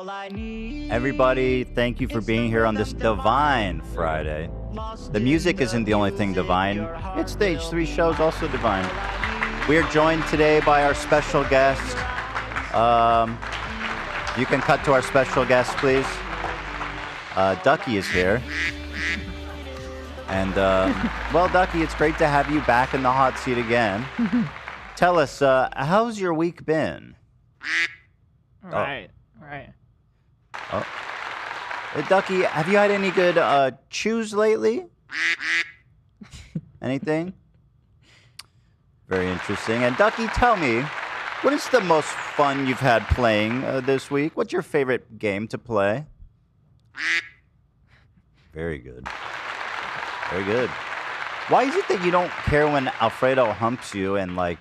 Everybody, thank you for being here on this divine Friday. The music isn't the only thing divine. It's Stage 3 shows also divine. We are joined today by our special guest. You can cut to our special guest, please. Ducky is here. And, well, Ducky, it's great to have you back in the hot seat again. Tell us, how's your week been? Right. Oh. Ducky, have you had any good chews lately? Anything? Very interesting. And Ducky, tell me, what is the most fun you've had playing this week? What's your favorite game to play? Very good. Very good. Why is it that you don't care when Alfredo humps you and like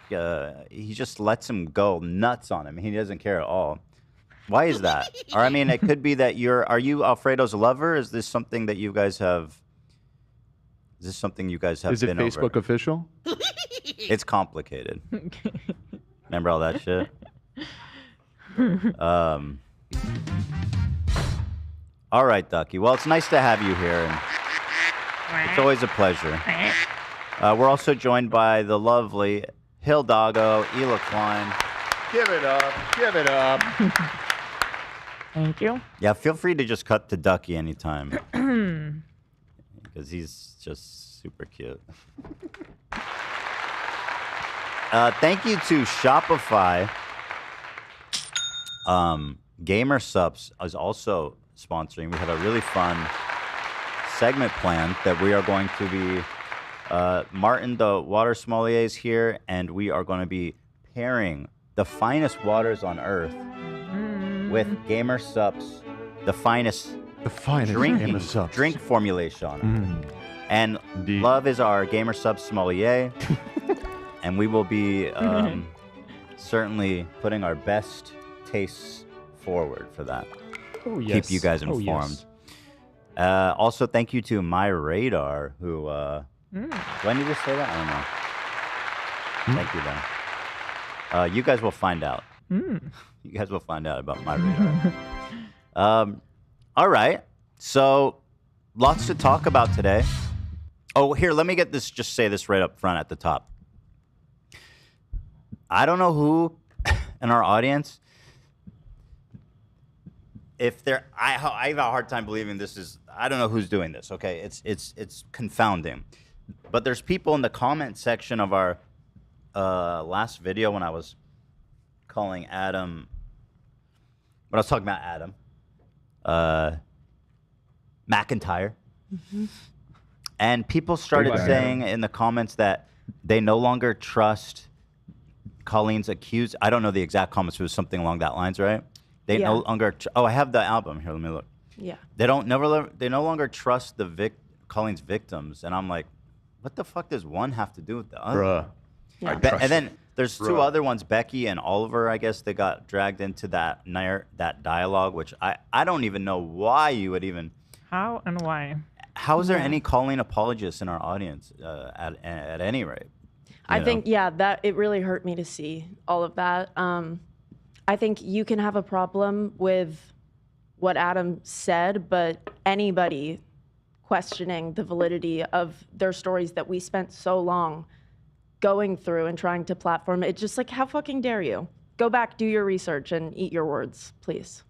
he just lets him go nuts on him? He doesn't care at all. Why is that? Or I mean, it could be that are you Alfredo's lover? Is this something that you guys have? Is this something you guys have? Is it been Facebook over? official? It's complicated. Remember all that shit? All right, Ducky. Well, it's nice to have you here, and it's always a pleasure. We're also joined by the lovely Hildago, Hila Klein. Give it up. Give it up. Thank you. Yeah, feel free to just cut to Ducky anytime. Because he's just super cute. Thank you to Shopify. Gamer Subs is also sponsoring. We have a really fun segment planned that we are going to be Martin the water sommelier is here, and we are going to be pairing the finest waters on earth with Gamer Subs, the finest drink formulation. And Indeed. Love is our Gamer Subs sommelier, and we will be certainly putting our best tastes forward for that. Oh, yes. Keep you guys informed. yes. Also, thank you to MyRadar, who... Do I need to say that? I don't know. Thank you, then. You guys will find out. You guys will find out about MyRadar. All right. So, lots to talk about today. Oh, here, let me just say this right up front at the top. I don't know who in our audience... I have a hard time believing this is. I don't know who's doing this. Okay, it's confounding. But there's people in the comment section of our last video when I was calling Adam. When I was talking about Adam, McIntyre, and people started saying in the comments that they no longer trust Colleen's accused. I don't know the exact comments. It was something along that lines, right? They no longer. I have the album here. Let me look. Yeah. They no longer trust Colleen's victims, and I'm like, what the fuck does one have to do with the other? Bruh. Yeah. And then there's two other ones, Becky and Oliver. I guess they got dragged into that dialogue, which I don't even know why you would even. How and why? How is there any Colleen apologists in our audience at any rate? I think that it really hurt me to see all of that. I think you can have a problem with what Adam said, but anybody questioning the validity of their stories that we spent so long going through and trying to platform, it's just like, how fucking dare you? Go back, do your research, and eat your words, please.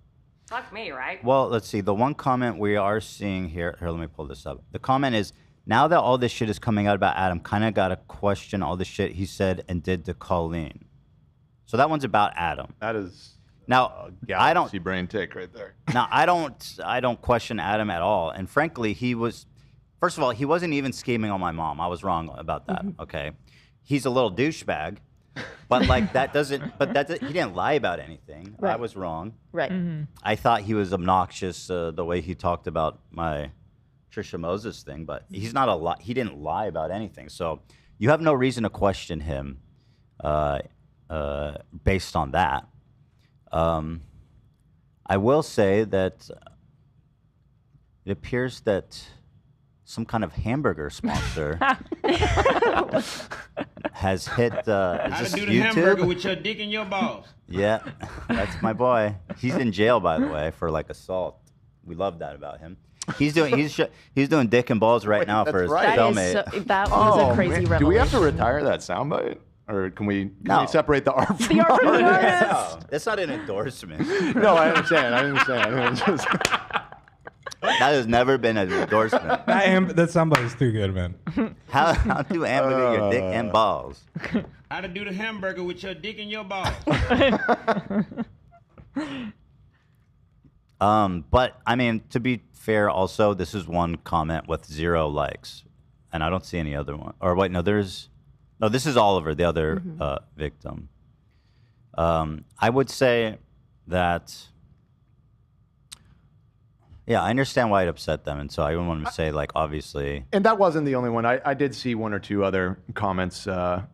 Fuck me, right? Well, let's see. The one comment we are seeing here, let me pull this up. The comment is, now that all this shit is coming out about Adam, kind of got to question all the shit he said and did to Colleen. So that one's about Adam. That is now I don't see brain take right there. Now I don't question Adam at all. And frankly, he was first of all, he wasn't even scheming on my mom. I was wrong about that. Okay. He's a little douchebag. But like he didn't lie about anything. Right. I was wrong. Right. I thought he was obnoxious the way he talked about my Trisha Moses thing, but he didn't lie about anything. So you have no reason to question him based on that. I will say that it appears that some kind of hamburger sponsor has hit. Is How this to do the YouTube? hamburger with your dick in your balls. Yeah, that's my boy. He's in jail, by the way, for like assault. We love that about him. He's doing dick and balls right now for his cellmate. That was a crazy revelation. Do we have to retire that soundbite? Or can we separate the art from The art from the artist? artist. No, that's not an endorsement. No, I understand. That has never been an endorsement. That somebody's too good, man. How to hamburger your dick and balls? How to do the hamburger with your dick in your balls. But I mean, to be fair, also this is one comment with 0 likes, and I don't see any other one. Or wait, no, this is Oliver, the other victim. I would say that, yeah, I understand why it upset them, and so I want to say, like, obviously. And that wasn't the only one. I did see 1 or 2 other comments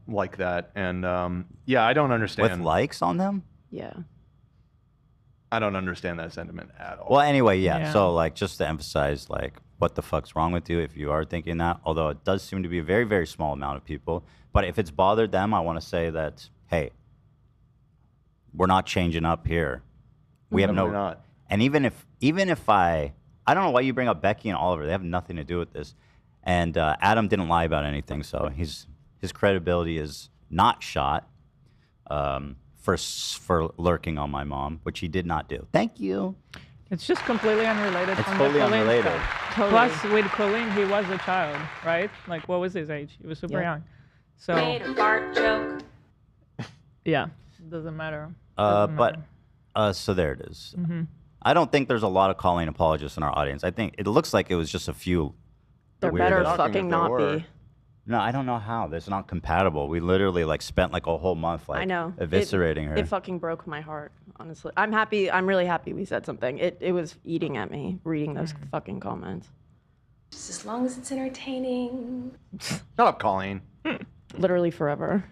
like that, and yeah, I don't understand. With likes on them? Yeah. I don't understand that sentiment at all. Well, anyway, yeah. So, like, just to emphasize, like, what the fuck's wrong with you if you are thinking that, although it does seem to be a very, very small amount of people. But if it's bothered them, I want to say that, hey, we're not changing up here. We have We're not. And even if I don't know why you bring up Becky and Oliver. They have nothing to do with this. And Adam didn't lie about anything, so his credibility is not shot for lurking on my mom, which he did not do. Thank you. It's just completely unrelated. It's from totally the Colleen unrelated. stuff. Totally. Plus, with Colleen, he was a child, right? Like, what was his age? He was super young. So. Made a fart joke. Yeah, it doesn't matter. So there it is. I don't think there's a lot of Colleen apologists in our audience. I think it looks like it was just a few. There better fucking not be. No, I don't know how. That's not compatible. We literally like spent like a whole month like I know. eviscerating her. It fucking broke my heart, honestly. I'm happy. I'm really happy we said something. It was eating at me reading those fucking comments. Just as long as it's entertaining. Shut up, Colleen. Literally forever.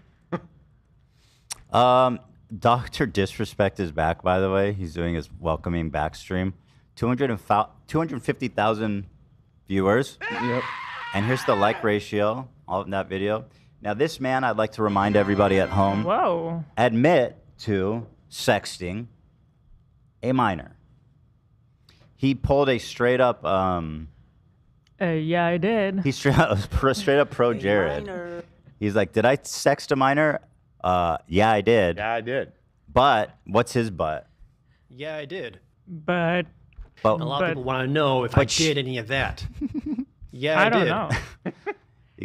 Dr. Disrespect is back, by the way. He's doing his welcoming back stream. 250,000 viewers. Yep. And here's the like ratio of that video. Now, this man, I'd like to remind everybody at home, admit to sexting a minor. He pulled a straight up... yeah, I did. He's straight up pro Jared. He's like, did I sext a minor? Yeah, I did. Yeah, I did. But what's his but? Yeah, I did. But a lot of people want to know if I did any of that. Yeah, I did. don't know.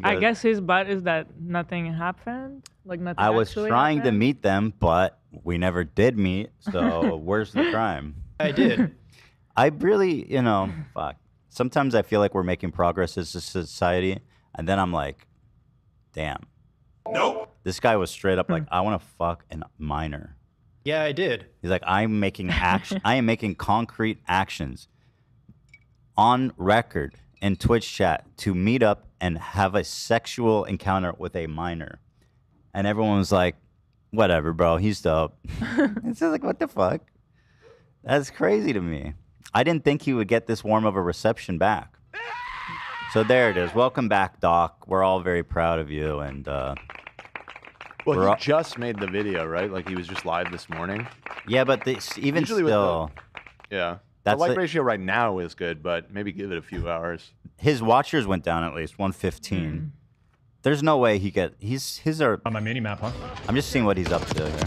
I guess his but is that nothing happened. Like nothing. I was actually trying to happened? meet them, but we never did meet. So where's the crime? I did. I really, fuck. Sometimes I feel like we're making progress as a society, and then I'm like, damn. Nope. This guy was straight up like, I want to fuck a minor. Yeah, I did. He's like, I am making concrete actions on record in Twitch chat to meet up and have a sexual encounter with a minor. And everyone was like, whatever, bro, he's dope. It's just like, what the fuck? That's crazy to me. I didn't think he would get this warm of a reception back. So there it is. Welcome back, Doc. We're all very proud of you. And well, he just made the video, right? Like he was just live this morning. Yeah, but even Usually still, yeah. That's the like ratio right now is good, but maybe give it a few hours. His watchers went down at least 115. There's no way his are on my mini map, huh? I'm just seeing what he's up to here.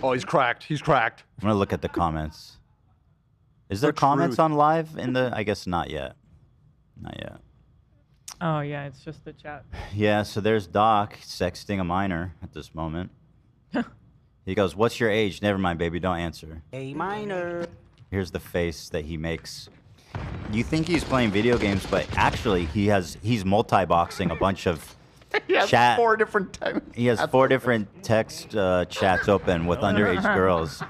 Oh, he's cracked. He's cracked. I'm gonna look at the comments. Is there comments on live in the? I guess not yet. Not yet. Oh yeah, it's just the chat. Yeah, so there's Doc sexting a minor at this moment. He goes, "What's your age?" Never mind, baby. Don't answer. A minor. Here's the face that he makes. You think he's playing video games, but actually he's multi-boxing a bunch of He has chat. 4 different times. He has 4 different text chats open with underage girls.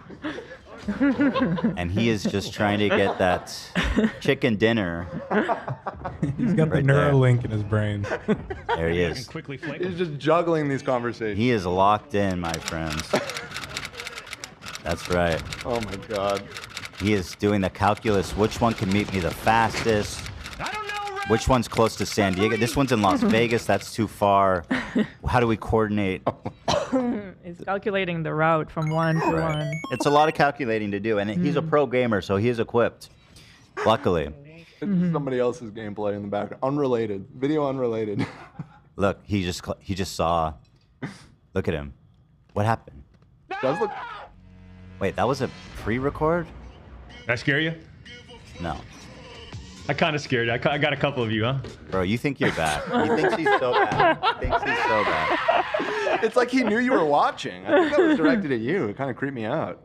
And he is just trying to get that chicken dinner. He's got the Neuralink in his brain. There he is. He's just juggling these conversations. He is locked in, my friends. That's right. Oh my God. He is doing the calculus. Which one can meet me the fastest? I don't know Which one's close to San Diego? This one's in Las Vegas. That's too far. How do we coordinate? It's calculating the route from one to one. It's a lot of calculating to do, and he's a pro gamer, so he is equipped. Luckily. Somebody else's gameplay in the background. Unrelated. Video unrelated. Look, he just saw. Look at him. What happened? Does look. Wait, that was a pre-record? Did I scare you? No. I kind of scared you. I got a couple of you, huh? Bro, you think you're bad. He thinks he's so bad. He thinks he's so bad. It's like he knew you were watching. I think that was directed at you. It kind of creeped me out.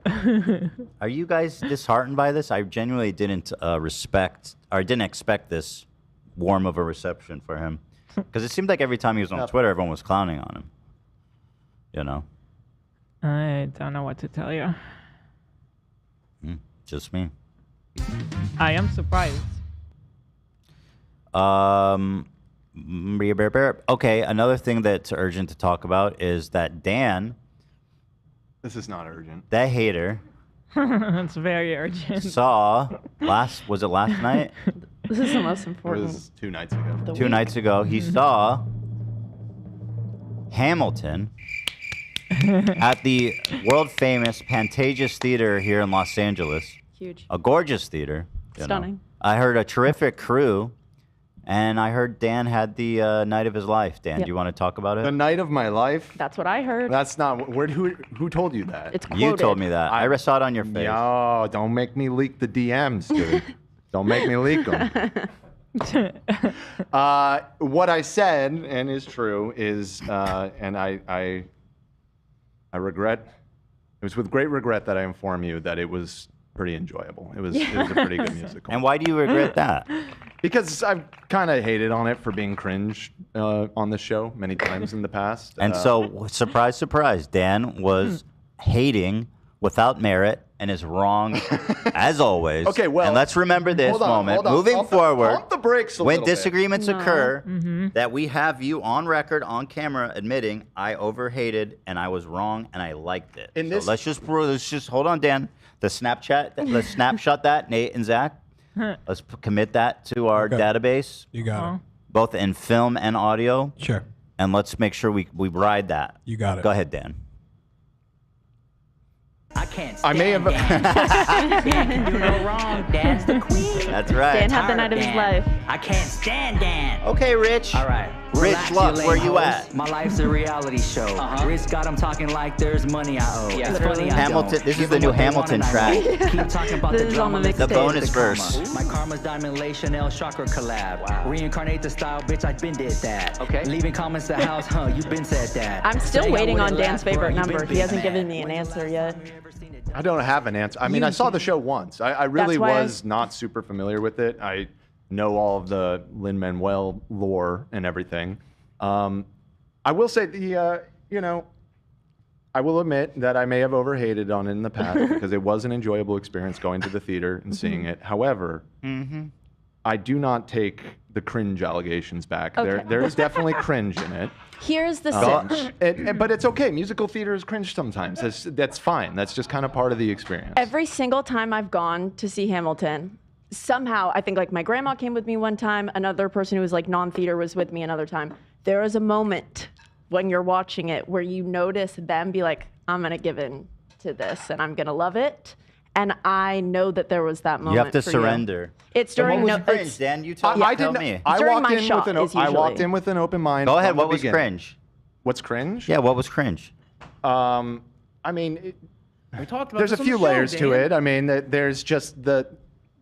Are you guys disheartened by this? I genuinely didn't didn't expect this warm of a reception for him. Because it seemed like every time he was on Twitter, everyone was clowning on him. You know? I don't know what to tell you. Just me. I am surprised. Okay, another thing that's urgent to talk about is that Dan, This is not urgent. that hater, It's very urgent. saw was it last night? This is the most Or important. this is 2 nights ago. 2 nights ago, he saw Hamilton at the world famous Pantages Theater here in Los Angeles. Huge. A gorgeous theater. you know. Stunning. I heard a terrific crew, and I heard Dan had the night of his life. Dan, Yep. do you want to talk about The it? night of my life. That's what I heard. That's not. Who told you that? It's quoted. You told me that. I saw it on your face. No, don't make me leak the DMs, dude. Don't make me leak them. What I said, and is true, is, and I regret, it was with great regret that I inform you that it was pretty enjoyable. It was a pretty good musical. And why do you regret that? Because I've kind of hated on it for being cringe on the show many times in the past. And so, surprise, surprise, Dan was hating without merit and is wrong as always. Okay, well, and let's remember this hold on, moment. hold on. Moving forward, Pump the brakes a when little bit. disagreements occur, Mm-hmm. that we have you on record, on camera, admitting I overhated and I was wrong and I liked it. In So this- let's just hold on, Dan. Let's snapshot that, Nate and Zach. Let's commit that to our Okay. database, You got it. both in film and audio. Sure. And let's make sure we ride that. You got it. Go ahead, Dan. I can't I may stand have. Dan. Dan can do no wrong. Dan's the queen. That's right. Dan had the Tired night of his Dan. life. I can't stand Dan. Okay, Rich. All right. Rich Relax, Luck, you where lame you hoes. at? My life's a reality show. Rich got him talking like there's money I owe. Yeah. It's Literally. funny I Hamilton. don't. This is Give the them new what they want Hamilton and I track. won't. Keep talking about This the is drama. on the let's mixtape. get The bonus to verse. karma. My karma's Diamond Lay Chanel chakra collab. Reincarnate the style, bitch. I been did that. Okay. Leaving comments the house, huh? You been said that. I'm still Say I waiting on would've Dan's laughed, bro, favorite you been number. He big hasn't mad. given me an answer yet. I don't have an answer. I mean, I saw the show once. I really That's why I- was not super familiar with it. I know all of the Lin-Manuel lore and everything. I will say I will admit that I may have overhated on it in the past because it was an enjoyable experience going to the theater and seeing it. However, I do not take the cringe allegations back. Okay. There is definitely cringe in it. Here's the sitch. But it's okay. Musical theater is cringe sometimes. That's fine. That's just kind of part of the experience. Every single time I've gone to see Hamilton, somehow, I think like my grandma came with me one time, another person who was like non-theater was with me another time. There is a moment when you're watching it where you notice them be like, I'm going to give in to this and I'm going to love it. And I know that there was that moment. You have to for surrender. It's So during what was cringe, it's- Dan? You tell I tell didn't. me. I During walked my in shot with an. is I walked usually- in with an open mind. Go ahead. from the What was beginning. cringe? What's cringe? Yeah, what was cringe? I mean, We talked about there's a this on few the show, layers to Dan. it. I mean, there's just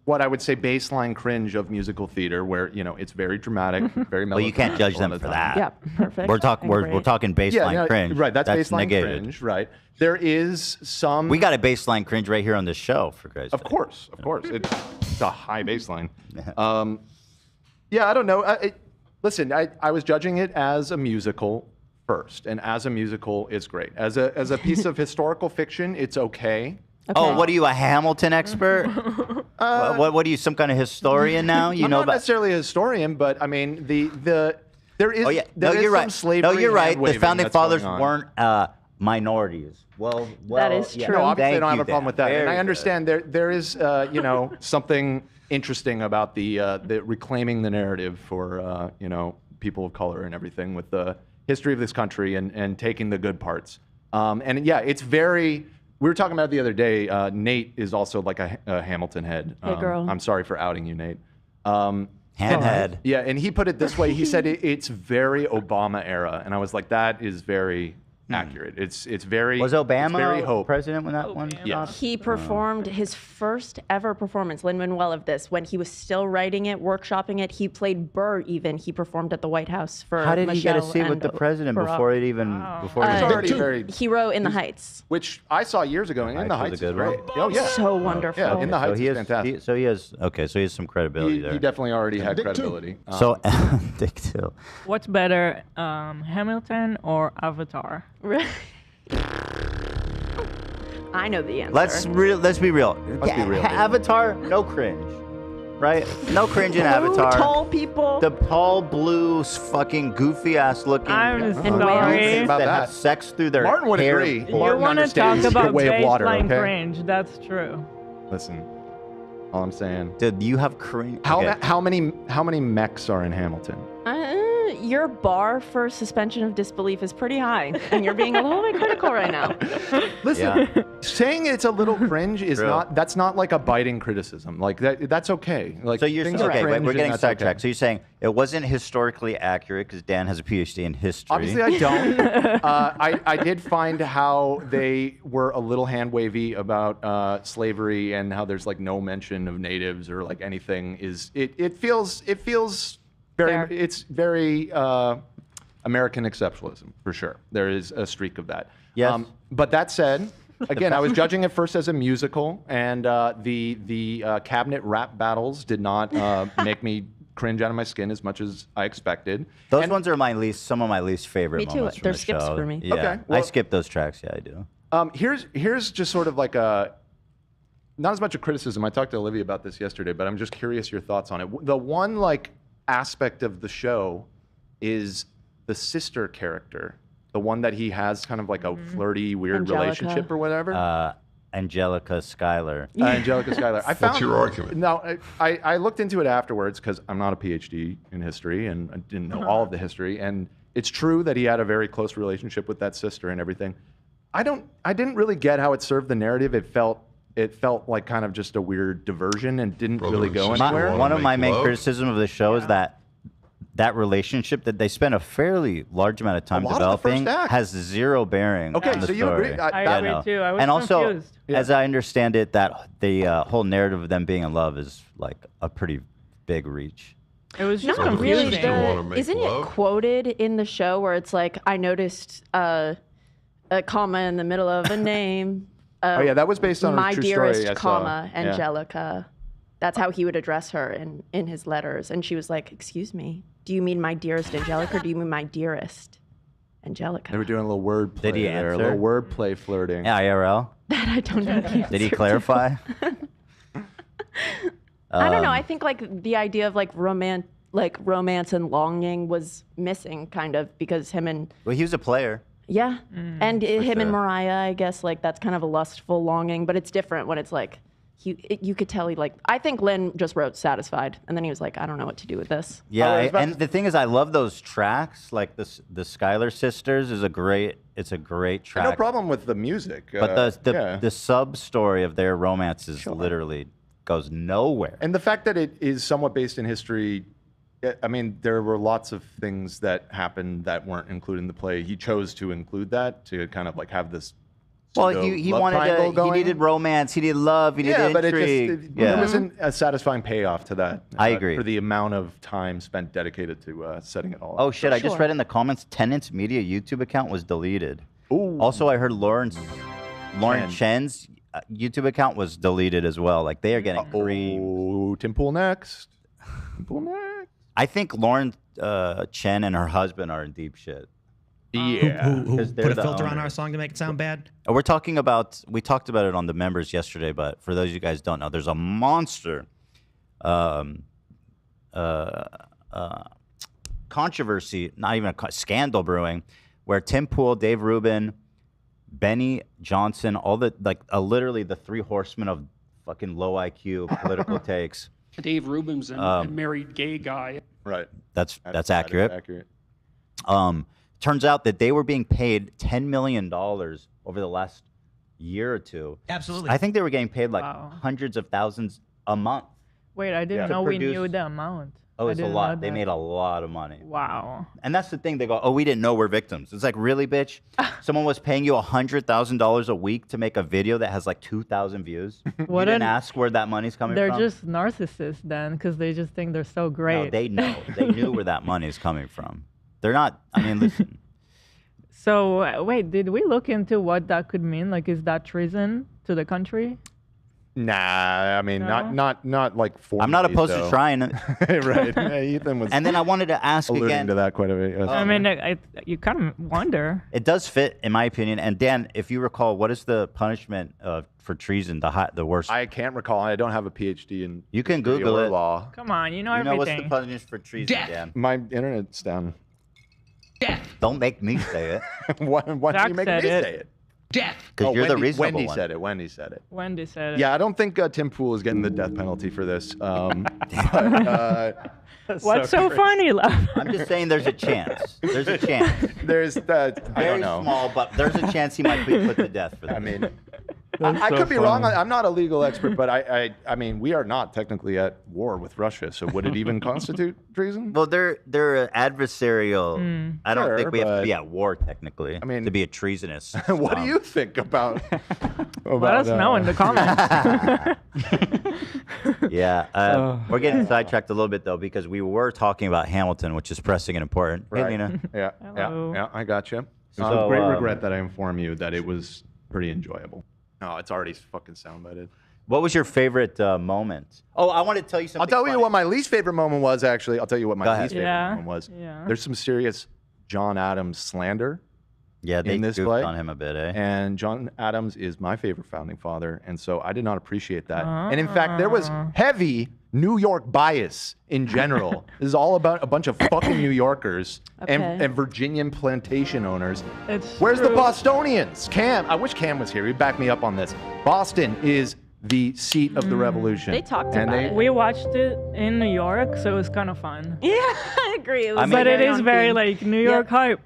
what I would say baseline cringe of musical theater, where it's very dramatic, very Well, you can't judge them all the for time. that. Yeah, perfect. We're talking. We're Great. talking baseline cringe. Right. That's baseline negated. cringe. Right. There is some. We got a baseline cringe right here on this show, for Christ's Of sake. course. It's a high baseline. Yeah, I don't know. Listen, I was judging it as a musical first, and as a musical, it's great. As a piece of historical fiction, it's okay. Oh, what are you, a Hamilton expert? What are you, some kind of historian now? You I'm know not about? necessarily a historian, but I mean there is. Oh yeah, no, there is you're some right. slavery No, you're right. The hand-waving founding that's fathers going on. weren't minorities. Well, That is yeah, true. No, obviously thank I don't have you, a problem Dan. with that. And Very I good. understand there is, you know, something interesting about the reclaiming the narrative for, you know, people of color and everything with the history of this country and taking the good parts. And yeah, it's very. We were talking about it the other day. Nate is also like a Hamilton head. Hey, girl. I'm sorry for outing you, Nate. Handhead. Yeah, and he put it this way. He said it's very Obama era, and I was like, that is very accurate. It's very. Was it's Obama very hope. president when that one? Yes. He performed his first ever performance, Lin-Manuel, of this when he was still writing it, workshopping it. He played Burr even. He performed at the White House for How did he get a Michelle seat with and the president Barack. before it even before He's he already very. Hero in the Heights. Which I saw years ago, and In the Heights Heights was a is good one. great. Oh yeah. So wonderful. Yeah, In the Heights so he is has, fantastic. so he has okay. So he has some credibility there. He definitely already had credibility. So Dick too. What's better, Hamilton or Avatar? I know the answer. Let's be real. Let's be real, dude. Avatar, no cringe, right? No cringe in Avatar. Tall people. The tall, blue, fucking goofy ass looking I'm fucking sorry. dudes About that that. have sex through their Martin would hair. agree. You Martin want to talk understands about your way of water, baseline okay? cringe? That's true. Listen, all I'm saying. Dude, you have cringe. How okay. how many mechs are in Hamilton? Your bar for suspension of disbelief is pretty high, and you're being a little bit critical right now. Listen, saying it's a little cringe is True. that's not like a biting criticism. Like that's okay. Like So you're things are okay, cringe we're and getting that's sidetracked. okay. So you're saying it wasn't historically accurate because Dan has a PhD in history. Obviously, I don't. I did find how they were a little hand wavy about slavery and how there's like no mention of natives or like anything. It feels very Fair. it's very American exceptionalism for sure. There is a streak of that. Yes. But that said. Again, I was judging it first as a musical, and the cabinet rap battles did not make me cringe out of my skin as much as I expected. Those ones are some of my least favorite Me too. moments from They're the skips show. for me. Yeah. Okay, I well- skip those tracks. Yeah, I do. Here's just sort of like not as much a criticism. I talked to Olivia about this yesterday, but I'm just curious your thoughts on it. The one like aspect of the show is the sister character, the one that he has kind of like a flirty, weird Angelica. relationship or whatever. Angelica Schuyler. Angelica Schuyler. I found, What's your argument? No, I looked into it afterwards because I'm not a PhD in history and I didn't know all of the history. And it's true that he had a very close relationship with that sister and everything. I didn't really get how it served the narrative. It felt like kind of just a weird diversion and didn't Brother really and go sister anywhere. wanna One of make my main love? criticism of the show is that relationship that they spent a fairly large amount of time lot of the first developing act. has zero bearing Okay, on the so you story. agree? I that- agree no. too. I was and also, confused. as I understand it, that the whole narrative of them being in love is like a pretty big reach. It was just Not really. confusing. Still wanna make Isn't love? it quoted in the show where it's like, I noticed a comma in the middle of a name. Oh yeah, that was based on my a true dearest, story. I saw. comma, Yeah. Angelica. That's how he would address her in his letters. And she was like, excuse me, do you mean my dearest Angelica or do you mean my dearest Angelica? They were doing a little word play Did he there, a answer? little word play flirting. Yeah, IRL. That I don't know the answer Did he to. clarify? I don't know. I think like the idea of like romance and longing was missing kind of because him and Well, he was a player. yeah, and him sure. and Mariah, I guess like that's kind of a lustful longing, but it's different when it's like you could tell he like I think Lynn just wrote satisfied and then he was like I don't know what to do with this. Yeah, I was about and the thing is, I love those tracks. Like the Schuyler Sisters is a great track. No problem with the music. But yeah. the sub story of their romance is literally goes nowhere. And the fact that it is somewhat based in history, I mean, there were lots of things that happened that weren't included in the play. He chose to include that to kind of like have this. Well, pseudo he love wanted triangle he going. needed romance, he needed love, he needed Yeah, but intrigue. there wasn't a satisfying payoff to that. I agree. For the amount of time spent dedicated to setting it all up. Oh shit! I just read in the comments, Tennant's Media YouTube account was deleted. Ooh. Also, I heard Lauren Chen. Chen's YouTube account was deleted as well. Like they are getting creamed. Oh, Tim Pool next. Tim Pool next. I think Lauren Chen and her husband are in deep shit. Yeah. Who 'Cause they're put a the filter on our owners. song to make it sound bad? We talked about it on the members yesterday, but for those of you guys who don't know, there's a monster controversy, not even a scandal brewing, where Tim Pool, Dave Rubin, Benny Johnson, all the literally the three horsemen of fucking low IQ political takes. Dave Rubin's a married gay guy. Right. That's accurate. Accurate. Turns out that they were being paid $10 million over the last year or two. Absolutely. I think they were getting paid like Wow. hundreds of thousands a month. Wait, I didn't know we knew the amount. Oh, I it's a didn't lot. know They that. made a lot of money. Wow. And that's the thing. They go, oh, we didn't know we're victims. It's like, really, bitch? Someone was paying you $100,000 a week to make a video that has like 2,000 views. You didn't ask where that money's coming They're from? just narcissists then, because they just think they're so great. No, they know. They knew where that money's coming from. They're not, I mean, listen. So wait, did we look into what that could mean? Like, is that treason to the country? Nah, I mean, No? not like formally. I'm not opposed to trying it. Right. Yeah, Ethan was. And then I wanted to ask alluding again. to that quite a bit. Yes. I mean, you kind of wonder. It does fit, in my opinion. And Dan, if you recall, what is the punishment for treason? The worst. I can't recall. I don't have a PhD in. You can history Google or it. law. Come on, you know You know what's everything. the punishment for treason, Dan? My internet's down. Don't make me say it. Why are you Jack making said me it. say it? Because you're the reasonable Wendy one. said it. Wendy said it. Wendy said it. Yeah, I don't think Tim Pool is getting the death penalty for this. What's so funny, love? I'm just saying there's a chance. There's a chance. There's that. I Very don't know. small, but there's a chance he might be put to death for that. I mean, I could be wrong. I'm not a legal expert, but I mean, we are not technically at war with Russia. So would it even constitute treason? Well, they're adversarial. I don't Sure, think we have to be but- at war technically. I mean, to be a treasonous. What do you think about? Let us know in the comments. Yeah, we're getting sidetracked a little bit though because we were talking about Hamilton, which is pressing and important. Hey, Right. Lena. Yeah, I got you. So, great regret that I inform you that it was pretty enjoyable. Oh, it's already fucking soundbited. What was your favorite moment? Oh, I want to tell you something. I'll tell you funny. what my least favorite moment was. Actually, I'll tell you what Go my ahead. least favorite Yeah, moment was. yeah. There's some serious John Adams slander. Yeah, they in this goofed play. on him a bit, eh? And John Adams is my favorite founding father, and so I did not appreciate that. And in fact, there was heavy New York bias in general. This is all about a bunch of fucking New Yorkers Okay. and Virginian plantation owners. It's Where's the true. Bostonians? Cam, I wish Cam was here. He'd back me up on this. Boston is the seat of the revolution. They talked and about it. We watched it in New York, so it was kind of fun. Yeah, I agree. It was I mean- But it very is on very theme. like New York hype.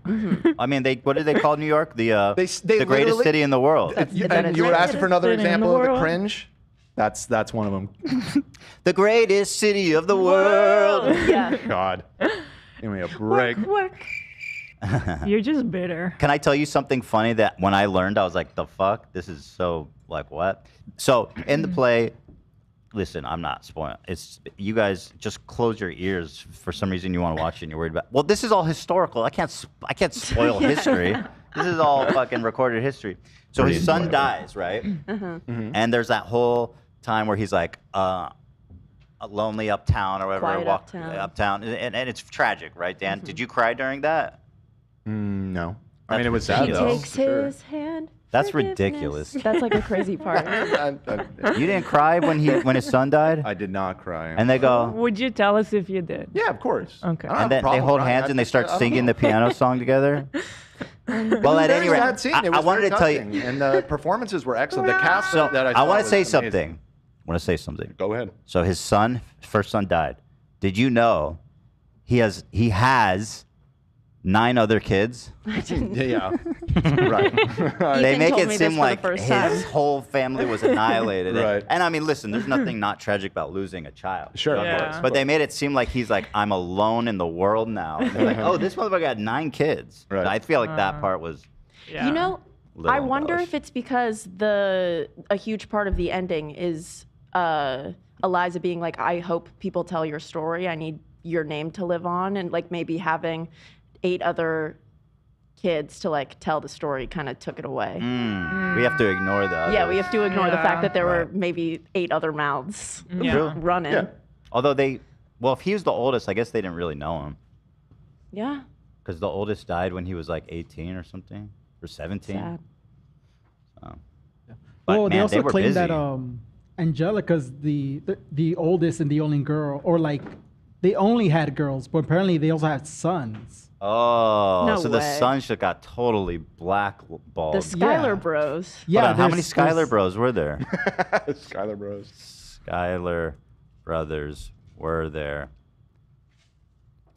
I mean, what did they call New York? The They the greatest literally- city in the world. If you, That and is you were right. asking for another City in the example of the world. cringe. That's one of them. The greatest city of the world. Yeah. God, give me a break. You're just bitter. Can I tell you something funny that when I learned, I was like, the fuck? This is so, like, what? So, in the play, listen, I'm not spoiling. It's, you guys just close your ears. For some reason, you want to watch it and you're worried about, well, this is all historical. I can't spoil history. This is all fucking recorded history. So his son dies, right? And there's that whole time where he's like, lonely uptown or whatever. Quiet uptown. And it's tragic, right, Dan? Did you cry during that? No, I That's mean it was ridiculous. sad He though. takes for sure. his hand. That's forgiveness. ridiculous. That's like a crazy part. You didn't cry when his son died? I did not cry. And they go, Would you tell us if you did? yeah, of course. Okay. I don't have and a then they problem hold crying. hands I and they just- start I don't singing know. the piano song together. Well, at any Very rate, sad scene. It I was wanted very to tell you. touching, and the performances were excellent. The cast So that I I saw want to was say amazing. something. I want to say something. Go ahead. So his first son died. Did you know he has 9 other kids? Yeah, right. They Ethan make told it me seem this for the like first his time. whole family was annihilated. Right. And I mean, listen, there's nothing not tragic about losing a child. Sure, Yeah. of course. But they made it seem like he's like, I'm alone in the world now. And they're like, oh, this motherfucker got 9 kids. Right. I feel like that part was. Yeah. You know, Little I wonder embellished. if it's because a huge part of the ending is Eliza being like, I hope people tell your story. I need your name to live on, and like maybe having 8 other kids to like tell the story kind of took it away. We have to ignore that. Yeah, we have to ignore the Yeah. fact that there were Right. maybe 8 other mouths Yeah. running. Yeah. Although well, if he was the oldest, I guess they didn't really know him. Yeah. Because the oldest died when he was like 18 or something, or 17. Sad. But, Well, they man, also were claim busy. that Angelica's the oldest and the only girl, or like they only had girls, but apparently they also had sons. Oh, No so the way. sun should got totally blackballed. The Skylar Bros. Hold on, how many there's- Skylar Bros were there? Skylar Bros. Skylar brothers were there.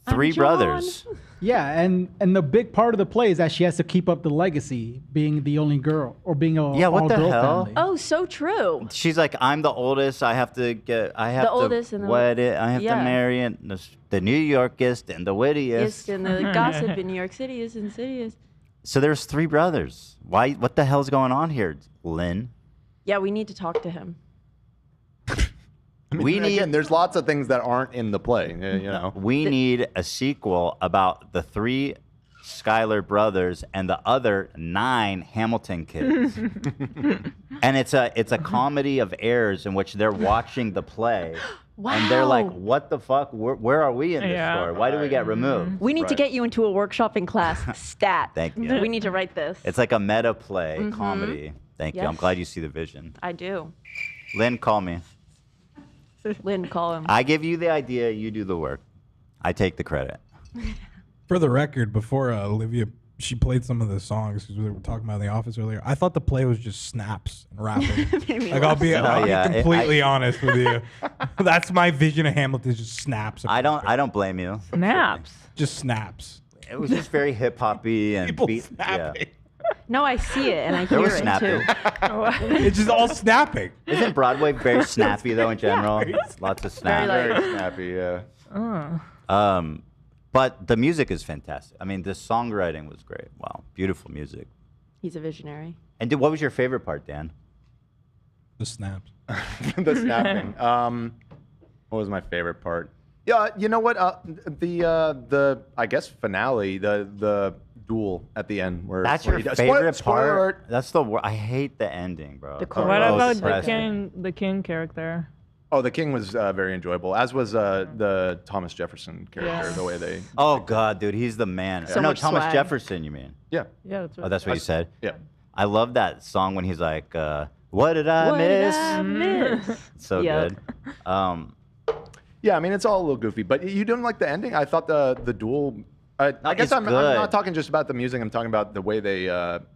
I'm 3 John. brothers. Yeah, and the big part of the play is that she has to keep up the legacy, being the only girl or being a Yeah, what the all-girl hell? family. Oh, so true. She's like, I'm the oldest. I have to The oldest to and the- wed it. I have to yeah. marry it. The New Yorkest and the wittiest. Yes, and the gossip in New York City is insidious. So there's 3 brothers. Why? What the hell's going on here, Lynn? Yeah, we need to talk to him. I mean, We need- again, there's lots of things that aren't in the play. You know. We need a sequel about the 3 Skylar brothers and the other 9 Hamilton kids. And it's a comedy of errors in which they're watching the play. And they're like, Wow. what the fuck? Where are we in this Yeah. story? Why do we get removed? We need to get you into a workshopping class. Stat. Thank you. We need to write this. It's like a meta play comedy. Thank you. I'm Yes. glad you see the vision. I do. Lynn, call me. Lynn, call him. I give you the idea, you do the work. I take the credit. For the record, before Olivia, she played some of the songs because we were talking about in the office earlier. I thought the play was just snaps and rapping. Like I'll be yeah, completely honest with you. That's my vision of Hamilton. Is just snaps. I don't blame you. Snaps. Just snaps. It was just very hip hoppy and People beat. Yeah. snapping. No, I see it and I There hear was it snapping. too. It's just all snapping. Isn't Broadway very snappy though in general? Lots of snap. Very, Very snappy. Yeah. But the music is fantastic. I mean, the songwriting was great. Wow, beautiful music. He's a visionary. And what was your favorite part, Dan? The snaps. The snapping. What was my favorite part? Yeah, you know what? The I guess finale, the duel at the end, where That's where your he does- favorite spoiler part. alert. That's the I hate the ending, bro. The It's chorus. What so about depressing. the king character? Oh, the king was very enjoyable, as was the Thomas Jefferson character. Yeah. The way they. Oh God, dude, he's the man. So no, much Thomas swag. Jefferson, you mean? Yeah. Yeah, that's Oh, right. that's what you said. Yeah. I love that song when he's like, "What did I What did miss?" I miss? So Yep. good. Yeah, I mean it's all a little goofy, but you didn't like the ending. I thought the duel. I guess it's I'm good. not talking just about the music. I'm talking about the way they, the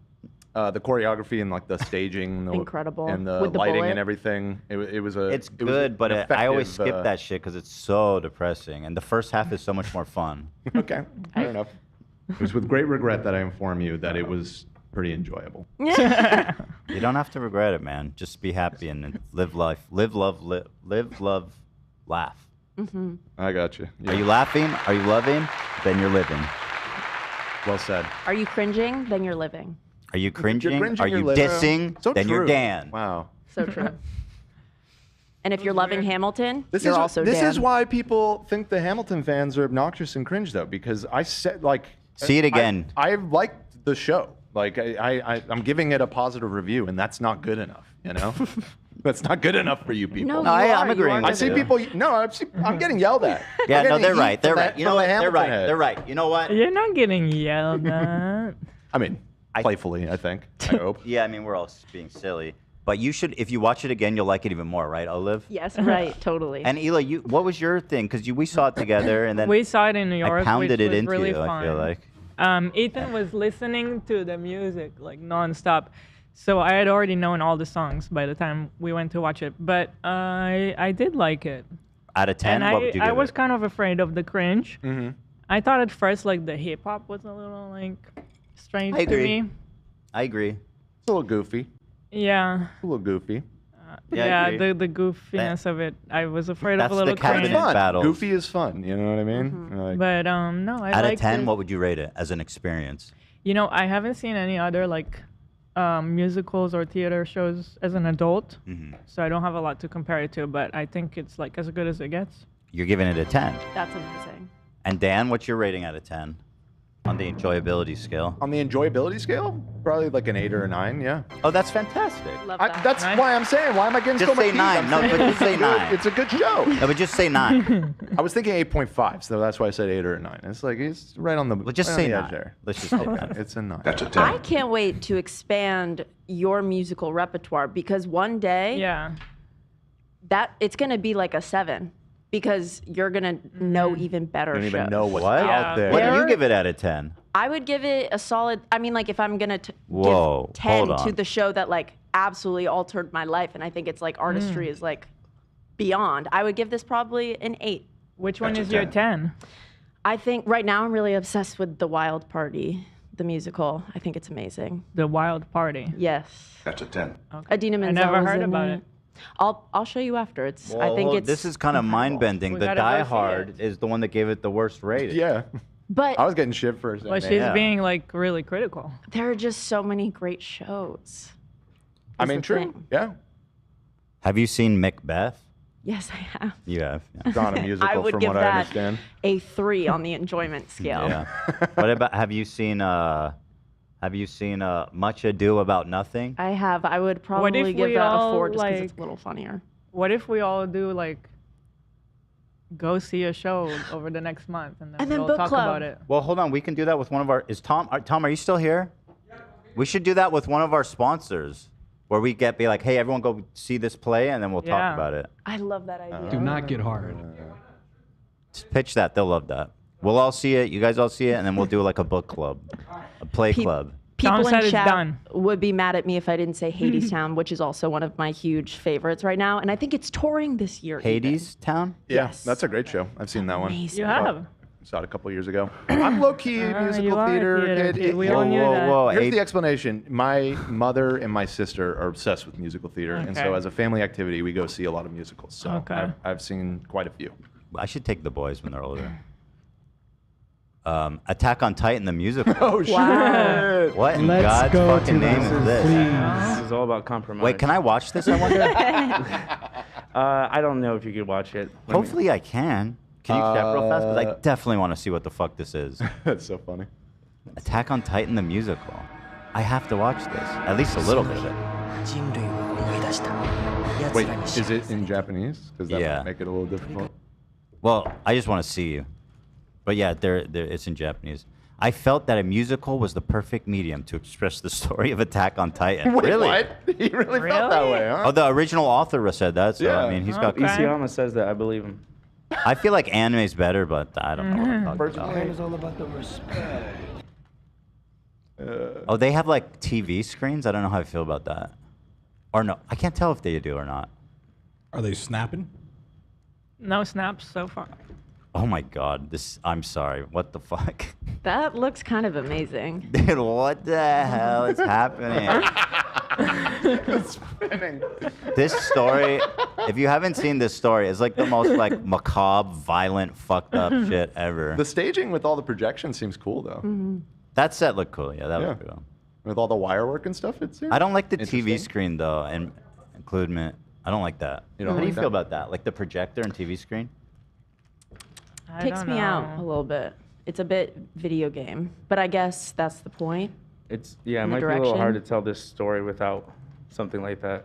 choreography and like the staging, Incredible. and the With the lighting bullet. and everything. It was a. It's it was good, an but I always effective, skip that shit because it's so depressing, and the first half is so much more fun. Okay, fair enough. It was with great regret that I inform you that it was pretty enjoyable. You don't have to regret it, man. Just be happy and live life, live, love, laugh. I got you. Are you laughing? Are you loving? Then you're living. Well said. Are you cringing? Then you're living. Are you cringing? cringing, Are you're you living. dissing? So then you're true. Dan. Wow. So true. And if you're loving Hamilton, This you're is also this Dan. is why people think the Hamilton fans are obnoxious and cringe, though, because I said like. See it again. I liked the show. Like I'm giving it a positive review, and that's not good enough. You know, that's not good enough for you people. No, No, you I'm are, you agreeing are with I see you. people. No, I'm getting yelled at. Yeah, I'm no, getting they're heat right. They're from right. the- You know from what? the They're Hamilton right. heads. They're right. You know what? You're not getting yelled at. I mean, playfully, I think. I hope. Yeah, I mean, we're all being silly. But you should, if you watch it again, you'll like it even more, right, Olive? Yes, right, totally. And Hila, what was your thing? Because we saw it together, and then We saw it in New I York, pounded which it was into really you. fun. I feel like. Ethan was listening to the music like nonstop, so I had already known all the songs by the time we went to watch it. But I did like it. Out of 10, And what would you give I was it? kind of afraid of the cringe. Mm-hmm. I thought at first like the hip hop was a little like strange I to agree. me. I agree. It's a little goofy. Yeah. A little goofy. Yeah, I agree. the goofiness of it. I was afraid of That's a the little cabinet cringe. Fun. battles. Goofy is fun. You know what I mean? Like, But no, I Out of liked 10, it. what would you rate it as an experience? You know, I haven't seen any other like musicals or theater shows as an adult, so I don't have a lot to compare it to. But I think it's like as good as it gets. You're giving it a 10. That's amazing. And Dan, what's your rating out of 10 on the enjoyability scale? on the enjoyability scale, probably like an 8 or a 9. Yeah. Oh, that's fantastic. Love that. That's Nice. why I'm saying. Why am I getting Just so much say heat? 9. I'm No, saying but just say it's a good- 9. It's a good show. No, but just say 9. I was thinking 8.5, so that's why I said 8 or a 9. It's like it's right on the. Well, just right say on the 9. edge there. Let's just say 9. It's a 9. I can't wait to expand your musical repertoire because one day Yeah. that it's going to be like a 7. because you're gonna know even better You don't even shows. know what's What? out there. What do you give it out of 10? I would give it a solid. I mean, like if I'm gonna Whoa, give 10 hold to on. the show that like absolutely altered my life, and I think it's like artistry is like beyond. I would give this probably an 8. Which one is your 10? I think right now I'm really obsessed with The Wild Party, the musical. I think it's amazing. The Wild Party. Yes. That's a 10. Adina Menzel. never was heard in about it. I'll show you after. It's. I think it's. This is kind of mind-bending. We The gotta Die go see Hard is the one that gave it the worst rating. Yeah. But I was getting shit for a second. Well, she's being like really critical. there are just so many great shows. I is mean, the true. thing. Yeah. Have you seen Macbeth? Yes, I have. You have. Yeah. It's not a musical I would from give what I that understand. a 3 on the enjoyment scale. Yeah. What about? Have you seen? Much Ado About Nothing? I have. I would probably give we that a all, 4 just because like- it's a little funnier. What if we all do like go see a show over the next month and then, And then we'll book talk club. about it? Well, hold on. We can do that with one of our. Is Tom? Tom, are you still here? We should do that with one of our sponsors, where we be like, hey, everyone, go see this play, and then we'll talk Yeah. about it. I love that idea. Do not get hard. Just pitch that. They'll love that. We'll all see it. You guys all see it, and then we'll do like a book club, a play club. People Tom said in it's chat done. would be mad at me if I didn't say Hadestown, which is also one of my huge favorites right now, and I think it's touring this year. Hades Town? Yeah, Yes. that's a great show. I've seen that one. Amazing. You have. Saw it a couple years ago. I'm low-key you musical are a theater theater kid. kid. We all knew that. Whoa. Here's Hey, the explanation. My mother and my sister are obsessed with musical theater, and so Okay. as a family activity, we go see a lot of musicals. So Okay. I've seen quite a few. I should take the boys when they're older. Attack on Titan, the musical. Oh, shit. Wow. What in Let's God's go fucking to name this, is this? please. This is all about compromise. Wait, can I watch this? I wonder. I don't know if you could watch it. Let me- Hopefully, I can. Can you check real fast? Because I definitely want to see what the fuck this is. That's so funny. Attack on Titan, the musical. I have to watch this. At least a little bit of it. Wait, is it in Japanese? Because that Yeah. might make it a little difficult. Well, I just want to see you. But yeah, it's in Japanese. I felt that a musical was the perfect medium to express the story of Attack on Titan. Wait, really? what? He really felt that way, huh? Oh, the original author said that. So Yeah. I mean, he's got. Isayama says that. I believe him. I feel like anime's better, but I don't know what I'm talking about. It's all about the respect. Oh, they have like TV screens. I don't know how I feel about that. Or no, I can't tell if they do or not. Are they snapping? No snaps so far. Oh my God, I'm sorry. What the fuck? That looks kind of amazing. Dude, what the hell is happening? It's spinning. This story, if you haven't seen this story, it's like the most like macabre, violent, fucked up shit ever. The staging with all the projections seems cool, though. That set looked cool. Yeah, that Yeah. looked cool. With all the wire work and stuff, it seems. I don't like the TV interesting. screen though, and includement. I don't like that. You don't How do like you feel that? about that? Like the projector and TV screen? I Takes don't me out know. a little bit. It's a bit video game, but I guess that's the point. It In might the be a little hard to direction. tell this story without something like that.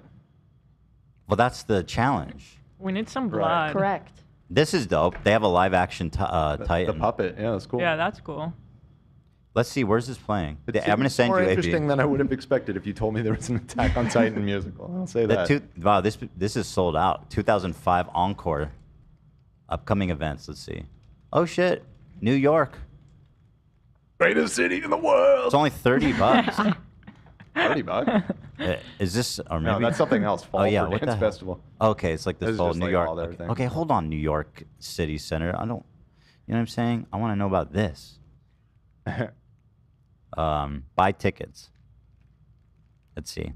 Well, that's the challenge. We need some blood. Correct. This is dope. They have a live action Titan. The puppet, yeah, that's cool. Yeah, that's cool. Let's see, where's this playing? It I'm gonna seems send more you interesting AP. than I would have expected if you told me there was an Attack on Titan musical. I'll say that. Wow, this is sold out. 2005 Encore. Upcoming events. Let's see. Oh shit, New York. Greatest city in the world. It's only $30. $30. Is this or No, maybe that's something else. Fall oh yeah, for what Dance the hell? Festival. Okay, it's like This this is whole just New like York. all their Okay. thing. Okay, hold on, New York City Center. I don't. You know what I'm saying? I want to know about this. Buy tickets. Let's see.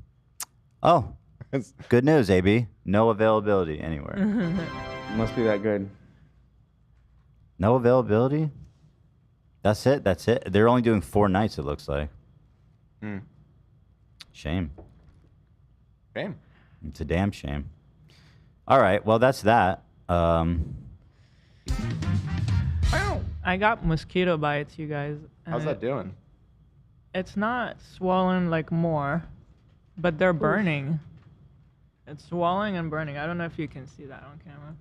Oh, good news, AB. No availability anywhere. Must be that good. No availability? That's it? That's it? They're only doing 4 nights, it looks like. Hmm. Shame. Shame. It's a damn shame. All right, well, that's that. I got mosquito bites, you guys. and How's that doing? It's not swollen like more, but they're burning. It's swelling and burning. I don't know if you can see that on camera.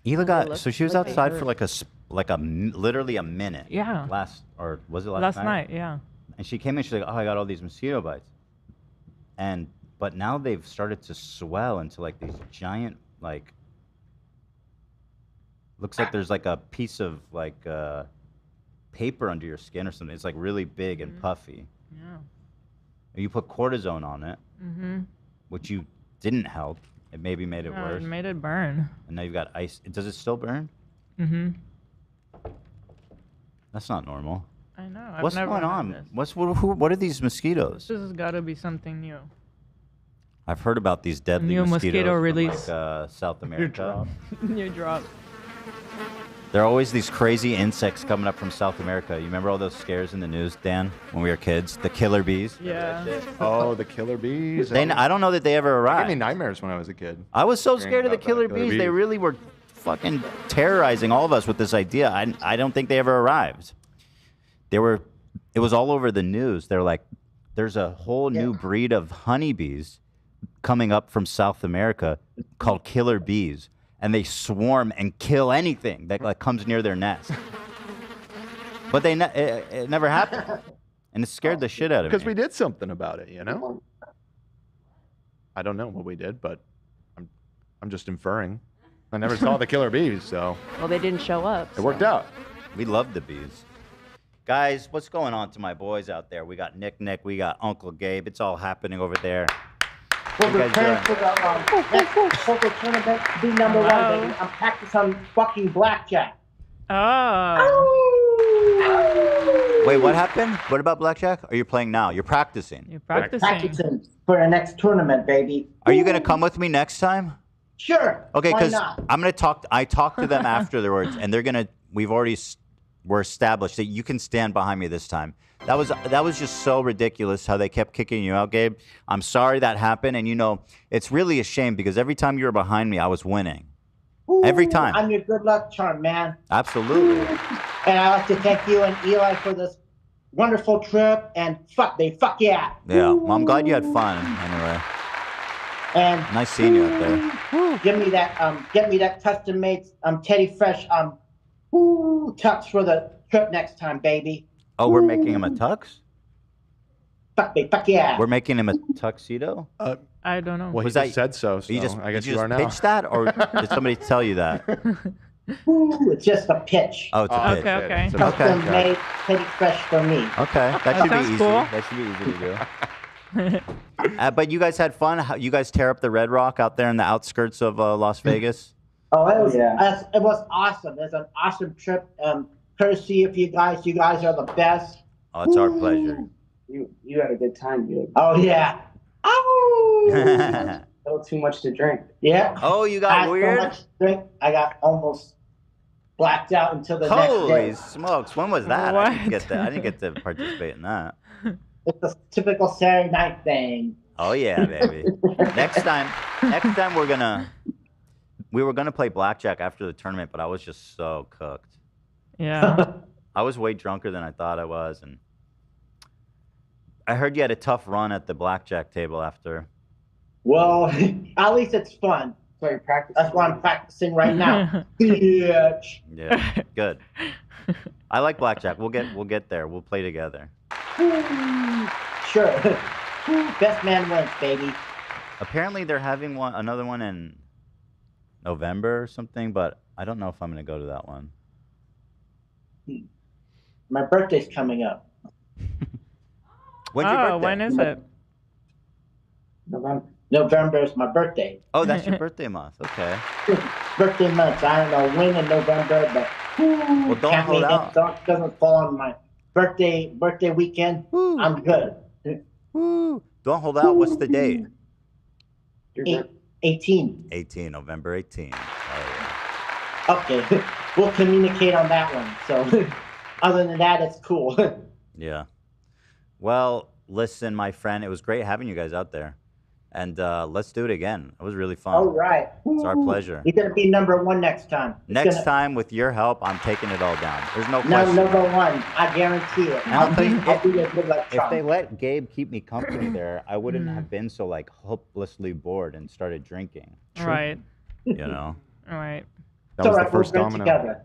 Hila got, so she was look outside like for like literally a minute. Yeah. Or was it last Last night? night, yeah. And she came in, she's like, oh, I got all these mosquito bites. But now they've started to swell into like these giant, like, Looks like there's like a piece of like paper under your skin or something. It's like really big and puffy. Yeah. You put cortisone on it, Mm-hmm. which you didn't help. It maybe made it No, worse. it made it burn. And now you've got ice. Does it still burn? Mm-hmm. That's not normal. I know. I've What's never going had on? this. What are these mosquitoes? This has got to be something new. I've heard about these deadly New mosquitoes mosquito from, release. like, South America. New drop. There are always these crazy insects coming up from South America. You remember all those scares in the news, Dan, when we were kids? The killer bees? Yeah. Oh, the killer bees. I don't know that they ever It arrived. gave me nightmares when I was a kid. I was so Hearing scared of the about killer bees. They really were fucking terrorizing all of us with this idea. I don't think they ever arrived. It was all over the news. They're like, there's a whole new breed of honeybees coming up from South America called killer bees. And they swarm and kill anything that like comes near their nest. But it never happened. And it scared the shit out of me. Because we did something about it, you know? I don't know what we did, but I'm just inferring. I never saw the killer bees, so Well, they didn't show up. it worked out. We love the bees. Guys, what's going on to my boys out there? We got Nick, we got Uncle Gabe. It's all happening over there. We're What you guys preparing for the next poker tournament to be number one, baby. I'm practicing on fucking blackjack. Oh. Wait, what happened? What about blackjack? Are you playing now? You're practicing. You're practicing. Practicing for the next tournament, baby. Are you going to come with me next time? Sure. Okay, why because not? I'm going to talk. I talked to them afterwards, and they're going to. We're established that you can stand behind me this time. That was just so ridiculous how they kept kicking you out, Gabe. I'm sorry that happened, and it's really a shame because every time you were behind me, I was winning. Every time. I'm your good luck charm, man. Absolutely. And I'd like to thank you and Eli for this wonderful trip. And fuck yeah. Yeah. Well, I'm glad you had fun anyway. And Nice seeing you out there. get me that custom made Teddy Fresh tux for the trip next time, baby. Oh, we're making him a tux? Fuck yeah. We're making him a tuxedo? I don't know. Well, Was he that- just said so, so You just, I guess you you just are now. pitched that, or did somebody tell you that? It's just a pitch. Oh, it's a pitch. Okay. Custom made Teddy Fresh for me. Okay, that should be sounds easy. cool. That should be easy to do. But you guys had fun. You guys tear up the Red Rock out there in the outskirts of Las Vegas. Oh, it was awesome. It was an awesome trip. Courtesy of you guys. You guys are the best. Oh, it's our pleasure. You had a good time, dude. Oh yeah. A little too much to drink. Yeah. Oh, you I got had so weird? much to drink. I got almost blacked out until the Holy next day. smokes! When was that? I didn't What? get that. I didn't get to participate in that. It's a typical Saturday night thing. Oh yeah, baby. next time we were gonna play blackjack after the tournament, but I was just so cooked. Yeah. I was way drunker than I thought I was, and I heard you had a tough run at the blackjack table after. Well, at least it's fun. So you're practicing. That's why I'm practicing right now. Bitch. Yeah, good. I like blackjack. We'll get there. We'll play together. Sure. Best man wins, baby. Apparently, they're having another one in November or something, but I don't know if I'm gonna go to that one. My birthday's coming up. When's your birthday? When is it? November is my birthday. Oh, that's your birthday month. Okay. Birthday month. I don't know when in November, but Well, don't hold out. It doesn't fall on my birthday weekend. I'm good. Woo. Don't hold out. What's the date? 18. 18, November 18. Okay, we'll communicate on that one. So, other than that, it's cool. Yeah. Well, listen, my friend, it was great having you guys out there. And let's do it again. It was really fun. All right. It's our pleasure. You're going to be number one next time. Next time, with your help, I'm taking it all down. There's no No, question. number one. I guarantee it. And I'll tell you, I'll be a good luck if charm. they let Gabe keep me company there, I wouldn't have been so like hopelessly bored and started drinking. Right. You know? All right. That was all the right, we're first good domino. together.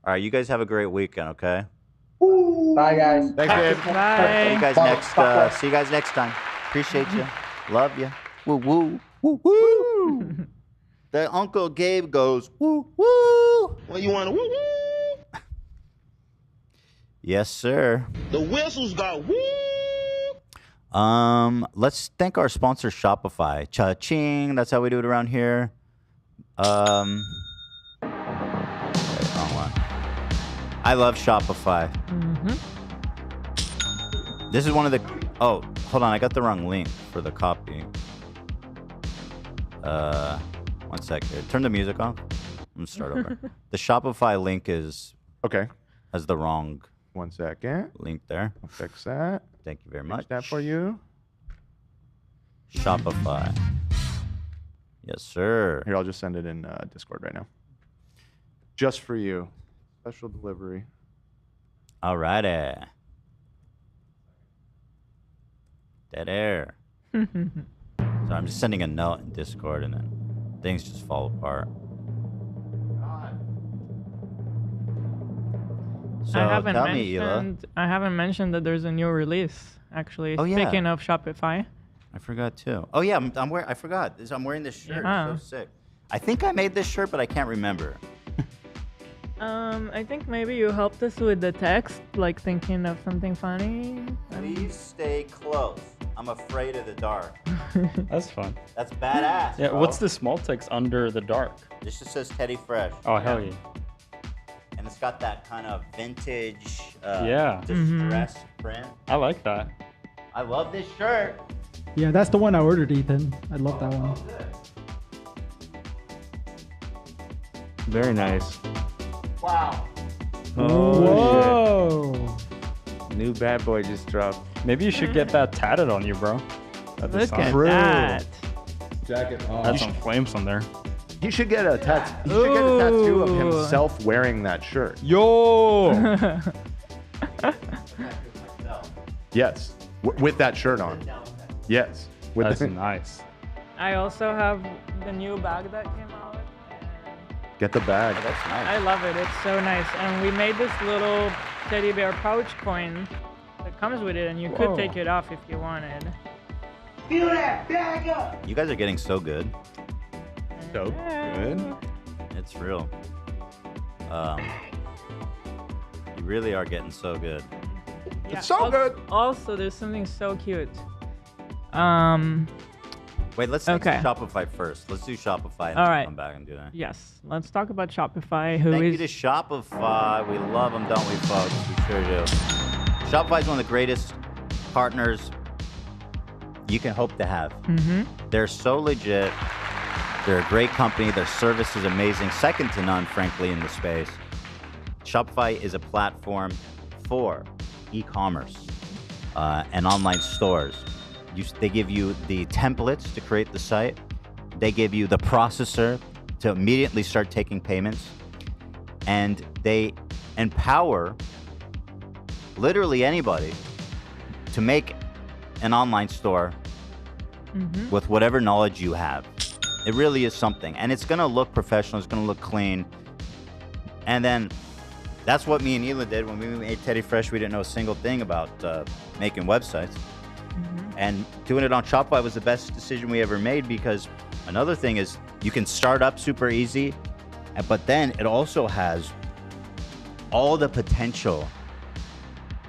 All right, you guys have a great weekend, okay? Bye, guys. Thanks, babe. See you guys next. See you guys next time. Appreciate you. Love you. Woo woo woo woo. The Uncle Gabe goes woo woo. Well, you want to woo woo? Yes, sir. The whistles got woo. Let's thank our sponsor, Shopify. Cha-ching. That's how we do it around here. Okay, wrong one. I love Shopify. This is one of the... Oh, hold on. I got the wrong link for the copy. 1 sec here. Turn the music off. I'm going to start over. The Shopify link is... Okay. Has the wrong... 1 second. Link there. I'll fix that. Thank you very much. Fix that for you. Shopify. Yes, sir. Here, I'll just send it in Discord right now. Just for you. Special delivery. All righty. Dead air. So I'm just sending a note in Discord and then things just fall apart. So I haven't tell me, Hila. mentioned. I haven't mentioned that there's a new release. Actually, Oh, yeah. speaking of Shopify. I forgot too. Oh yeah, I'm wearing. I forgot. I'm wearing this shirt. Yeah. So sick. I think I made this shirt, but I can't remember. I think maybe you helped us with the text, like thinking of something funny. Please stay close. I'm afraid of the dark. That's fun. That's badass. Yeah, bro. what's the small text under the dark? This just says Teddy Fresh. Oh, hell yeah. And it's got that kind of vintage, Yeah. distressed print. I like that. I love this shirt. Yeah, that's the one I ordered, Ethan. I love that one. Very nice. Wow. Oh, Whoa. shit. New bad boy just dropped. Maybe you should get that tatted on you, bro. That'd be Look solid. at True. that. Jacket on. That's some flames on there. You should get a tattoo. You should get a tattoo of Ooh. himself wearing that shirt. Yo. Yes, with that shirt on. Yes, with That's the- nice. I also have the new bag that came out. Get the bag. That's nice. I love it. It's so nice. And we made this little teddy bear pouch coin that comes with it, and you Whoa. could take it off if you wanted. Fill that bag up. You guys are getting so good. So good. It's real. You really are getting so good. Yeah, so good. Also, there's something so cute. Wait, let's do Okay. Shopify first. Let's do Shopify and All then right. come back and do that. Yes, let's talk about Shopify, who Thank is you to Shopify. We love them, don't we, folks? We sure do. Shopify is one of the greatest partners you can hope to have. They're so legit. They're a great company. Their service is amazing, second to none, frankly, in the space. Shopify is a platform for e-commerce and online stores. They give you the templates to create the site. They give you the processor to immediately start taking payments. And they empower literally anybody to make an online store with whatever knowledge you have. It really is something. And it's going to look professional. It's going to look clean. And then that's what me and Hila did when we made Teddy Fresh. We didn't know a single thing about making websites. And doing it on Shopify was the best decision we ever made, because another thing is you can start up super easy, but then it also has all the potential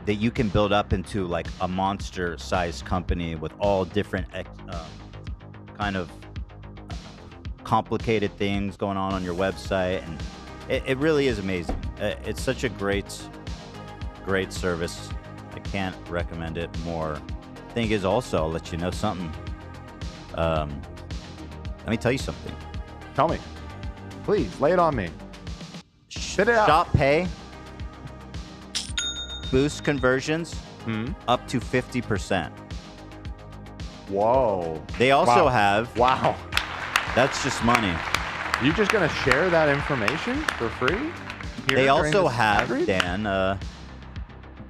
that you can build up into like a monster-sized company with all different kind of complicated things going on your website, and it really is amazing. It's such a great service. I can't recommend it more. Thing is, also, I'll let you know something. Let me tell you something. Tell me. Please, lay it on me. Spit it out. Shop Pay boosts conversions up to 50%. Whoa. They also Wow. have... Wow. That's just money. You just going to share that information for free? Here They during also this have, ad read? Dan,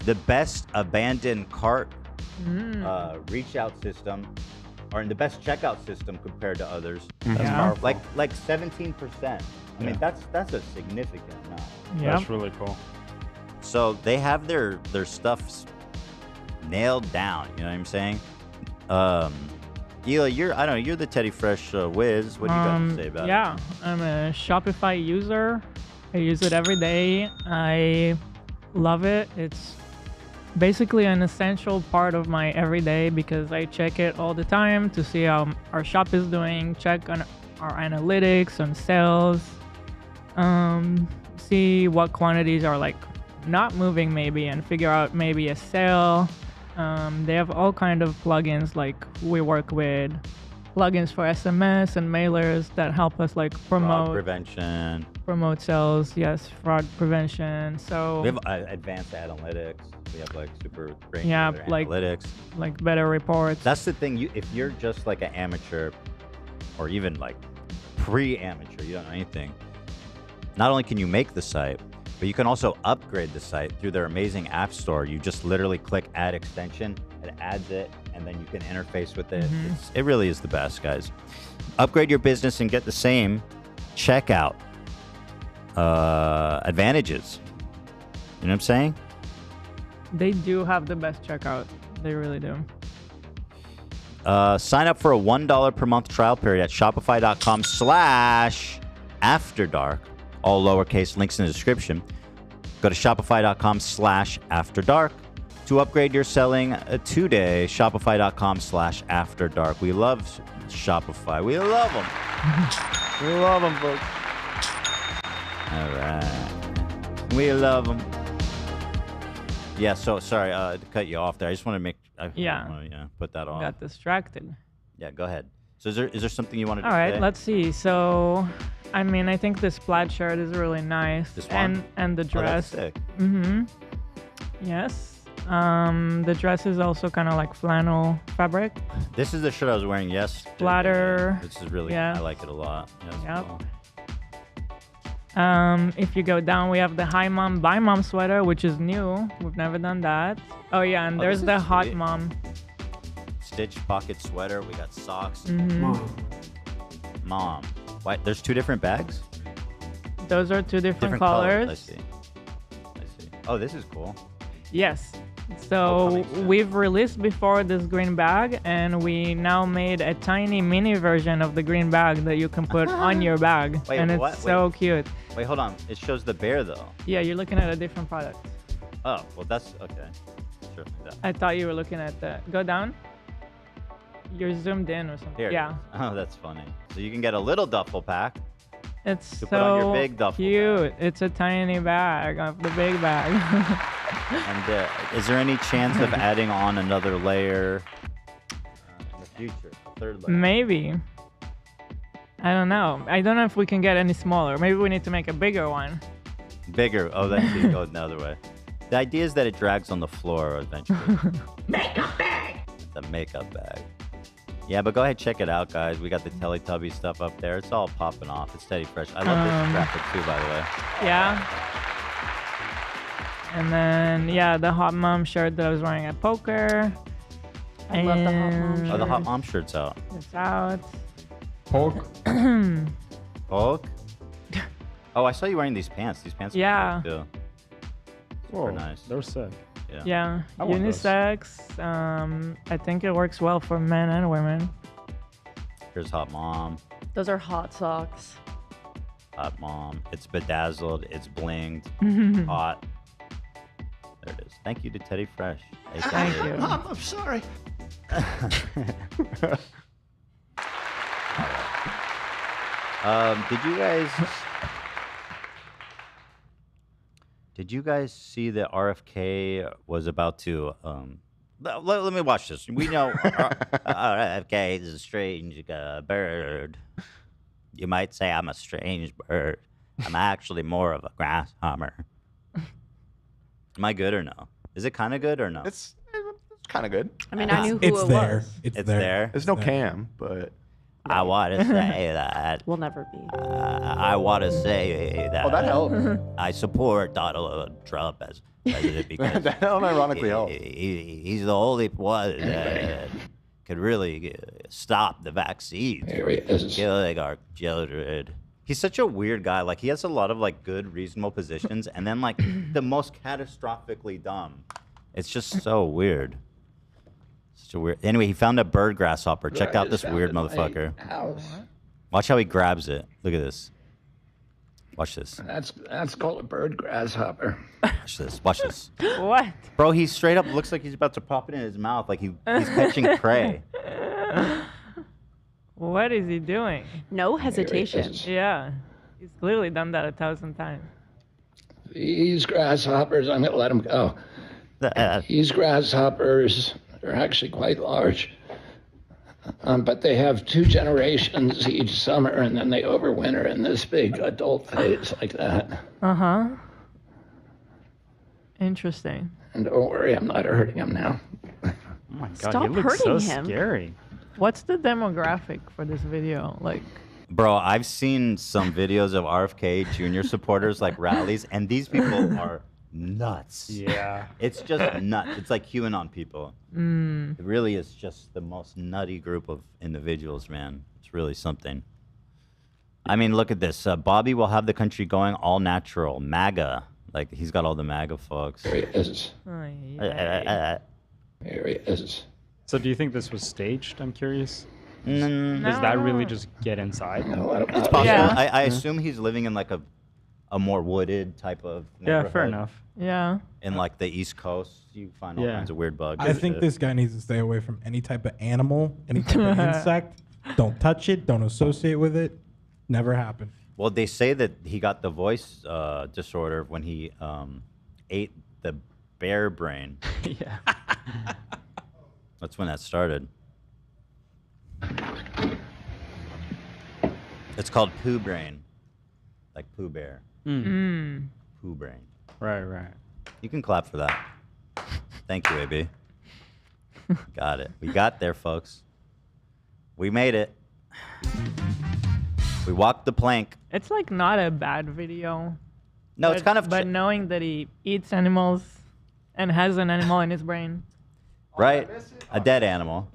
the best abandoned cart reach out system, or in the best checkout system compared to others. That's powerful. Like 17%. I mean, that's a significant amount. That's really cool. So they have their stuff nailed down. You know what I'm saying? Hila, you're the Teddy Fresh whiz. What do you got to say about it? Yeah, I'm a Shopify user. I use it every day. I love it. It's basically an essential part of my everyday because I check it all the time to see how our shop is doing, check on our analytics on sales, see what quantities are like not moving maybe, and figure out maybe a sale. They have all kind of plugins, like we work with plugins for SMS and mailers that help us like Fraud prevention. promote sales. Yes, fraud prevention. So We have advanced analytics. We have like super great like analytics. like better reports. That's the thing. If you're just like an amateur, or even like pre-amateur, you don't know anything. Not only can you make the site, but you can also upgrade the site through their amazing app store. You just literally click add extension, it adds it, and then you can interface with it. It really is the best, guys. Upgrade your business and get the same checkout advantages. You know what I'm saying? They do have the best checkout. They really do. Sign up for a $1 per month trial period at shopify.com/afterdark. All lowercase, links in the description. Go to shopify.com/afterdark to upgrade your selling today. Shopify.com/afterdark. We love Shopify. We love them. We love them, folks. All right. We love them. Yeah, so sorry to cut you off there. I just want to make put that on. Got distracted. Yeah, go ahead. So is there something you wanted to All say? right, let's see. So, I mean, I think this plaid shirt is really nice. This one? And the Oh, dress. that's sick. Yes. The dress is also kind of like flannel fabric. This is the shirt I was wearing yesterday. Flatter. This is really, Yeah. I like it a lot. Yes, Yep. cool. If you go down, we have the Hi Mom, Bye Mom sweater, which is new. We've never done that. Oh yeah, and Oh, there's this the is Hot sweet. Mom. Stitch pocket sweater. We got socks. Mhm. Mom. What? There's two different bags? Those are two different colors. I colors. see. Oh, this is cool. Yes. So we've released before this green bag, and we now made a tiny mini version of the green bag that you can put on your bag, Wait, and it's what? so cute. Wait, hold on. It shows the bear though. Yeah, you're looking at a different product. Oh, well that's okay. Sure. That. I thought you were looking at the. Go down. You're zoomed in or something. Here. it Yeah. is. Oh, that's funny. So you can get a little duffel pack. It's To so put on your big duffel cute. It's a tiny bag of the big bag. And is there any chance of adding on another layer in the future? Third layer. Maybe. I don't know. I don't know if we can get any smaller. Maybe we need to make a bigger one. Bigger. Oh, that's you go the other way. The idea is that it drags on the floor eventually. Makeup bag. The makeup bag. Yeah, but go ahead, check it out, guys. We got the Teletubby stuff up there. It's all popping off. It's steady fresh. I love this graphic too, by the way. Yeah. And then, yeah, the Hot Mom shirt that I was wearing at poker. I love the Hot Mom And Oh, the Hot Mom shirt's out. It's out. Polk. Polk? Oh, I saw you wearing these pants. These pants are Yeah. cool, too. Super Whoa, nice. they're sick. Yeah. Yeah, I want those. unisex. I think it works well for men and women. Here's Hot Mom. Those are hot socks. Hot Mom. It's bedazzled. It's blinged. Hot. There it is. Thank you to Teddy Fresh. Thank you. Mom, I'm sorry. Did you guys see that RFK was about to let me watch this. We know RFK is a strange bird. You might say I'm a strange bird. I'm actually more of a grasshopper. Am I good or no? Is it kind of good or no? It's kind of good. I mean, I knew who It's it there. was. It's It's there. there. There's no cam, but I want to say that. We'll never be. I want to say that. Oh, that helped. I support Donald Trump as president because that unironically helped. he's the only one that could really stop the vaccines from killing our children. He's such a weird guy. Like, he has a lot of like good, reasonable positions, and then like the most catastrophically dumb. It's just so weird. Such a weird. Anyway, he found a bird grasshopper. Check out this weird motherfucker. Watch how he grabs it. Look at this. Watch this. That's called a bird grasshopper. Watch this. Watch this. What? Bro, he straight up looks like he's about to pop it in his mouth, like he's catching prey. What is he doing? No hesitation. Yeah. He's clearly done that 1,000 times. These grasshoppers, I'm gonna let them go. These grasshoppers are actually quite large. But they have 2 generations each summer, and then they overwinter in this big adult phase like that. Uh-huh. Interesting. And don't worry, I'm not hurting them now. Oh my god, Stop he looks so hurting him. scary. What's the demographic for this video? Like, Bro, I've seen some videos of RFK Jr. supporters, like rallies, and these people are nuts. Yeah. It's just nuts. It's like QAnon people. It really is just the most nutty group of individuals, man. It's really something. I mean, look at this. Bobby will have the country going all natural. MAGA. Like, he's got all the MAGA folks. There he is. There he is. So do you think this was staged? I'm curious. Mm, Does that really just get inside? It's possible. Yeah. I assume he's living in like a more wooded type of Yeah, fair neighborhood. enough. yeah. In like the East Coast, you find all Yeah. kinds of weird bugs. I and think shit. this guy needs to stay away from any type of animal, any type of insect. Don't touch it. Don't associate with it. Never happen. Well, they say that he got the voice disorder when he ate the bear brain. Yeah. That's when that started. It's called poo brain, like Pooh Bear. Poo brain. Right. You can clap for that. Thank you, AB. Got it. We got there, folks. We made it. We walked the plank. It's like not a bad video. No, it's kind of But knowing that he eats animals and has an animal in his brain. right. A dead animal.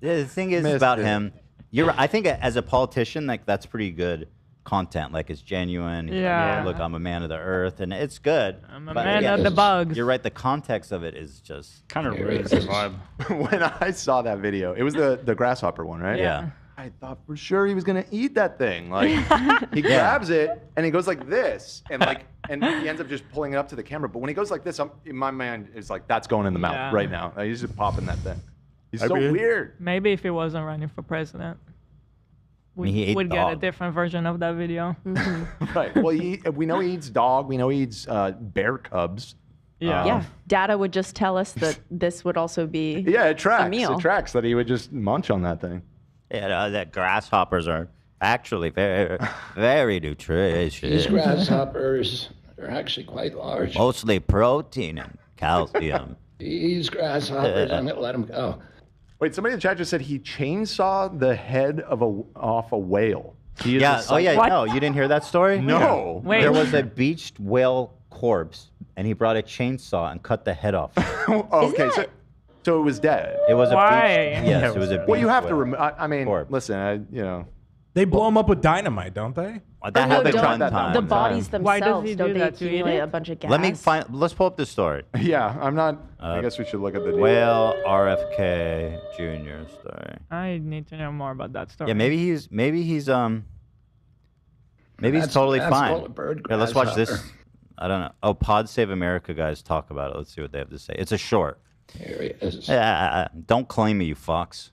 The thing is Missed about it. him. I think as a politician, like that's pretty good content. Like it's genuine. He's like, Yeah. look, I'm a man of the earth, and it's good. I'm a But man yeah, of the bugs. You're right. The context of it is just Kind of ruins the vibe. When I saw that video, it was the grasshopper one, right? yeah. I thought for sure he was gonna eat that thing. Like he grabs it and he goes like this, and he ends up just pulling it up to the camera. But when he goes like this, in my mind is like that's going in the mouth Yeah. right now. Like, he's just popping that thing. He's I so mean- weird. Maybe if he wasn't running for president, mean, he ate we'd get a dog. different version of that video. Right. Well, we know he eats dog. We know he eats bear cubs. Yeah. Yeah, data would just tell us that this would also be Yeah, it tracks. a meal. It tracks that he would just munch on that thing. Yeah, that grasshoppers are actually very, very nutritious. These grasshoppers are actually quite large. Mostly protein and calcium. These grasshoppers, I'm gonna let them go. Wait, somebody in the chat just said he chainsawed the head off a whale. He is Yeah. a Oh, yeah. What? No, you didn't hear that story? No. Wait. There was a beached whale corpse, and he brought a chainsaw and cut the head off. Okay, so it was dead. It was a Why? beached. Yes, it was a beached Well, you have to. whale. I mean, Corpse. listen. They blow them up with dynamite, don't they? That No, happened don't- one time. the bodies Why does themselves, he don't do they that, to eat accumulate it? a bunch of gas? Let me find. Let's pull up the story. Yeah, I'm not. I guess we should look at the Whale RFK Jr. story. I need to know more about that story. Yeah, maybe he's totally That's fine. called a bird Here, let's watch this. grasshopper. I don't know. Oh, Pod Save America guys talk about it. Let's see what they have to say. It's a short. Here he is. Don't claim me, you fucks.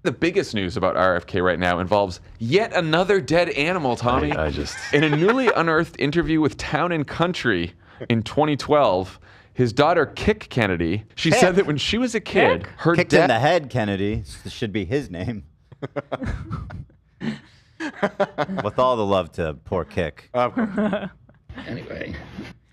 The biggest news about RFK right now involves yet another dead animal, Tommy. In a newly unearthed interview with Town and Country in 2012, his daughter Kick Kennedy, she said that when she was a kid, her Kicked in dad the head, Kennedy. This should be his name. With all the love to poor Kick. Anyway.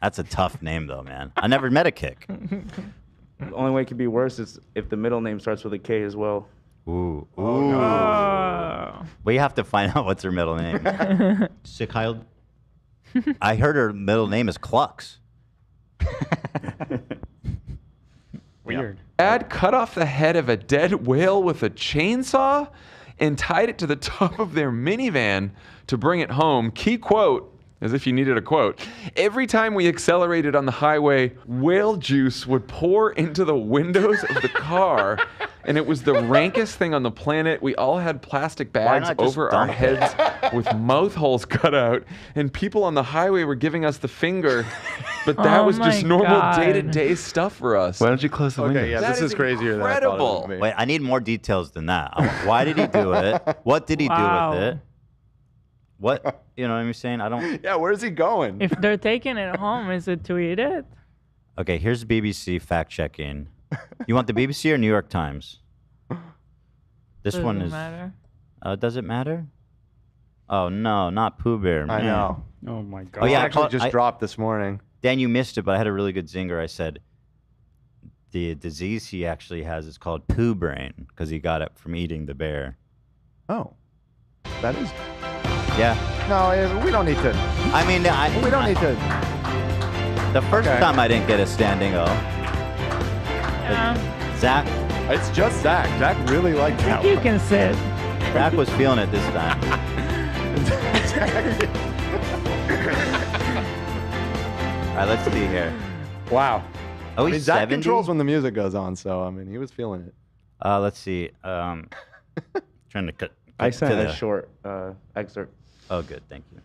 That's a tough name, though, man. I never met a Kick. The only way it could be worse is if the middle name starts with a K as well. Ooh. Ooh. Oh. We have to find out what's her middle name. Sickhild? I heard her middle name is Clucks. Weird. Dad cut off the head of a dead whale with a chainsaw and tied it to the top of their minivan to bring it home. Key quote, as if you needed a quote. Every time we accelerated on the highway, whale juice would pour into the windows of the car, and it was the rankest thing on the planet. We all had plastic bags not just over our dump it? heads with mouth holes cut out, and people on the highway were giving us the finger. But that was just normal day-to-day stuff for us. Why don't you close the window? Okay, yeah, That this is crazier than I thought it incredible. would be. Wait, I need more details than that. Why did he do it? What did he do with it? What, you know what I'm saying? I don't. Yeah, where's he going? If they're taking it home, is it to eat it? Okay, here's BBC fact checking. You want the BBC or New York Times? This one Doesn't is. matter. Does it matter? Oh no, not Pooh Bear. I man. know. Oh my god. Oh yeah, It actually just dropped this morning. Dan, you missed it, but I had a really good zinger. I said the disease he actually has is called poo brain because he got it from eating the bear. Oh, that is. Yeah. No, we don't need to. I mean, we don't need to. The first Okay. time I didn't get a standing O. Yeah. Zach. It's just Zach. Zach really liked that You one. can sit. Zach was feeling it this time. All right, let's see here. Wow. Oh, I mean, he's Zach 70? controls when the music goes on, so I mean, he was feeling it. Let's see. Trying to cut I to sent the- a short excerpt. Oh, good. Thank you.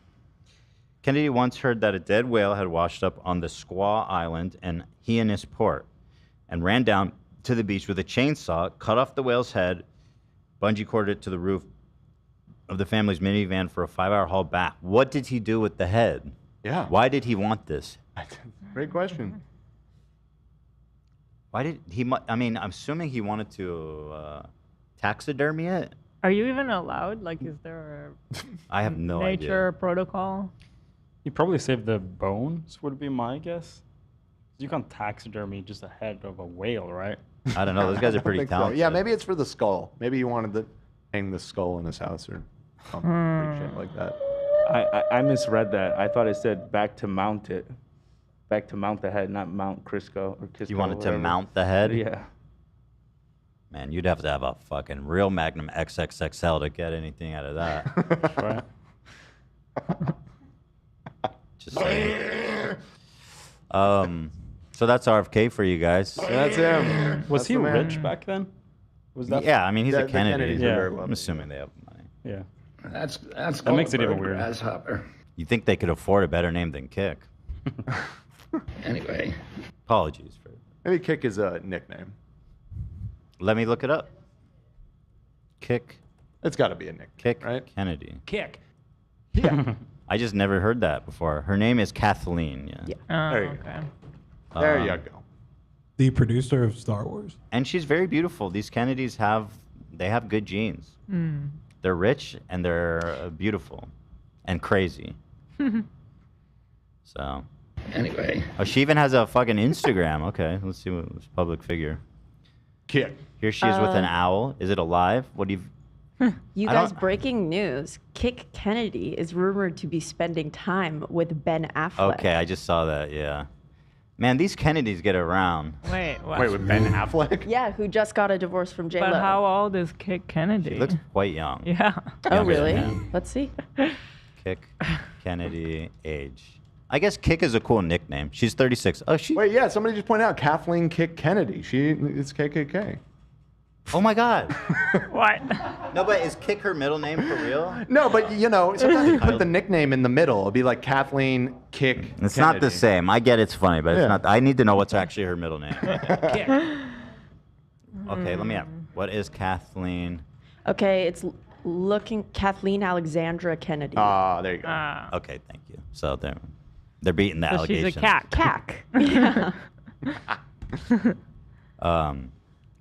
Kennedy once heard that a dead whale had washed up on the Squaw Island and Hyannis Port and ran down to the beach with a chainsaw, cut off the whale's head, bungee corded it to the roof of the family's minivan for a 5-hour haul back. What did he do with the head? Yeah. Why did he want this? Great question. Why did he? I mean, I'm assuming he wanted to taxidermy it. Are you even allowed? Like, is there I have a no nature idea. protocol? You probably saved the bones, would be my guess. You can't taxidermy just a head of a whale, right? I don't know. Those guys are I pretty think so. talented. Yeah, maybe it's for the skull. Maybe he wanted to hang the skull in his house or something freak shit like that. I misread that. I thought it said back to mount it. Back to mount the head, not mount Crisco or Kisco. You wanted to whatever. mount the head? Yeah. Man, you'd have to have a fucking real Magnum XXXL to get anything out of that. Right. Just saying. So that's RFK for you guys. That's him. Was That's he the man. rich back then? Was that? Yeah, I mean, he's Yeah, a the Kennedy. Kennedys are very I'm wealthy. assuming they have money. Yeah. That's That makes it even Goldberg, weirder. Grasshopper. You think they could afford a better name than Kick? Anyway. Apologies for. Maybe Kick is a nickname. Let me look it up. Kick. It's got to be a nickname, Kick right? Kennedy. Kick. Yeah. I just never heard that before. Her name is Kathleen. Yeah. Oh, There you okay. There you go. The producer of Star Wars. And she's very beautiful. These Kennedys have good genes. Mm. They're rich and they're beautiful and crazy. So. Anyway. Oh, she even has a fucking Instagram. Okay, let's see what this public figure. Kick. Here she is with an owl. Is it alive? What do you? You I guys, don't- breaking news. Kick Kennedy is rumored to be spending time with Ben Affleck. Okay, I just saw that. Yeah. Man, these Kennedys get around. Wait, what? Wait, with Ben Affleck? Yeah, who just got a divorce from J-Lo. But how old is Kick Kennedy? She looks quite young. Yeah. Oh, Younger than really? him. Let's see. Kick Kennedy age. I guess Kick is a cool nickname. She's 36. Oh, she. Wait, yeah, somebody just pointed out Kathleen Kick Kennedy. It's KKK. Oh my God. What? No, but is Kick her middle name for real? No, but you know, sometimes you put the nickname in the middle. It'll be like Kathleen Kick It's Kennedy. not the same. I get it's funny, but Yeah. it's not. I need to know what's actually her middle name. Kick. Okay, let me have. What is Kathleen? Okay, it's looking Kathleen Alexandra Kennedy. Ah, there you go. Okay, thank you. So they're beating the So she's allegations. a cat. Cack. Yeah.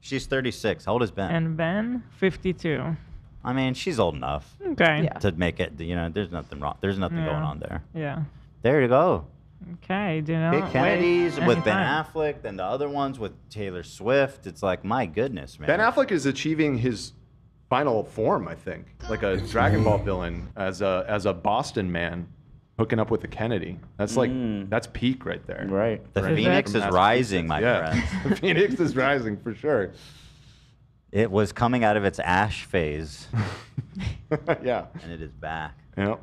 She's 36. How old is Ben? And Ben, 52. I mean, she's old enough Okay. Yeah. to make it. You know, there's nothing wrong. There's nothing Yeah. going on there. Yeah. There you go. Okay. Do you know? Big Kennedys with Ben anytime. Affleck, then the other ones with Taylor Swift. It's like, my goodness, man. Ben Affleck is achieving his final form, I think, like a Dragon Ball villain as a Boston man hooking up with a Kennedy. That's like that's peak right there. Right. The Is Phoenix that- is rising, my Yeah, friend. the Phoenix is rising for sure. It was coming out of its ash phase, Yeah. and it is back. Yeah.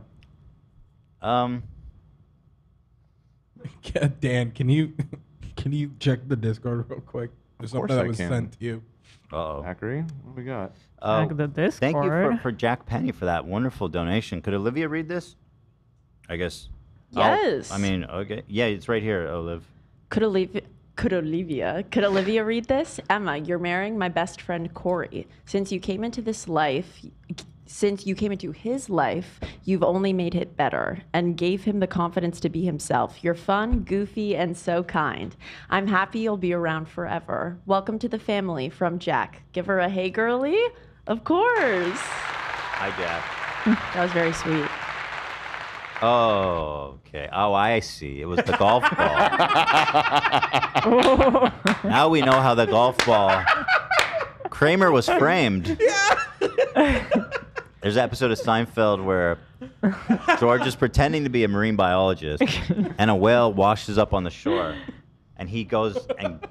Dan, can you check the Discord real quick? There's Of course something that I was can. sent to you. Uh-oh. Zachary, what do we got? Check the Discord. Thank you for Jack Penny for that wonderful donation. Could Olivia read this? I guess. Yes. I mean, okay. Yeah, it's right here, Olive. Could Olivia read this? Emma, you're marrying my best friend Corey. Since you came into his life, you've only made it better and gave him the confidence to be himself. You're fun, goofy, and so kind. I'm happy you'll be around forever. Welcome to the family from Jack. Give her a hey, girly? Of course. Hi, Jack. That was very sweet. Oh, okay. Oh, I see. It was the golf ball. Now we know how the golf ball. Kramer was framed. Yeah. There's an episode of Seinfeld where George is pretending to be a marine biologist, and a whale washes up on the shore, and he goes and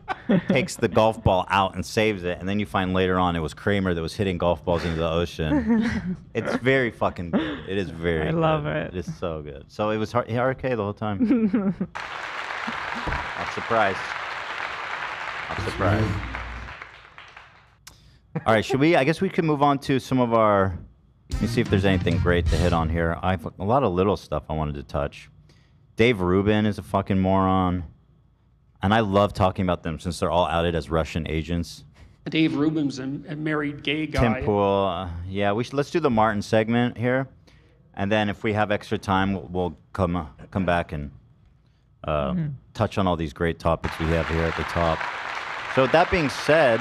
takes the golf ball out and saves it, and then you find later on it was Kramer that was hitting golf balls into the ocean. It's very fucking good. It is very good. I love it. It is so good. So it was RK the whole time. I'm surprised. All right, I guess we could move on to some of our, let me see if there's anything great to hit on here. I have a lot of little stuff I wanted to touch. Dave Rubin is a fucking moron. And I love talking about them since they're all outed as Russian agents. Dave Rubin's a married gay guy. Tim Pool, yeah, let's do the Martin segment here. And then if we have extra time, we'll come back and touch on all these great topics we have here at the top. So with that being said,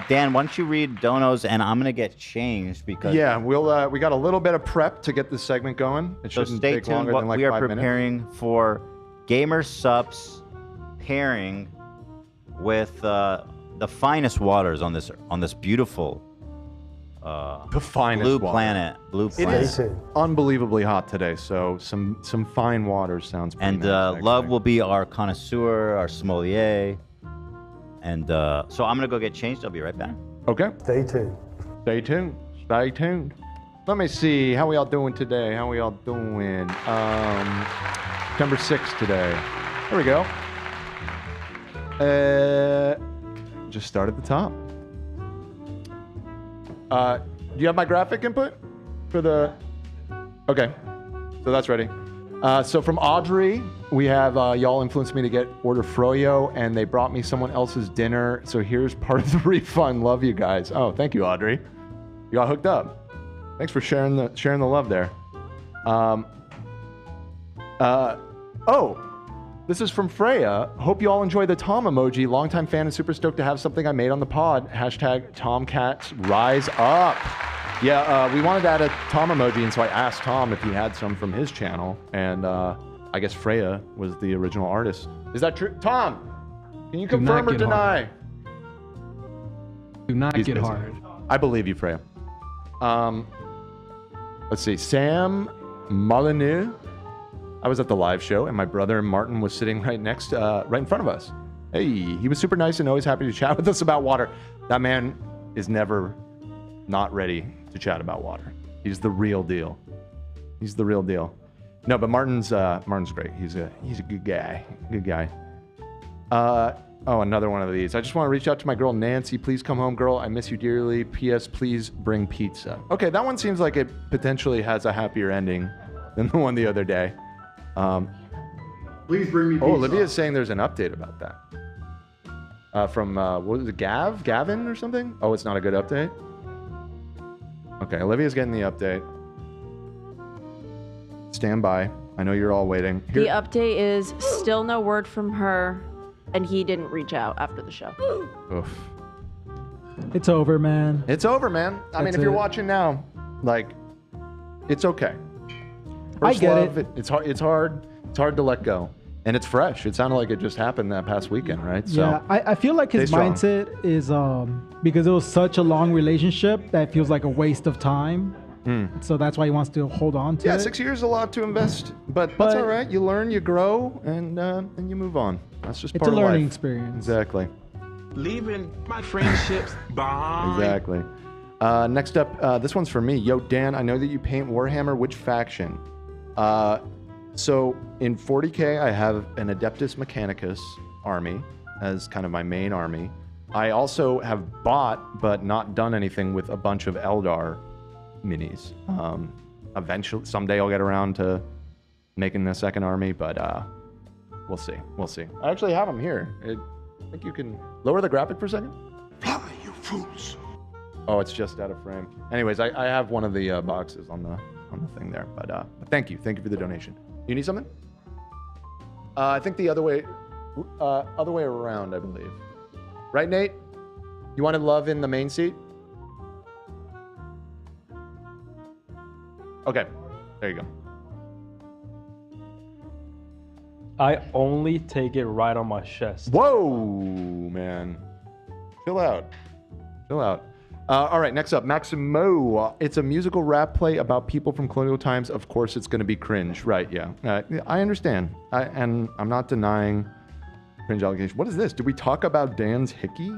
Dan, why don't you read Donos, and I'm gonna get changed because we got a little bit of prep to get this segment going. It shouldn't stay take tuned. longer than like we are 5 minutes. preparing for Gamer Sup's pairing with the finest waters on this beautiful the finest blue water. planet. It is unbelievably hot today, so some fine water sounds pretty And nice, Love will be our connoisseur, our sommelier. And so I'm gonna go get changed. I'll be right back. Okay. Stay tuned. Let me see. How we all doing today? September 6th today. There we go. Just start at the top. Do you have my graphic input for the? Okay, so that's ready. So from Audrey, we have y'all influenced me to order froyo, and they brought me someone else's dinner. So here's part of the refund. Love you guys. Oh, thank you, Audrey. You got hooked up. Thanks for sharing the love there. This is from Freya. Hope you all enjoy the Tom emoji. Longtime fan and super stoked to have something I made on the pod. Hashtag Tomcats rise up. Yeah, we wanted to add a Tom emoji, and so I asked Tom if he had some from his channel, and I guess Freya was the original artist. Is that true? Tom, can you confirm or deny? Do not get hard. I believe you, Freya. Let's see. Sam Molyneux. I was at the live show, and my brother Martin was sitting right in front of us. Hey, he was super nice and always happy to chat with us about water. That man is never not ready to chat about water. He's the real deal. No, but Martin's great. He's a good guy. Another one of these. I just want to reach out to my girl Nancy. Please come home, girl. I miss you dearly. P.S. Please bring pizza. Okay, that one seems like it potentially has a happier ending than the one the other day. Please bring me pizza. Oh, Olivia's saying there's an update about that. From, what was it, Gavin or something? Oh, it's not a good update? Okay, Olivia's getting the update. Stand by. I know you're all waiting. The update is still no word from her, and he didn't reach out after the show. Oof. It's over, man. I mean, if you're watching now, like, it's okay. I get it. It's hard to let go. And it's fresh. It sounded like it just happened that past weekend, right? Yeah, so I feel like his mindset is because it was such a long relationship that feels like a waste of time. So that's why he wants to hold on to it. Yeah, 6 years is a lot to invest, but that's all right. You learn, you grow, and you move on. That's just part of life. It's a learning experience. Exactly. Leaving my friendships behind. Exactly. Next up, this one's for me. Yo, Dan, I know that you paint Warhammer. Which faction? So in 40K, I have an Adeptus Mechanicus army as kind of my main army. I also have bought, but not done anything with a bunch of Eldar minis. Eventually, someday I'll get around to making the second army, but we'll see. We'll see. I actually have them here. I think you can lower the graphic for a second. Fly, you fools. Oh, it's just out of frame. Anyways, I have one of the boxes on the thing there. But thank you for the donation. You need something? I think the other way around, I believe. Right, Nate? You wanted love in the main seat? Okay, there you go. I only take it right on my chest. Whoa, man. Chill out. Chill out. All right, next up, Maximo. It's a musical rap play about people from colonial times. Of course, it's going to be cringe. Right, yeah. I understand. And I'm not denying cringe allegations. What is this? Did we talk about Dan's hickey?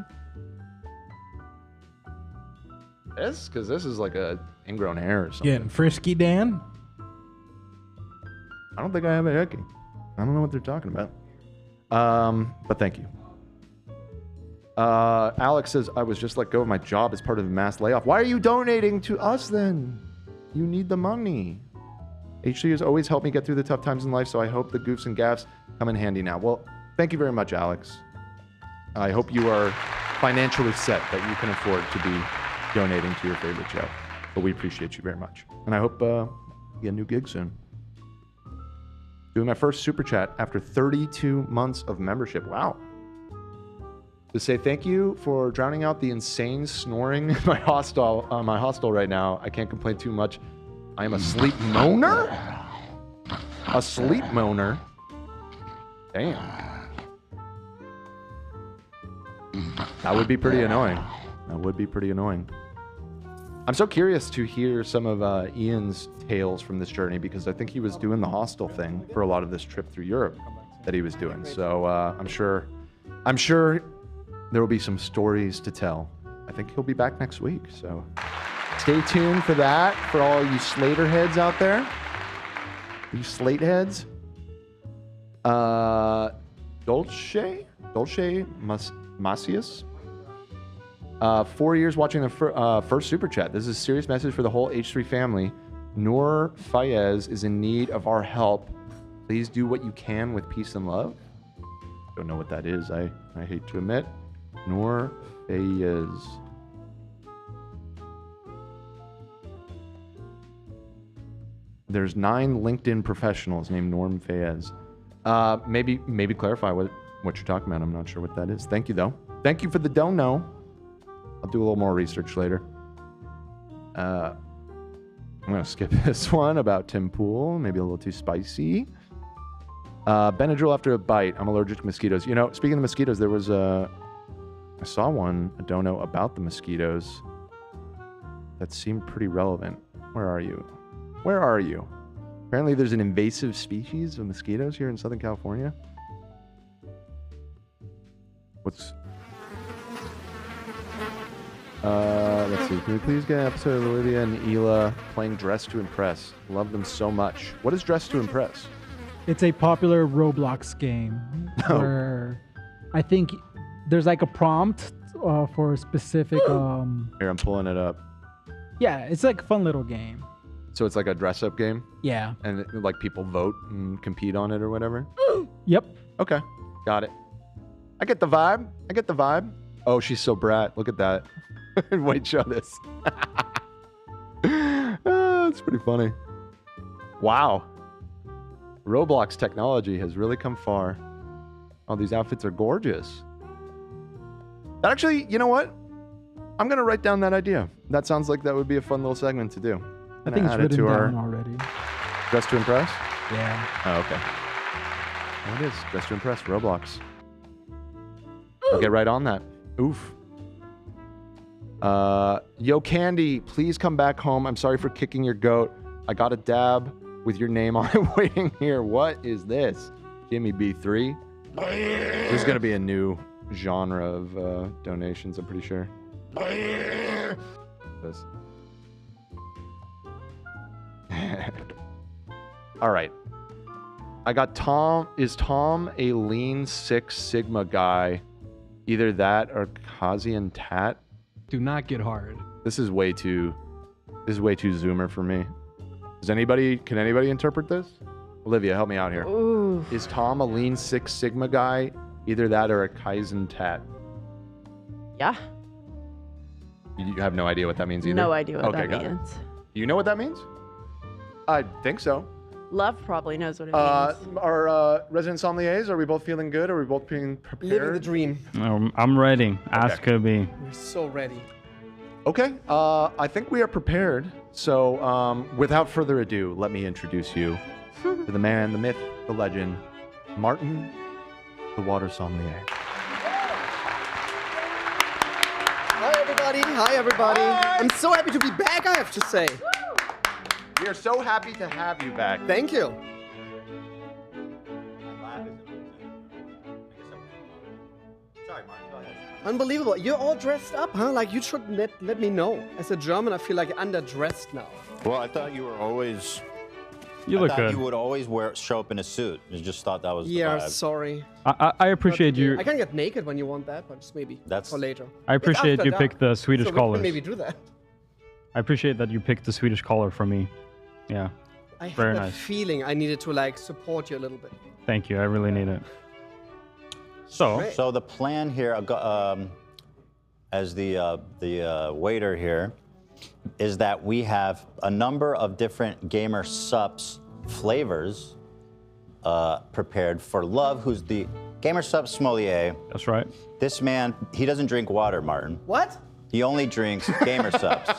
This? Because this is like a ingrown hair or something. Getting frisky, Dan? I don't think I have a hickey. I don't know what they're talking about. But thank you. Alex says, I was just let go of my job as part of a mass layoff. Why are you donating to us then? You need the money. HC has always helped me get through the tough times in life, so I hope the goofs and gaffs come in handy now. Well, thank you very much, Alex. I hope you are financially set that you can afford to be donating to your favorite show. But we appreciate you very much. And I hope you get a new gig soon. Doing my first super chat after 32 months of membership. Wow. To say thank you for drowning out the insane snoring in my hostel right now. I can't complain too much. I am a sleep moaner? A sleep moaner? Damn. That would be pretty annoying. That would be pretty annoying. I'm so curious to hear some of Ian's tales from this journey because I think he was doing the hostel thing for a lot of this trip through Europe that he was doing. So I'm sure there will be some stories to tell. I think he'll be back next week. So stay tuned for that for all you Slater heads out there. You Slate heads. Dolce Macias. 4 years watching the first super chat. This is a serious message for the whole H3 family. Noor Fayez is in need of our help. Please do what you can with peace and love. Don't know what that is. I hate to admit. Noor Fayez. There's 9 LinkedIn professionals named Norm Fayez. Maybe clarify what you're talking about. I'm not sure what that is. Thank you though. Thank you for the don't know. I'll do a little more research later. I'm gonna skip this one about Tim Pool. Maybe a little too spicy. Benadryl after a bite. I'm allergic to mosquitoes. You know, speaking of mosquitoes, there was I saw a dono about the mosquitoes that seemed pretty relevant. Where are you? Where are you? Apparently there's an invasive species of mosquitoes here in Southern California. Let's see. Can we please get an episode of Olivia and Hila playing Dress to Impress? Love them so much. What is Dress to Impress? It's a popular Roblox game where I think there's like a prompt for a specific. Here, I'm pulling it up. Yeah, it's like a fun little game. So it's like a dress-up game? Yeah. And like people vote and compete on it or whatever? Yep. Okay. Got it. I get the vibe. Oh, she's so brat. Look at that. Wait, show this. That's pretty funny. Wow. Roblox technology has really come far. Oh, these outfits are gorgeous. That actually, you know what? I'm going to write down that idea. That sounds like that would be a fun little segment to do. I think it's written down already. Dress to Impress? Yeah. Oh, okay. There it is. Dress to Impress. Roblox. I'll get right on that. Oof. Yo, Candy, please come back home. I'm sorry for kicking your goat. I got a dab with your name on it waiting here. What is this? Jimmy B3? This is going to be a new genre of donations, I'm pretty sure. This. All right. I got Tom. Is Tom a lean Six Sigma guy? Either that or Kazian Tat. Do not get hard. This is way too Zoomer for me. Can anybody interpret this? Olivia, help me out here. Ooh. Is Tom a Lean Six Sigma guy? Either that or a Kaizen Tat. Yeah. You have no idea what that means either? No idea what that got it. means. You know what that means? I think so. Love probably knows what it means. Our resident sommeliers, are we both feeling good? Are we both being prepared? Living the dream. I'm ready. Ask could be. We're so ready. Okay, I think we are prepared. So without further ado, let me introduce you to the man, the myth, the legend, Martin, the water sommelier. Hi, everybody. Hi, everybody. I'm so happy to be back, I have to say. We are so happy to have you back. Thank you. Sorry, Martin, go ahead. Unbelievable. You're all dressed up, huh? Like, you should let me know. As a German, I feel like underdressed now. Well, I thought you were always. You I look thought good. You would always show up in a suit. You just thought that was. Yeah, the vibe. sorry. I appreciate you. I can get naked when you want that, but just maybe That's for later. I appreciate It's you after picked the Swedish dark, so we colors. can maybe do that. I appreciate that you picked the Swedish color for me. Yeah. I Very had a nice. feeling I needed to like support you a little bit. Thank you. I really need it. So. So the plan here, as the waiter here, is that we have a number of different gamer sups flavors prepared for Love, who's the gamer sup sommelier. That's right. This man, he doesn't drink water, Martin. What? He only drinks gamer subs.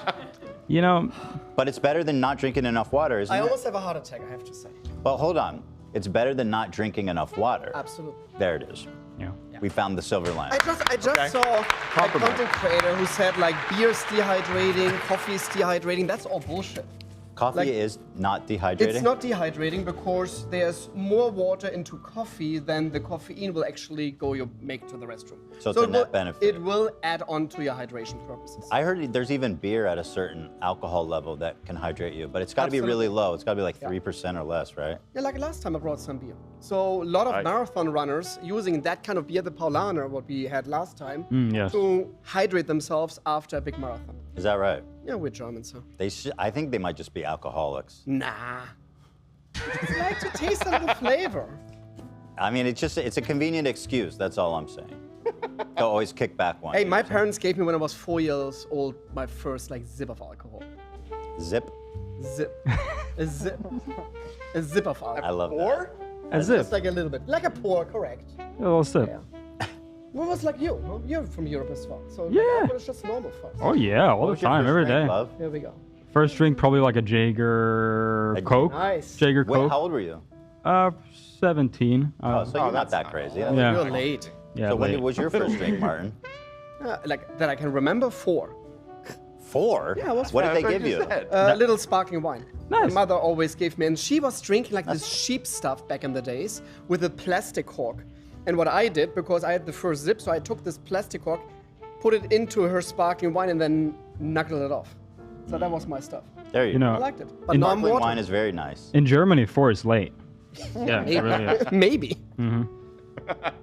You know. But it's better than not drinking enough water, isn't I it? almost have a heart attack, I have to say. Well, hold on. It's better than not drinking enough water. Absolutely. There it is. Yeah. We found the silver lining. I just saw a content creator who said like beer's dehydrating, coffee's dehydrating. That's all bullshit. Coffee Like, is not dehydrating? It's not dehydrating because there's more water into coffee than the caffeine will actually make to the restroom. So it's a net benefit. It will add on to your hydration purposes. I heard there's even beer at a certain alcohol level that can hydrate you, but it's got to be really low. It's got to be like 3% or less, right? Yeah, like last time I brought some beer. So a lot of marathon runners using that kind of beer, the Paulaner, what we had last time, yes. to hydrate themselves after a big marathon. Is that right? Yeah, we're German, so. I think they might just be alcoholics. Nah. It's like to taste of the flavor. I mean, it's a convenient excuse. That's all I'm saying. They'll always kick back one. Hey, my parents gave me when I was 4 years old my first like zip of alcohol. Zip? Zip. A zip. A zip of alcohol. I love that. A zip. Just like a little bit. Like a pour, correct. A little sip. Yeah. Well, it's like you. Huh? You're from Europe as well. So Yeah. alcohol is just normal for us. Oh yeah, all the time, every day. Here we go. First drink, probably like a Jaeger Coke. Nice. Jaeger Wait, Coke. how old were you? 17. So you're not that crazy. Yeah. You're late. Yeah. So when late. was your first drink, Martin? Like that I can remember 4. 4? Yeah, I was What did they give you? Little sparkling wine. Nice. My mother always gave me, and she was drinking like this cheap stuff back in the days with a plastic cork. And what I did, because I had the first zip, so I took this plastic cork, put it into her sparkling wine, and then knuckled it off. So that was my stuff. There you You go. know, I liked it. But in- now I'm Sparkling water. wine is very nice. In Germany, 4 is late. Yeah, it really is. Maybe. Mm-hmm.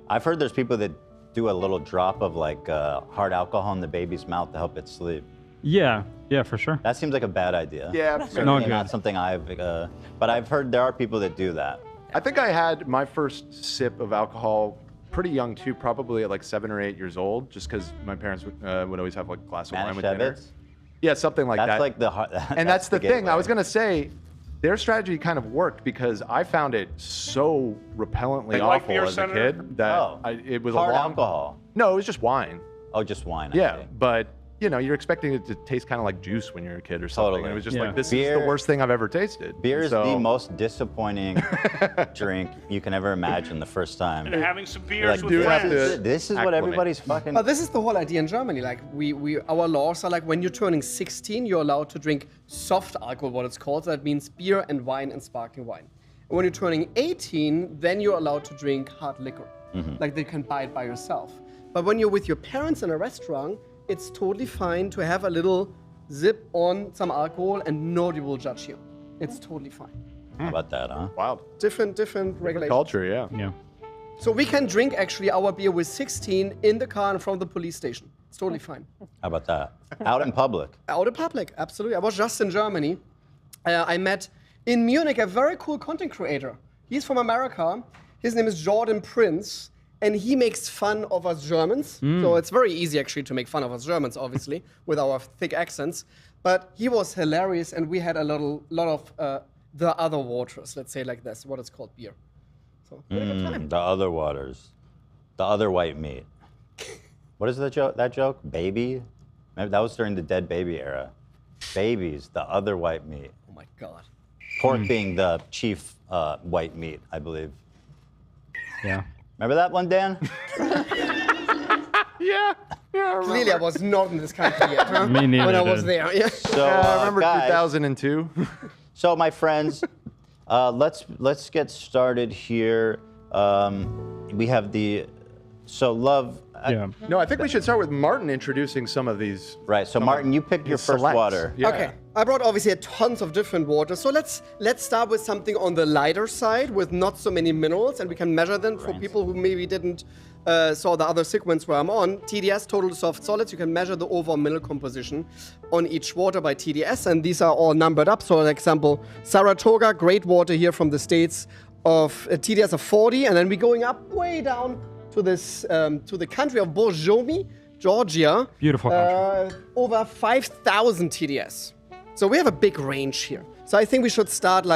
I've heard there's people that do a little drop of like hard alcohol in the baby's mouth to help it sleep. Yeah, for sure. That seems like a bad idea. Yeah. Certainly No not good. something but I've heard there are people that do that. I think I had my first sip of alcohol pretty young too, probably at like 7 or 8 years old, just because my parents would always have like a glass of wine with dinner. Manischewitz? Yeah, something like That's that. like the and that's the thing. I gateway. was gonna say, their strategy kind of worked because I found it so repellently Like White awful Beer as a Center? kid that it was hard a long. alcohol. No, it was just wine. Oh, just wine. I Yeah, see. but you know, you're expecting it to taste kind of like juice when you're a kid or something. Totally. And it was just Yeah. like, this is Beer- the worst thing I've ever tasted. Beer is So- the most disappointing drink you can ever imagine the first time. And having some You're beers like, with have friends. to this is what acclimate. everybody's fucking. But this is the whole idea in Germany. Like our laws are like when you're turning 16, you're allowed to drink soft alcohol, what it's called. So that means beer and wine and sparkling wine. And when you're turning 18, then you're allowed to drink hard liquor. Like they can buy it by yourself. But when you're with your parents in a restaurant, it's totally fine to have a little zip on some alcohol and nobody will judge you. It's totally fine. How about that, huh? Wow. Different regulations. Culture, yeah. Yeah. So we can drink actually our beer with 16 in the car and from the police station. It's totally fine. How about that? Out in public. Out in public, absolutely. I was just in Germany. I met in Munich a very cool content creator. He's from America. His name is Jordan Prince, and he makes fun of us Germans. So it's very easy actually to make fun of us Germans, obviously, with our thick accents. But he was hilarious, and we had a lot of the other waters, let's say like this, what it's called, beer. So The other waters, the other white meat. What is that joke? Baby? Maybe that was during the dead baby era. Babies, the other white meat. Oh my God. Pork being the chief white meat, I believe. Yeah. Remember that one, Dan? Yeah, clearly I was not in this country yet, huh? Me neither, when I was dude. there. Yeah. So, I remember guys, 2002. So, my friends, let's get started here. We have Love. Yeah. No, I think we should start with Martin introducing some of these. Right. So, Martin, you picked your first selects. water. Yeah. Okay, I brought obviously tons of different waters. So let's start with something on the lighter side with not so many minerals, and we can measure them for people who maybe didn't saw the other sequence where I'm on. TDS, total dissolved solids. You can measure the overall mineral composition on each water by TDS, and these are all numbered up. So, for example, Saratoga, great water here from the States, of a TDS of 40, and then we're going up way down to this to the country of Borjomi, Georgia. Beautiful country. Over 5,000 TDS. So we have a big range here. So I think we should start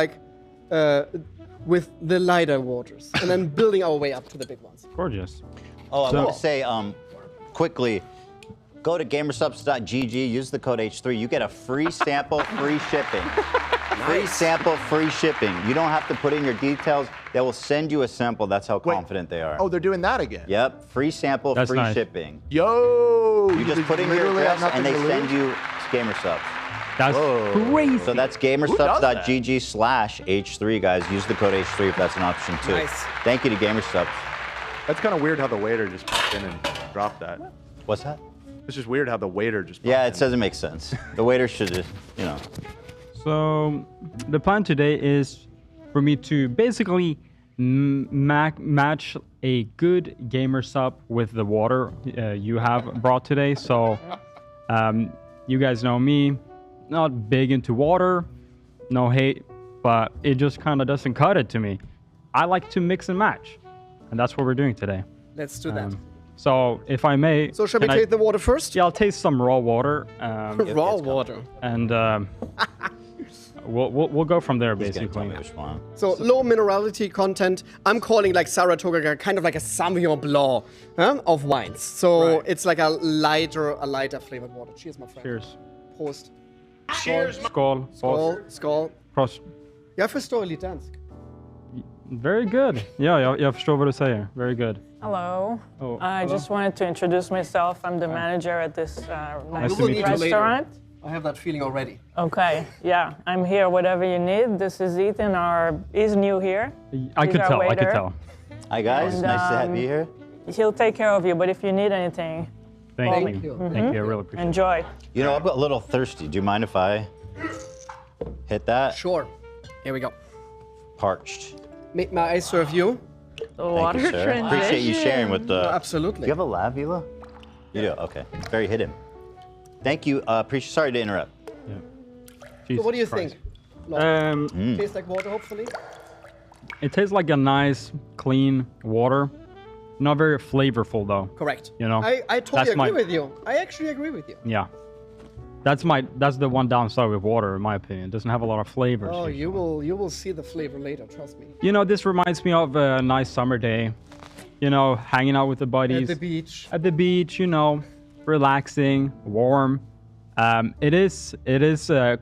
with the lighter waters and then building our way up to the big ones. Gorgeous. Oh, I want to say quickly, go to gamersubs.gg, use the code H3. You get a free sample, free shipping. Free sample, free shipping. You don't have to put in your details. They will send you a sample. That's how confident they are. Oh, they're doing that again. Yep, free sample, That's free nice. shipping. Yo! You just put in your literally have address and they nothing to send lose? you GamerSubs. That's crazy. So that's gamersubs.gg/H3, guys. Use the code H3 if that's an option too. Nice. Thank you to GamerSubs. That's kind of weird how the waiter just popped in and dropped that. What's that? It's just weird how the waiter just popped Yeah, in. it doesn't make sense. The waiter should just, So the plan today is for me to basically match a good gamer sub with the water you have brought today. So you guys know me, not big into water, no hate, but it just kind of doesn't cut it to me. I like to mix and match, and that's what we're doing today. Let's do that. So if I may, So shall we take the water first? Yeah, I'll taste some raw water. Raw water. And we'll go from there, basically. So low minerality content. I'm calling like Saratoga kind of like a Sauvignon Blanc of wines. So it's like a lighter flavored water. Cheers, my friend. Cheers. Prost. Cheers. Skål. Skål. Prost. Jag förstår lite dansk. Very good. Ja, jag förstår vad du säger. Very good. Hello. Oh, I hello. just wanted to introduce myself. I'm the manager at this nice to meet you. restaurant. I have that feeling already. Okay, yeah, I'm here. Whatever you need. This is Ethan. He's new here. I He's could our tell. I could waiter. tell. Hi guys, And, nice to have you here. He'll take care of you. But if you need anything, Thank call you. me. Thank you. I really appreciate Enjoy. You know, I'm a little thirsty. Do you mind if I hit that? Sure. Here we go. Parched. May I serve you? The Thank water you, sir. Appreciate you sharing with the. Absolutely. Do you have a lab, Hila? You do. Okay. Very hidden. Thank you. Appreciate. Sorry to interrupt. So what do you Christ. think? Tastes like water, hopefully. It tastes like a nice, clean water. Not very flavorful, though. Correct. You know? I totally That's agree with you. I actually agree with you. Yeah. That's the one downside with water, in my opinion. It doesn't have a lot of flavors. Oh, you will see the flavor later. Trust me. You know, this reminds me of a nice summer day. You know, hanging out with the buddies. At the beach. At the beach, you know, relaxing, warm. It is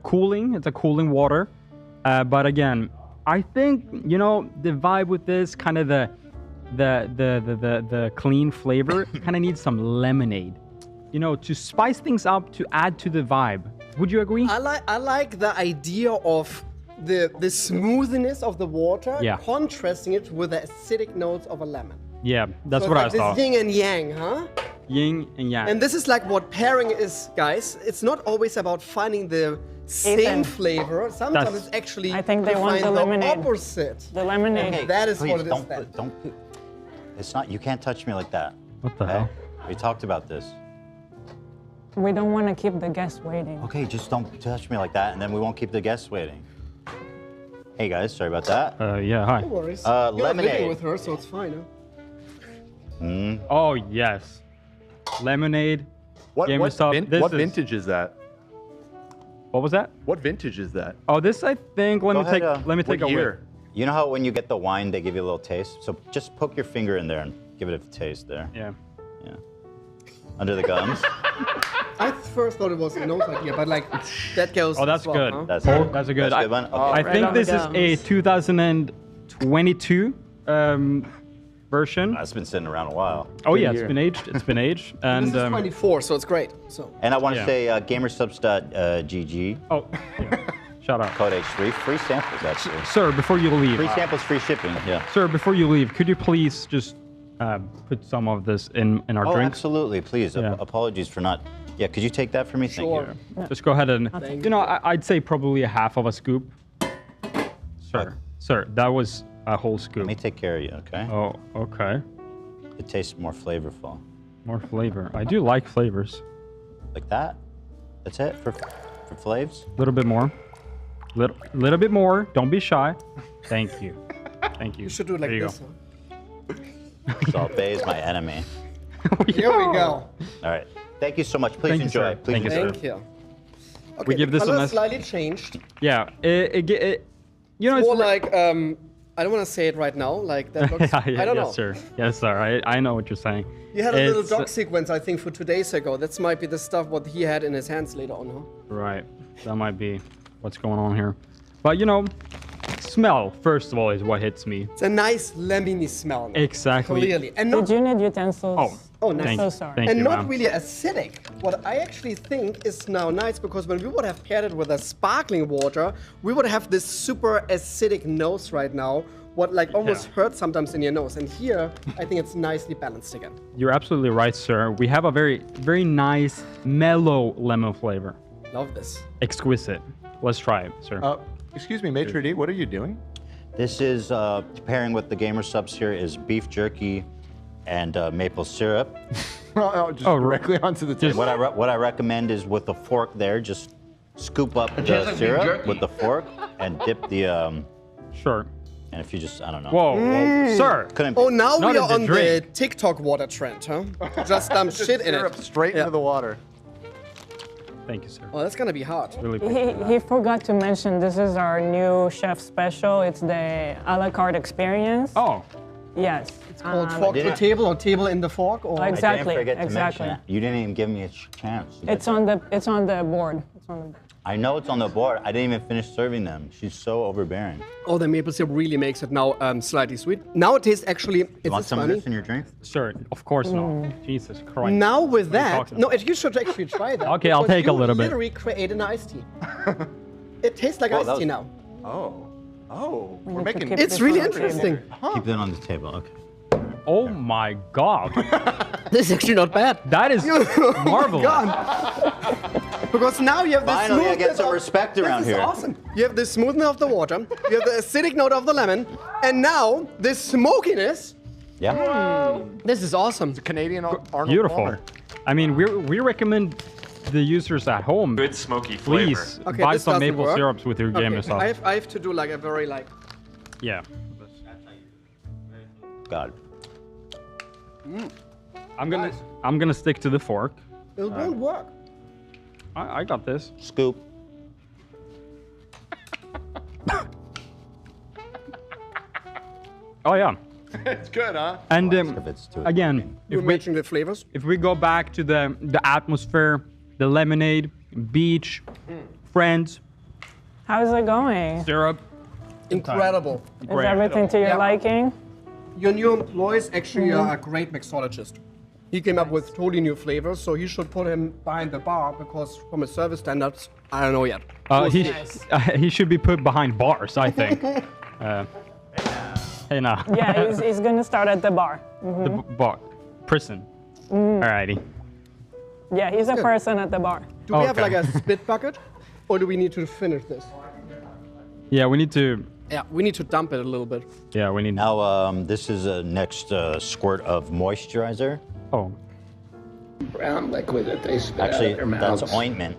cooling. It's a cooling water. But again, I think, you know, the vibe with this, kind of the clean flavor, kind of needs some lemonade. You know, to spice things up, to add to the vibe. Would you agree? I like the idea of the smoothness of the water, Yeah. contrasting it with the acidic notes of a lemon. Yeah, that's So what it's I like thought. this yin and yang, huh? Yin and yang. And this is like what pairing is, guys. It's not always about finding the same Ethan. flavor. Sometimes That's- it's actually I think they to want find the lemonade. opposite. The lemonade. Okay, That is please, what it is don't, then. Don't. It's not. You can't touch me like that. What the Okay? hell? We talked about this. We don't want to keep the guests waiting. Okay, just don't touch me like that, and then we won't keep the guests waiting. Hey guys, sorry about that. Yeah, hi. No worries. You're living Lemonade. with her, so it's fine. Huh? Oh, yes. Lemonade. What GamerStop. This is- vintage is that? What was that? What vintage is that? Oh, this I think. Let Go me ahead, take a what year? whiff. You know how when you get the wine, they give you a little taste? So just poke your finger in there and give it a taste there. Yeah. Yeah. Under the gums. I first thought it was a nose idea, but like that goes. Oh, that's as well, good. Huh? That's Oh, good. that's a good. That's a good one? Okay. I Right think on the this is a gums. 2022 version. That's been sitting around a while. Oh yeah, it's been aged. It's been aged, and This is 24, so it's great. So. And I want to Yeah. say gamersubs.gg. Oh, yeah. Shout out. Code H3. Free samples, actually. Sir, before you leave. Free samples, free shipping. Yeah. Sir, before you leave, could you please just put some of this in our Oh, drinks? absolutely. Please. Yeah. Apologies for not. Yeah, could you take that for me? Thank you. Just go ahead and, Thank you know, I'd say probably a half of a scoop. Sir, that was a whole scoop. Let me take care of you, okay? Oh, okay. It tastes more flavorful. More flavor. I do like flavors. Like that? That's it for flavs? A little bit more. Little bit more. Don't be shy. Thank you. Thank you. You should do it like There you this. Salt Bay is my enemy. Here we go. All right. Thank you so much. Please Thank you, enjoy. sir. Please Thank you, enjoy. Thank you. Okay, We give the this a color nice- slightly changed. Yeah. You know, It's it's more like I don't want to say it right now. Like that looks. yeah, I don't yes, know. sir. Yes, sir. I know what you're saying. You had a little It's- dog sequence, I think, for 2 days ago. That might be the stuff what he had in his hands later on, huh? Right. That might be what's going on here. But, you know, smell, first of all, is what hits me. It's a nice lemony smell. Now, Exactly. Clearly. And not, Did you need utensils? oh, nice. Thank so you. sorry. Thank and you, not ma'am. really acidic. What I actually think is now nice, because when we would have paired it with a sparkling water, we would have this super acidic nose right now, what like almost hurts sometimes in your nose. And here, I think it's nicely balanced again. You're absolutely right, sir. We have a very, very nice, mellow lemon flavor. Love this. Exquisite. Let's try it, sir. Excuse me, Maitre D', what are you doing? This is pairing with the gamer subs here is beef jerky and maple syrup. Just directly onto the table. What I recommend is with the fork there, just scoop up the tastes like beef syrup jerky. with the fork and dip the. Sure. And if you just, I don't know. Whoa, sir. Couldn't. Oh, now Not we in are the on the drink. TikTok water trend, huh? Just dump shit in Syrup it. straight into the water. Thank you, sir. Oh, that's gonna be hard. Really He forgot to mention this is our new chef special. It's the a la carte experience. Oh. Yes. It's called fork to table or table in the fork, or Exactly, I didn't forget to exactly. mention it. You didn't even give me a chance. It's on the board. It's on the. I know it's on the board. I didn't even finish serving them. She's so overbearing. Oh, the maple syrup really makes it now slightly sweet. Now it tastes actually. You Is want this some of funny? this in your drink? Sir, of course not. Jesus Christ. Now with What are you that, talking no, about? you should actually try that. Okay, I'll because take a you little bit. Literally create an iced tea. It tastes like Oh, iced that tea was- now. Oh, we're need to making. keep It's this really on the table. interesting. Keep that on the table. Okay. Oh my God. This is actually not bad. That is marvelous. Because now you have this Finally, I smoothness get some of- respect around this is here. awesome. You have the smoothness of the water, you have the acidic note of the lemon, and now this smokiness. Yeah. This is awesome. It's a Canadian Arnold Beautiful. Palmer. I mean, we recommend the users at home. Good smoky flavor. Please Okay, buy this some doesn't maple work. syrups with your gamer sauce. I have to do like a very like. Yeah. God. I'm gonna stick to the fork. It won't work. I got this. Scoop. Oh yeah. It's good, huh? And It's too again, You're matching the flavors. if we go back to the atmosphere, the lemonade, beach, friends, How's it going? syrup. Incredible. Is everything to your Yeah. liking? Your new employee is actually a great mixologist. He came up with totally new flavors, so you should put him behind the bar because from a service standards, I don't know yet. We'll He see. he should be put behind bars, I think. Hey now. Yeah, he's gonna start at the bar. The bar, prison. Alrighty. Yeah, he's a Good. person at the bar. Do we have Okay. like a spit bucket, or do we need to finish this? Yeah, we need to. Yeah, we need to dump it a little bit. Yeah, we need. Now, this is a next squirt of moisturizer. Oh. brown liquid that they spit Actually, out of their mouths. that's ointment.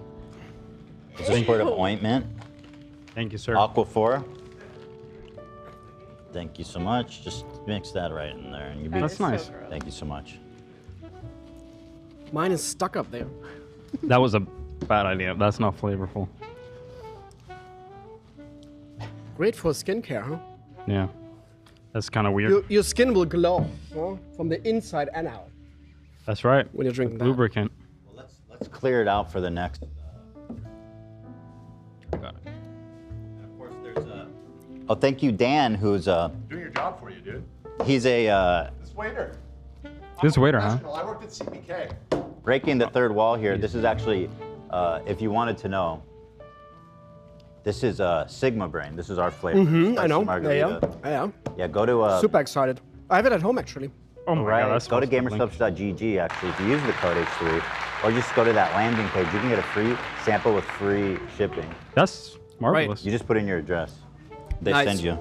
It's a squirt of ointment. Thank you, sir. Aquaphor. Thank you so much. Just mix that right in there, and you'll be. That's nice. Thank you so much. Mine is stuck up there. That was a bad idea. That's not flavorful. Great for skincare, huh? Yeah. That's kind of weird. Your skin will glow, huh? From the inside and out. That's right. When you're drinking that. Lubricant. Let's clear it out for the next. Got it. Of course, there's a. Oh, thank you, Dan, who's Doing your job for you, dude. He's a This waiter. This waiter, huh? I worked at CPK. breaking the third wall here. This is actually, if you wanted to know, this is Sigma Brain. This is our flavor. I know. Margarita. Yeah. Yeah, go to. Super excited. I have it at home actually. Oh my right. god, that's go to awesome. gamersubs.gg actually. If you use the code H3, or just go to that landing page, you can get a free sample with free shipping. That's marvelous. You just put in your address. They Nice. send you.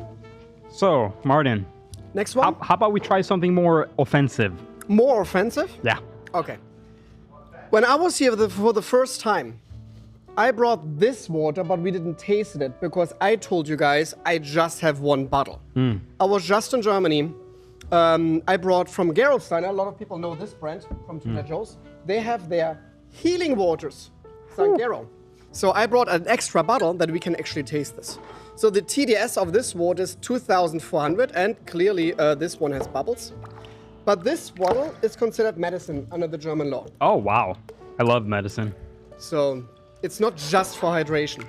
So, Martin. Next one. How about we try something more offensive? More offensive? Yeah. Okay. When I was here for the first time, I brought this water, but we didn't taste it because I told you guys I just have one bottle. I was just in Germany. I brought from Gerolsteiner. A lot of people know this brand from Trader Joe's. They have their healing waters, St. Gero. So I brought an extra bottle that we can actually taste this. So the TDS of this water is 2,400, and clearly this one has bubbles. But this bottle is considered medicine under the German law. Oh, wow. I love medicine. So it's not just for hydration.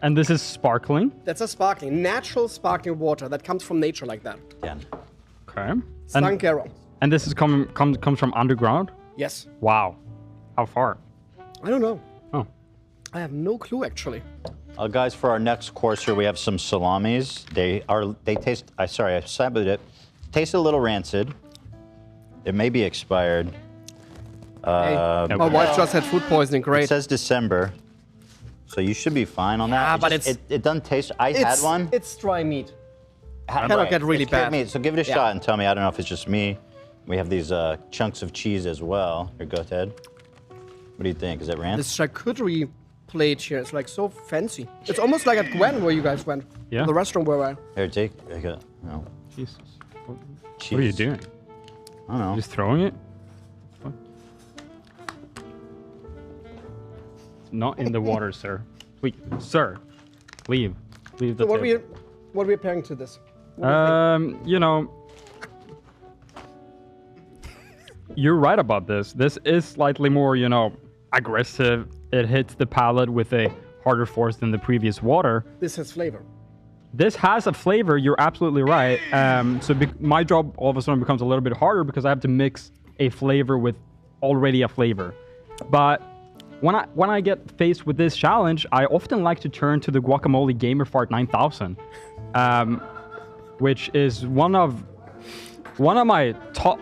And this is sparkling? That's a sparkling, natural sparkling water that comes from nature like that. Yeah. Okay. St. Gero. And this is comes from underground? Yes. Wow. How far? I don't know. Oh. I have no clue actually. Guys, for our next course here, we have some salamis. They taste. I sampled it. Tastes a little rancid. It may be expired. My wife just had food poisoning. Great. It says December, so you should be fine on that. Yeah, but it doesn't taste. I had one. It's dry meat. Cannot get really it's cured bad. meat, so give it a Yeah. shot and tell me. I don't know if it's just me. We have these chunks of cheese as well. Here, go Ted. What do you think? Is it ranch? This charcuterie plate here is like so fancy. It's almost like at Gwen where you guys went. Yeah. The restaurant where I. Here, take it. No. Jesus. Cheese. What are you doing? I don't know. Just throwing it? Not in the water, sir. Wait, sir. Leave. Leave the So what table. are we pairing to this? What do you think? You know, you're right about this. This is slightly more, aggressive. It hits the palate with a harder force than the previous water. This has flavor. This has a flavor. You're absolutely right. My job all of a sudden becomes a little bit harder because I have to mix a flavor with already a flavor. But when I get faced with this challenge, I often like to turn to the Guacamole Gamer Fart 9000, which is one of my top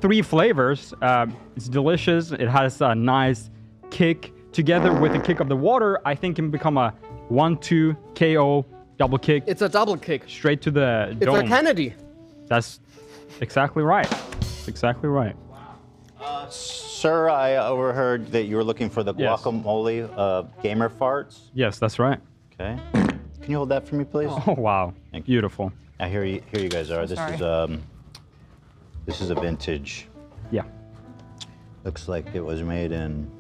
three flavors. It's delicious. It has a nice kick. Together with the kick of the water, I think can become a 1-2 KO double kick. It's a double kick. Straight to the It's dome. a Kennedy. That's exactly right. Exactly right. Sir, I overheard that you were looking for the guacamole gamer farts. Yes, that's right. Okay. Can you hold that for me, please? Oh wow, beautiful. Here you guys are. This sorry. This is a vintage. Yeah. Looks like it was made in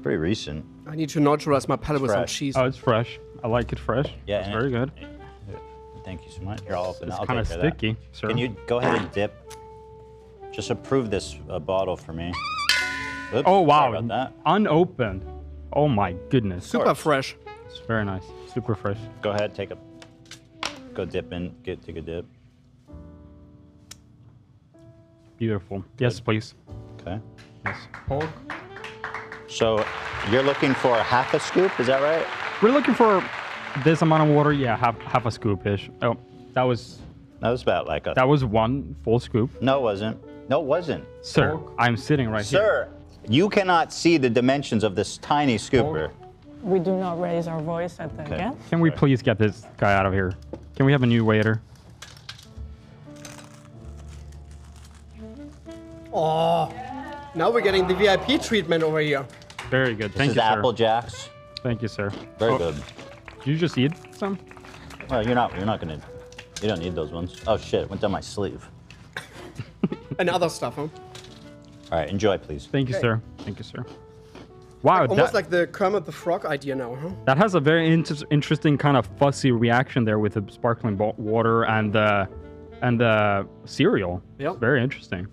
pretty recent. I need to nurture my palate with some fresh. cheese. Oh, it's fresh. I like it fresh. Yeah, it's and very good. Thank you so much. Here, I'll open it. It's I'll kind of take care of sticky, that. sir. Can you go ahead and dip? Just approve this bottle for me. Oops, Oh wow, sorry about that. unopened. Oh my goodness. Super fresh. It's very nice. Super fresh. Go ahead, go dip in. Take a dip. Beautiful. Yes, please. Okay. Yes. So you're looking for half a scoop, is that right? We're looking for this amount of water. Yeah, half a scoop-ish. Oh, that was about like a. That was one full scoop. No, it wasn't. No, it wasn't. Sir, I'm sitting right here. Sir, you cannot see the dimensions of this tiny scooper. We do not raise our voice at the guest. Can we please get this guy out of here? Can we have a new waiter? Oh, now we're getting the VIP treatment over here. Very good. This Thank is you, sir. Apple Jacks. Thank you, sir. Very good. Did you just eat some? Well, you're not gonna. You don't need those ones. Oh shit! It went down my sleeve. And other stuff, huh? All right, enjoy, please. Thank you, sir. Thank you, sir. Wow, Almost like the Kermit the Frog idea now, huh? that has a very interesting kind of fussy reaction there with the sparkling water and the cereal. Yep. Very interesting.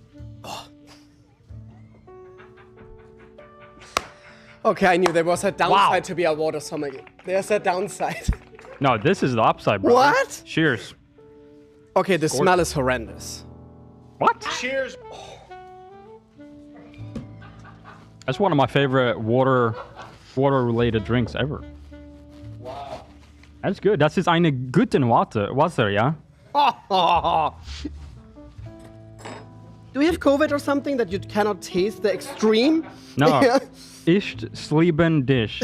Okay, I knew there was a downside to be a water sommelier. There's a downside. No, this is the upside, bro. What? Cheers. Okay, the smell is horrendous. What? Cheers. That's one of my favorite water-related drinks ever. Wow. That's good. Das ist eine guten Wasser, ja? Do you have COVID or something that you cannot taste the extreme? No. Ich liebe dich,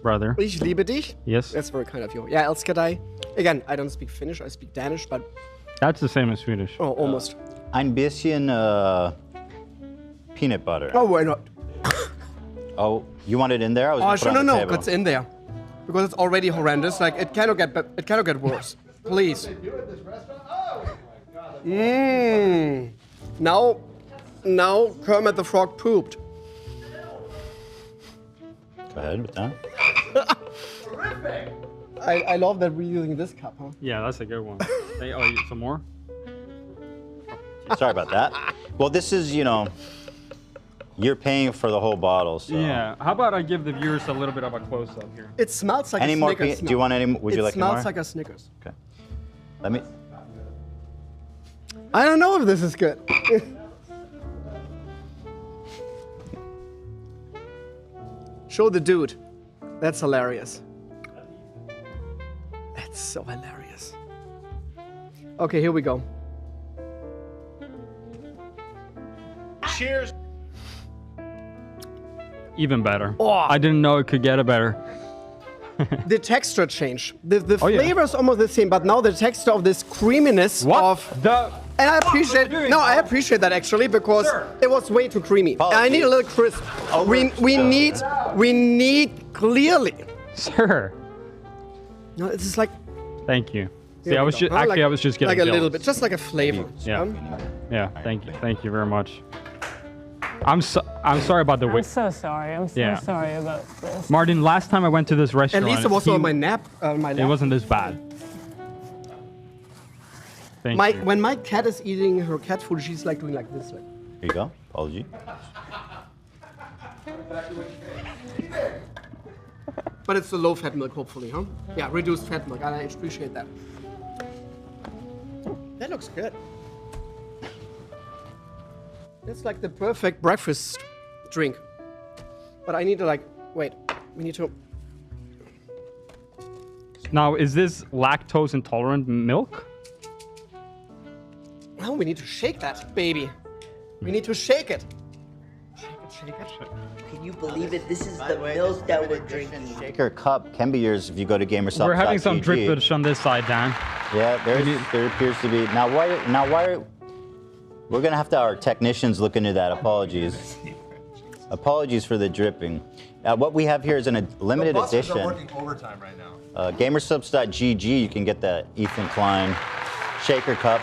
brother. Ich liebe dich? Yes. That's very kind of you. Yeah, älskar dig. Again, I don't speak Finnish, I speak Danish, but... That's the same as Swedish. Oh, almost. Ein bisschen peanut butter. Oh, why not? Oh, you want it in there? I was Oh, gonna put it on the no, table. it's in there. Because it's already horrendous. Like, it cannot get worse. Please. Mmm. Now Kermit the Frog pooped. Go ahead with that. I love that we're using this cup, huh? Yeah, that's a good one. Hey, some more? Sorry about that. Well, this is, you're paying for the whole bottle, so. Yeah. How about I give the viewers a little bit of a close-up here? It smells like Any a more? Snickers. Do you want any? Would you like any more? It smells like a Snickers. Okay. Let me. I don't know if this is good. Show the dude. That's hilarious. That's so hilarious. Okay, here we go. Cheers. Even better. Oh. I didn't know it could get better. The texture change. The Oh, yeah. flavor is almost the same, but now the texture of this creaminess of and I appreciate I appreciate that actually because it was way too creamy. I need a little crisp. We need clearly. Sir. No, it's just like Thank you. See, Here I we was go, just huh? actually I was just getting like a little jealous. bit, just like a flavor. Yeah. Yeah. Thank you very much. I'm sorry about the I'm wait. so sorry. I'm so Yeah. sorry about this. Martin, last time I went to this restaurant, At least it was on my nap. My it lap. wasn't this bad. Thank you. When my cat is eating her cat food, she's like doing like this. Like. Here you go. Apology. But it's the low-fat milk, hopefully, huh? Yeah, reduced fat milk. I appreciate that. That looks good. It's like the perfect breakfast drink. But I need to wait. We need to. Now, is this lactose intolerant milk? Oh, we need to shake that, baby. We need to shake it. Shake it. Can you believe it? This is the milk that we're drinking. Shaker cup can be yours if you go to Gamersop. We're having some drippage on this side, Dan. Yeah, there appears to be. Now why? We're gonna have to our technicians look into that. Apologies. Apologies for the dripping. What we have here is a limited edition. Are working overtime right now. Gamersubs.gg. You can get the Ethan Klein shaker cup.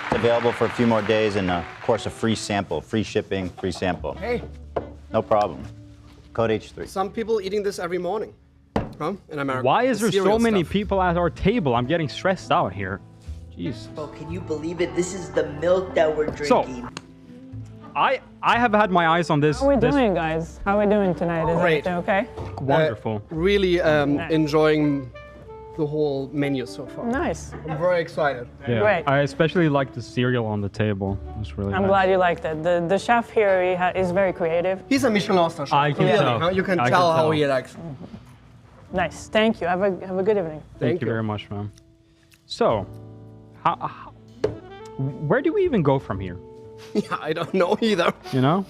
It's available for a few more days, and of course a free sample, free shipping, free sample. Hey. No problem. Code H3. Some people eating this every morning, huh? In America. Why is there so Cereal many stuff. people at our table? I'm getting stressed out here. Jeez. Oh, can you believe it? This is the milk that we're drinking. I have had my eyes on this. How are we doing, guys? How are we doing tonight? Is Great. everything okay? Wonderful. Really enjoying the whole menu so far. Nice. I'm very excited. Yeah. Great. I especially like the cereal on the table. It's really I'm nice. glad you liked it. The chef here is very creative. He's a Michelin star chef. I can Clearly, tell. huh? You can I tell can how tell. he likes. Nice. Thank you. Have a good evening. Thank you very much, man. So, where do we even go from here? Yeah, I don't know either. You know?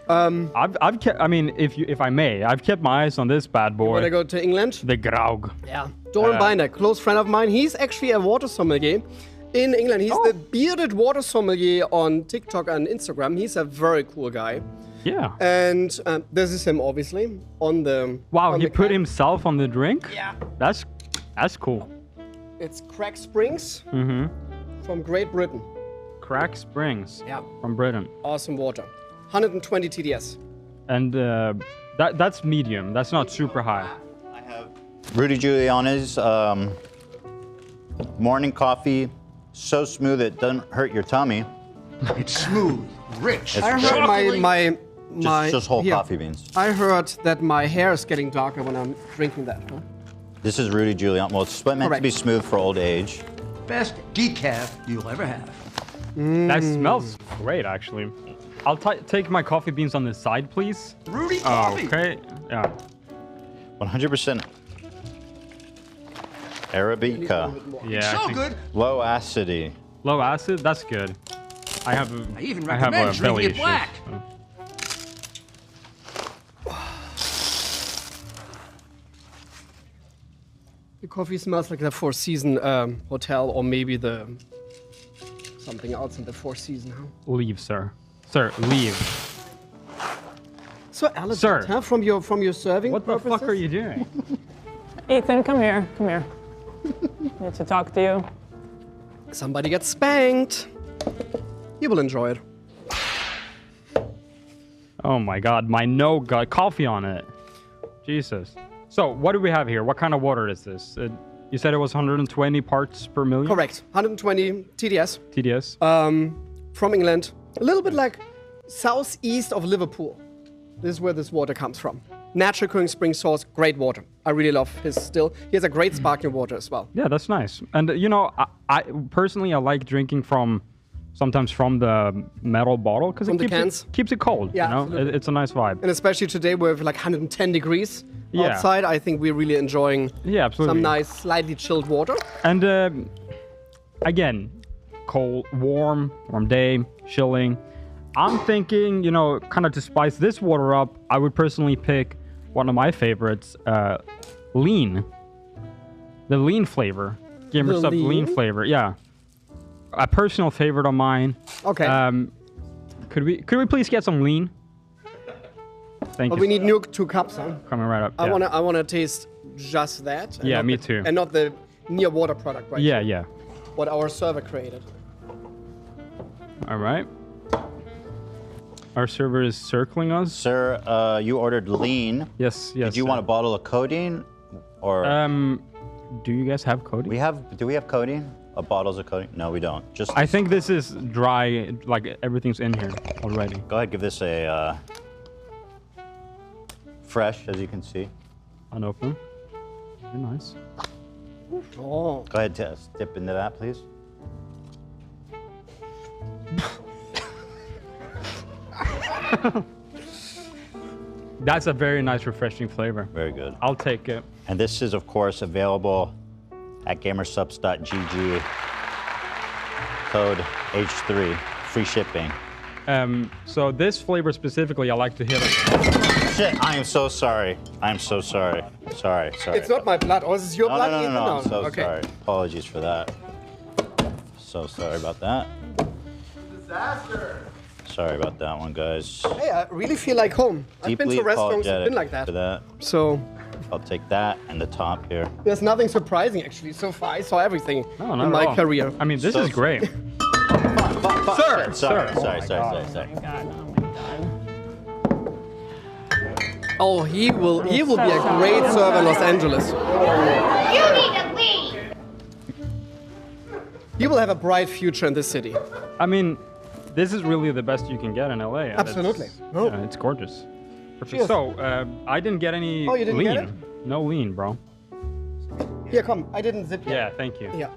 I've kept. I mean, if I may, I've kept my eyes on this bad boy. Want to go to England? The Graug. Yeah. Doran Binder, close friend of mine. He's actually a water sommelier, In England, he's the bearded water sommelier on TikTok and Instagram. He's a very cool guy. Yeah. And this is him, obviously, on the. Wow, on he the put can. himself on the drink? Yeah. That's cool. It's Crack Springs from Great Britain. Crack Springs. Yeah. From Britain. Awesome water. 120 TDS. And that's medium. That's not super high. Rudy Giuliani's morning coffee, so smooth it doesn't hurt your tummy. It's smooth, rich. I heard my just whole here. coffee beans. I heard that my hair is getting darker when I'm drinking that. Huh? This is Rudy Giuliani. Well, it's meant to be smooth for old age. Best decaf you'll ever have. That smells great, actually. I'll take my coffee beans on the side, please. Rudy coffee. Okay. Yeah. 100% Arabica. Yeah. So good. Low acidity. Low acid. That's good. I have a recommend belly drinking it issue. black. So. The coffee smells like the Four Seasons hotel, or maybe the something else in the Four Seasons. Huh? Leave, sir. Sir, leave. So elegant, Sir. huh? From your serving. What the fuck are you doing? Ethan, come here. Come here. Need to talk to you. Somebody gets spanked. You will enjoy it. Oh my god, my no got coffee on it. Jesus. So, what do we have here? What kind of water is this? You said it was 120 parts per million? Correct. 120 TDS. TDS. From England. A little bit like southeast of Liverpool. This is where this water comes from. Natural cooling spring source, great water. I really love his still. He has a great sparkling water as well. Yeah, that's nice. And you know, I personally I like drinking sometimes from the metal bottle because it keeps it cold. Yeah, you know, absolutely. it's a nice vibe. And especially today with like 110 degrees outside, I think we're really enjoying some nice, slightly chilled water. And again, cold, warm day, chilling. I'm thinking, you know, kind of to spice this water up, I would personally pick one of my favorites, lean. The lean flavor. Gamer's Up lean flavor, yeah. A personal favorite of mine. Okay. Could we please get some lean? Thank But you. we need 2 cups, huh? Coming right up. I yeah. wanna taste just that. and Yeah, not me the- too. And not the near water product, right? Yeah, yeah. What our server created. All right. Our server is circling us. Sir, you ordered lean. Yes, yes. Did you want a bottle of codeine, or? Do you guys have codeine? Do we have codeine? Bottles of codeine? No, we don't. Just. I think this is dry. Like everything's in here already. Go ahead, give this a fresh, as you can see. Unopened. Very nice. Oh. Go ahead, dip into that, please. That's a very nice, refreshing flavor. Very good. I'll take it. And this is, of course, available at gamersubs.gg. Code H3, free shipping. So this flavor specifically, I like to hit. Shit! I am so sorry. I am so sorry. Sorry. It's not my blood. Or is this your blood? No. Ethan? I'm so okay. sorry. Apologies for that. So sorry about that. Disaster. Sorry about that one, guys. Hey, I really feel like home. I've been Deeply to restaurants that have apologetic been like that. for that. So I'll take that and the top here. there's nothing surprising actually. So far, I saw everything No, in not my at all. career. I mean, this So is great. Sir! Sorry. Oh my god. Oh, he will be a great server in Los Angeles. You need to leave. He will have a bright future in this city. I mean, this is really the best you can get in LA. and Absolutely. It's, Oh. yeah, it's gorgeous. Perfect. Cheers. So, I didn't get any Oh, you didn't lean. get it? No lean, bro. Here, come. I didn't zip yet. Yeah, thank you. Yeah.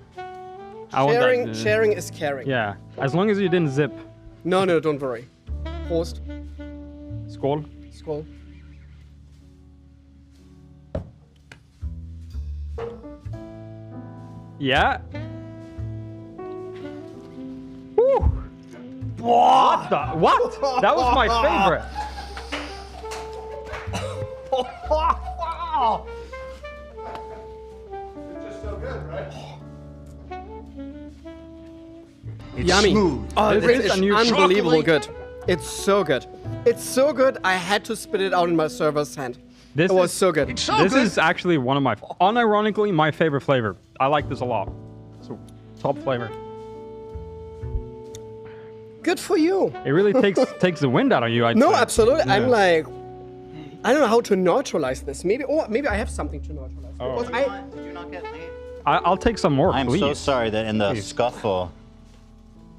I want Sharing, that, sharing is caring. Yeah, as long as you didn't zip. No, don't worry. Prost. Skål. Skål. Yeah. Woo. What the? What? That was my favorite. It's just so good, right? Yummy. smooth. Oh, Rich it's and unbelievable chocolate. good. It's so good. It's so good, I had to spit it out in my server's hand. This It was is- so good. This is actually one of my, unironically, my favorite flavor. I like this a lot. So, top flavor. Good for you. It really takes the wind out of you. I'd No, say. absolutely. Yeah. I'm like, I don't know how to neutralize this. Maybe I have something to neutralize. Oh. Because Did you not get late? I'll take some more, I'm please. so sorry that in the Please. scuffle,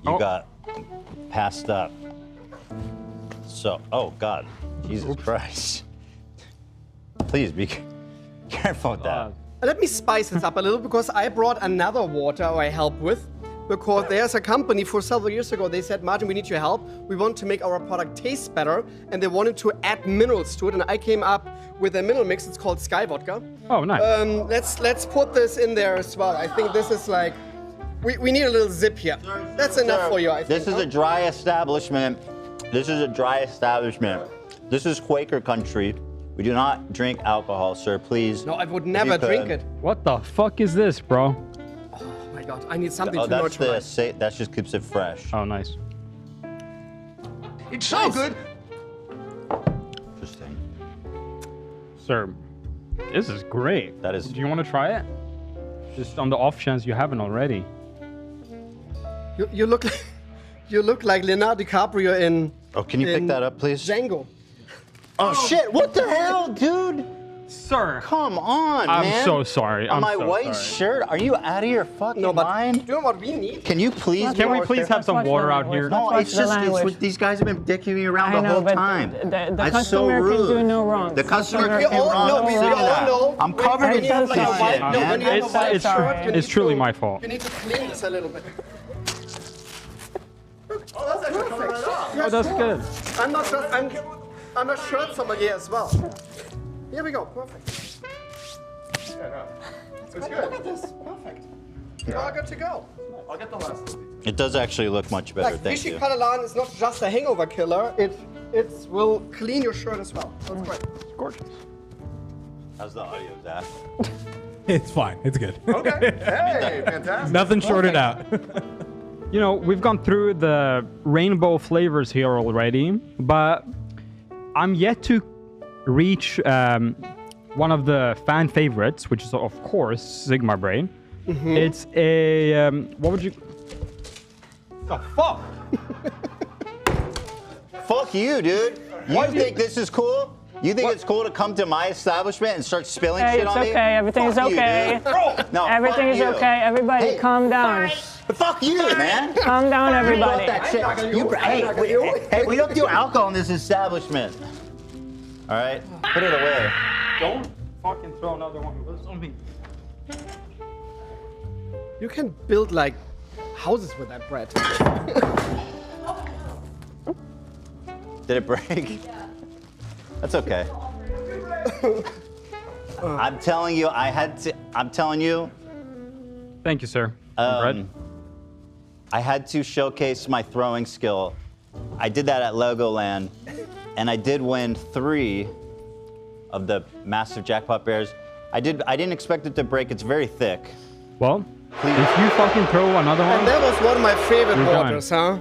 you got passed up. So, oh God, Jesus Christ. Please be careful with that. Let me spice this up a little because I brought another water I help with. Because there's a company for several years ago, they said, Martin, we need your help. We want to make our product taste better. And they wanted to add minerals to it. And I came up with a mineral mix. It's called Sky Vodka. Oh, nice. Let's put this in there as well. I think this is like, we need a little zip here. That's enough for you, I think. This is a dry establishment. This is a dry establishment. This is Quaker country. We do not drink alcohol, sir. Please. No, I would never drink it. What the fuck is this, bro? Oh my God, I need something Oh, to that's neutralize. that just keeps it fresh. Oh, nice. It's so good. Interesting. Sir, this is great. That is. Do you want to try it? Just on the off chance you haven't already. You look like, you look like Leonardo DiCaprio in. Oh, can you pick that up, please? Django. Oh shit! What the hell, dude? Sir. Come on, I'm man. so sorry. On I'm my so white sorry. shirt? Are you out of your fucking mind? Do you know what we need? Can you please? Can we please have some water out here? No, it's just these guys have been dicking me around the whole time. The That's so customer rude. can do no wrong. The customer We can do all wrong. know, we Sit all down. know. I'm covered in When you have fucking like a white- shit, no, man. when you have a white shirt, you It's need truly to- my fault. You need to clean this a little bit. Oh, that's actually coming right off. Oh, that's good. I'm not just, I'm a shirt sommelier as well. Here we go, perfect. Yeah, no. It's Look good. at this, perfect. You're all good to go. I'll get the last of these. It does actually look much better. Like Thank Vichy you. Catalan is not just a hangover killer, it will clean your shirt as well. That's great. It's gorgeous. How's the audio, Zach? It's fine. It's good. Okay. Hey, fantastic. Nothing shorted out. You know, we've gone through the rainbow flavors here already, but I'm yet to reach one of the fan favorites, which is, of course, Sigma Brain. Mm-hmm. It's a, what would you... The fuck? Fuck you, dude. You think this is cool? You think it's cool to come to my establishment and start spilling Hey, shit it's on me? okay. Everything is Fuck you, okay. dude. No, Everything fuck is you. okay. Everybody, Hey, calm down. Fuck you, man. Calm down, You brought everybody. that shit. Hey, we don't do alcohol in this establishment. All right, put it away. Don't fucking throw another one. This is on me. You can build like houses with that bread. Did it break? That's okay. I'm telling you, I'm telling you. Thank you, sir. Bread. I had to showcase my throwing skill. I did that at Legoland, and I did win 3 of the massive jackpot bears. I didn't expect it to break. It's very thick. Well, if you fucking throw another one... And that was one of my favorite You're done. waters, huh?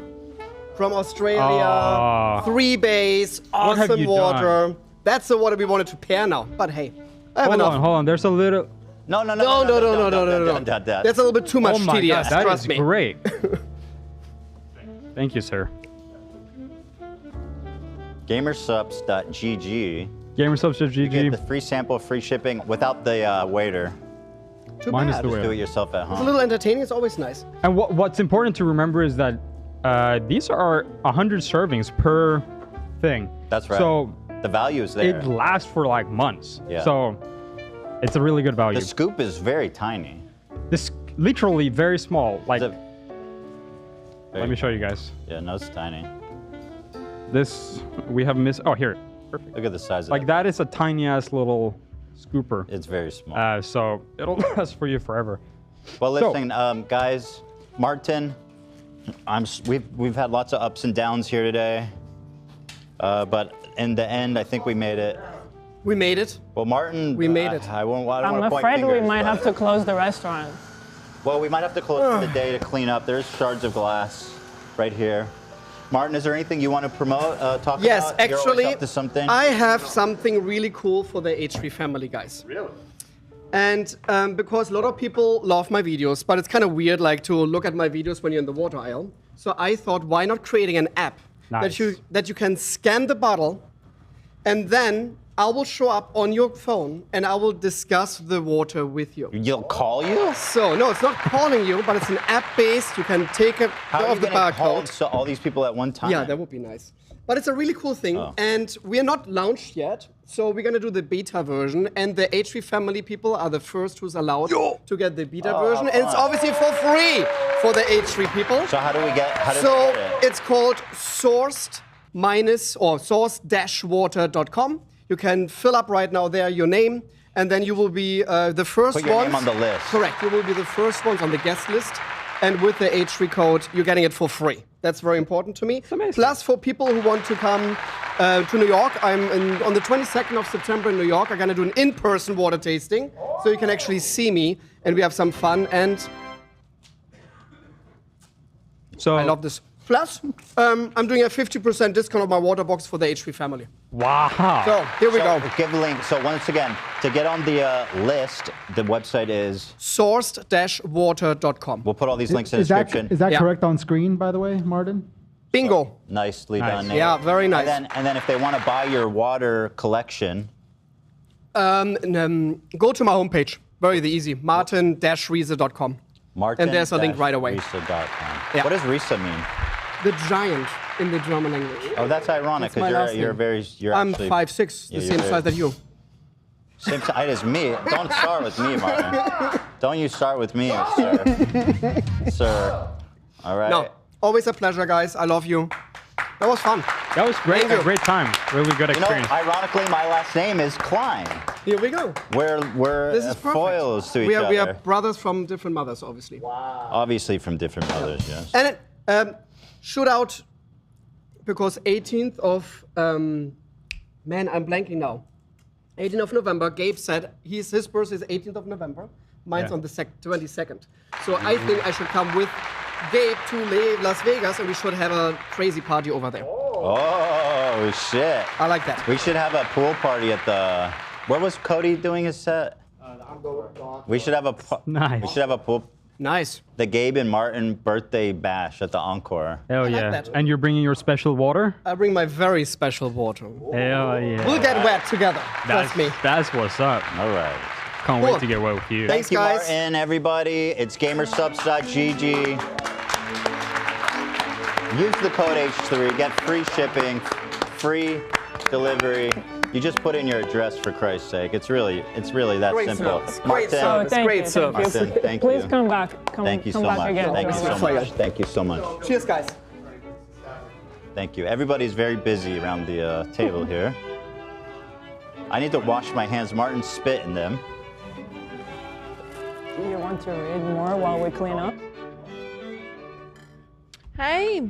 From Australia, Ah. 3 bays, What have awesome you water. done? That's the water we wanted to pair now. But hey, I have Hold enough. on. There's a little... No. No. That's a little bit too much Oh my TDS. God, that trust is me. great. Thank you, sir. Gamersubs.gg. Gamersubs.gg. You get the free sample, free shipping without the waiter. Too Minus bad. the Just waiter. do it yourself at It's a home. little entertaining. It's always nice. And what's important to remember is that these are 100 servings per thing. That's right. So the value is there. it lasts for like months. Yeah. So it's a really good value. The scoop is very tiny. This literally very small. Like, There let you me go. show you guys. Yeah, no, it's tiny. This we have missed. Oh, here. Perfect. Look at the size of Like it. that is a tiny ass little scooper. It's very small. So it'll last for you forever. Well, So- listen, guys, Martin, we've had lots of ups and downs here today, but in the end, I think we made it. We made it. Well, Martin, We made it. I don't want I'm to point afraid we fingers, might but- have to close the restaurant. Well, we might have to close for the day to clean up. There's shards of glass right here. Martin, is there anything you want to promote, talk Yes, about? You're always actually, up to something. I have something really cool for the H3 family, guys. Really? And because a lot of people love my videos, but it's kind of weird like to look at my videos when you're in the water aisle. So I thought, why not creating an app that you can scan the bottle, and then I will show up on your phone and I will discuss the water with you. You'll call you? So no, it's not calling you, but it's an app based. You can take it off the barcode. So all these people at one time? Yeah, that would be nice. But it's a really cool thing, and we are not launched yet, so we're gonna do the beta version, and the H3 family people are the first who's allowed to get the beta version, and it's obviously for free for the H3 people. So how do we get? So it's called source-water.com. You can fill up right now there your name, and then you will be the first Put your ones. name on the list. Correct. You will be the first ones on the guest list. And with the H3 code, you're getting it for free. That's very important to me. Plus, for people who want to come to New York, on the 22nd of September in New York. I'm going to do an in-person water tasting, so you can actually see me, and we have some fun. And so I love this. Plus, I'm doing a 50% discount on my water box for the H3 family. Wow. So here we go. Give a link. So once again, to get on the list, the website is source-water.com. We'll put all these links in the description. Is that correct on screen, by the way, Martin? Bingo. Nicely done. Nate. Yeah, very nice. And then if they want to buy your water collection, go to my homepage. Very easy. martin-riese.com. And there's a link right away. Riese.com. Yeah. What does Riese mean? The giant in the German language. Oh, that's ironic That's my because last you're name. I'm actually 5'6", the same size as you. Same size as me. Don't start with me, Martin. Don't you start with me, sir. Sir. All right. No, always a pleasure, guys. I love you. That was fun. That was great. Thank you. A great time. Really good experience. Ironically, my last name is Klein. Here we go. We're This is perfect. foils to each other. We are brothers from different mothers, obviously. Obviously from different mothers, yes. And shoot out, because 18th of, man, I'm blanking now. 18th of November, Gabe said his birthday is 18th of November. Mine's on the 22nd. So I think I should come with Gabe to Las Vegas, and we should have a crazy party over there. Oh, shit. I like that. We should have a pool party at the... Where was Cody doing his set? We should have a... Nice. We should have a pool... Nice. The Gabe and Martin birthday bash at the Encore. Hell yeah. that. And you're bringing your special water? I bring my very special water. Hell yeah. We'll get wet together. Trust me. That's what's up. All right. Can't Cool. wait to get wet with you. Thank you, guys. Martin, everybody. It's gamersubs.gg. Use the code H3. Get free shipping, free delivery. You just put in your address, for Christ's sake. It's really that Great simple. service. Martin, Great service. Great service. Martin, thank Please you. come back. Thank you come so back much. again. Thank you so much. Thank you so much. Cheers, guys. Thank you. Everybody's very busy around the table here. I need to wash my hands. Martin spit in them. Do you want to read more while we clean up? Hey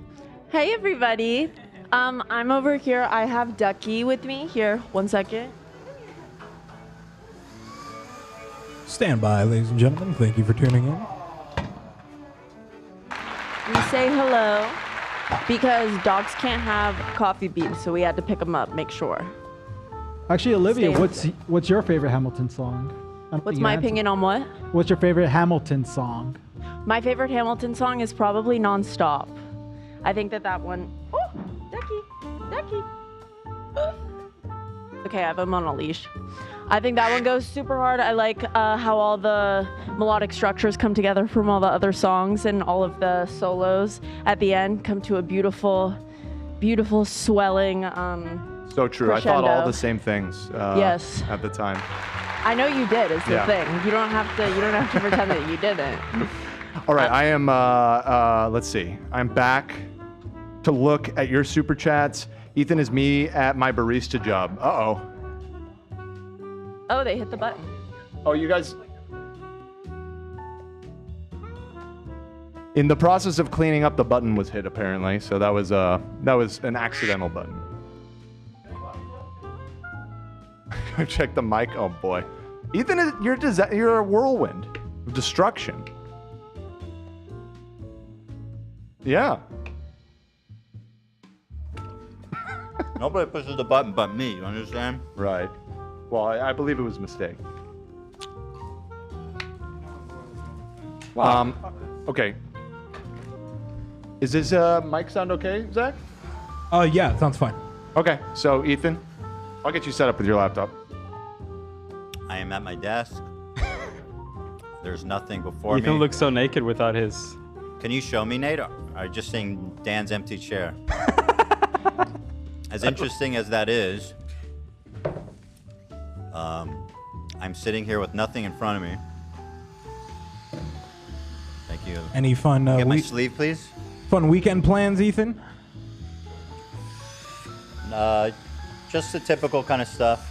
everybody. I'm over here. I have Ducky with me here. 1 second. Stand by, ladies and gentlemen. Thank you for tuning in. We say hello because dogs can't have coffee beans, so we had to pick them up. Make sure. Actually, Olivia, Stay what's your favorite Hamilton song? What's my opinion on what? What's your favorite Hamilton song? My favorite Hamilton song is probably Nonstop. I think that one. Oh, Ducky. Okay, I have him on a leash. I think that one goes super hard. I like how all the melodic structures come together from all the other songs, and all of the solos at the end come to a beautiful, beautiful swelling. So true. Crescendo. I thought all the same things. Yes. At the time. I know you did. Is the Yeah. thing. You don't have to pretend that you didn't. All right, I am. Let's see. I'm back to look at your super chats. Ethan is me at my barista job. Uh-oh. Oh, they hit the button. Oh, you guys. In the process of cleaning up, the button was hit apparently. So that was an accidental button. Check the mic. Oh boy, Ethan, you're a whirlwind of destruction. Yeah. Nobody pushes the button but me. You understand? Right. Well, I believe it was a mistake. Okay. Is this mic sound okay, Zach? Yeah, it sounds fine. Okay. So, Ethan, I'll get you set up with your laptop. I am at my desk. There's nothing before me. Ethan looks so naked without his. Can you show me, Nate? Or are you just seeing Dan's empty chair? As interesting as that is, I'm sitting here with nothing in front of me. Thank you. Any fun? Get my sleeve, please. Fun weekend plans, Ethan? Just the typical kind of stuff.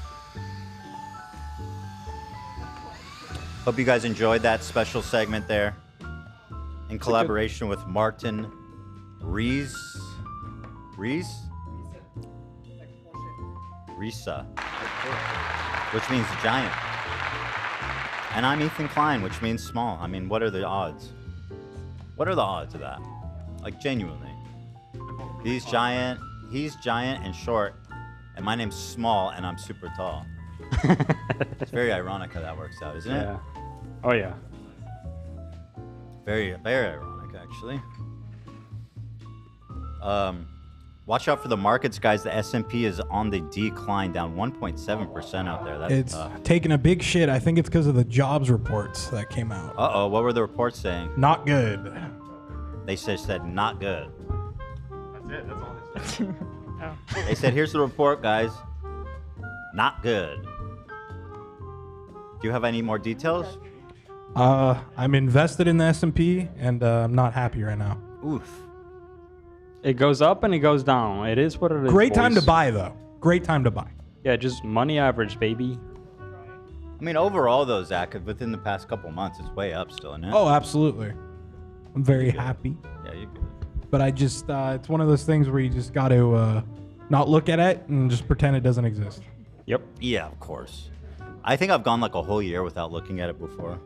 Hope you guys enjoyed that special segment there. In collaboration with Martin Risa, which means giant. And I'm Ethan Klein, which means small. I mean, what are the odds? What are the odds of that? Like, genuinely. He's giant and short, and my name's small, and I'm super tall. It's very ironic how that works out, isn't it? Oh, yeah. Very, very ironic, actually. Watch out for the markets, guys. The S&P is on the decline, down 1.7% out there. That's It's taking a big shit. I think it's because of the jobs reports that came out. Uh-oh, what were the reports saying? Not good. They said not good. That's it. That's all they said. They said, here's the report, guys. Not good. Do you have any more details? I'm invested in the S&P, and I'm not happy right now. Oof. It goes up and it goes down. It is what it is. Great time boys. to buy, though. Great time to buy. Yeah, just money average, baby. I mean, overall, though, Zach, within the past couple months, it's way up still, isn't it? Oh, absolutely. I'm very happy. Yeah, you're good. But I just, it's one of those things where you just got to not look at it and just pretend it doesn't exist. Yep. Yeah, of course. I think I've gone like a whole year without looking at it before.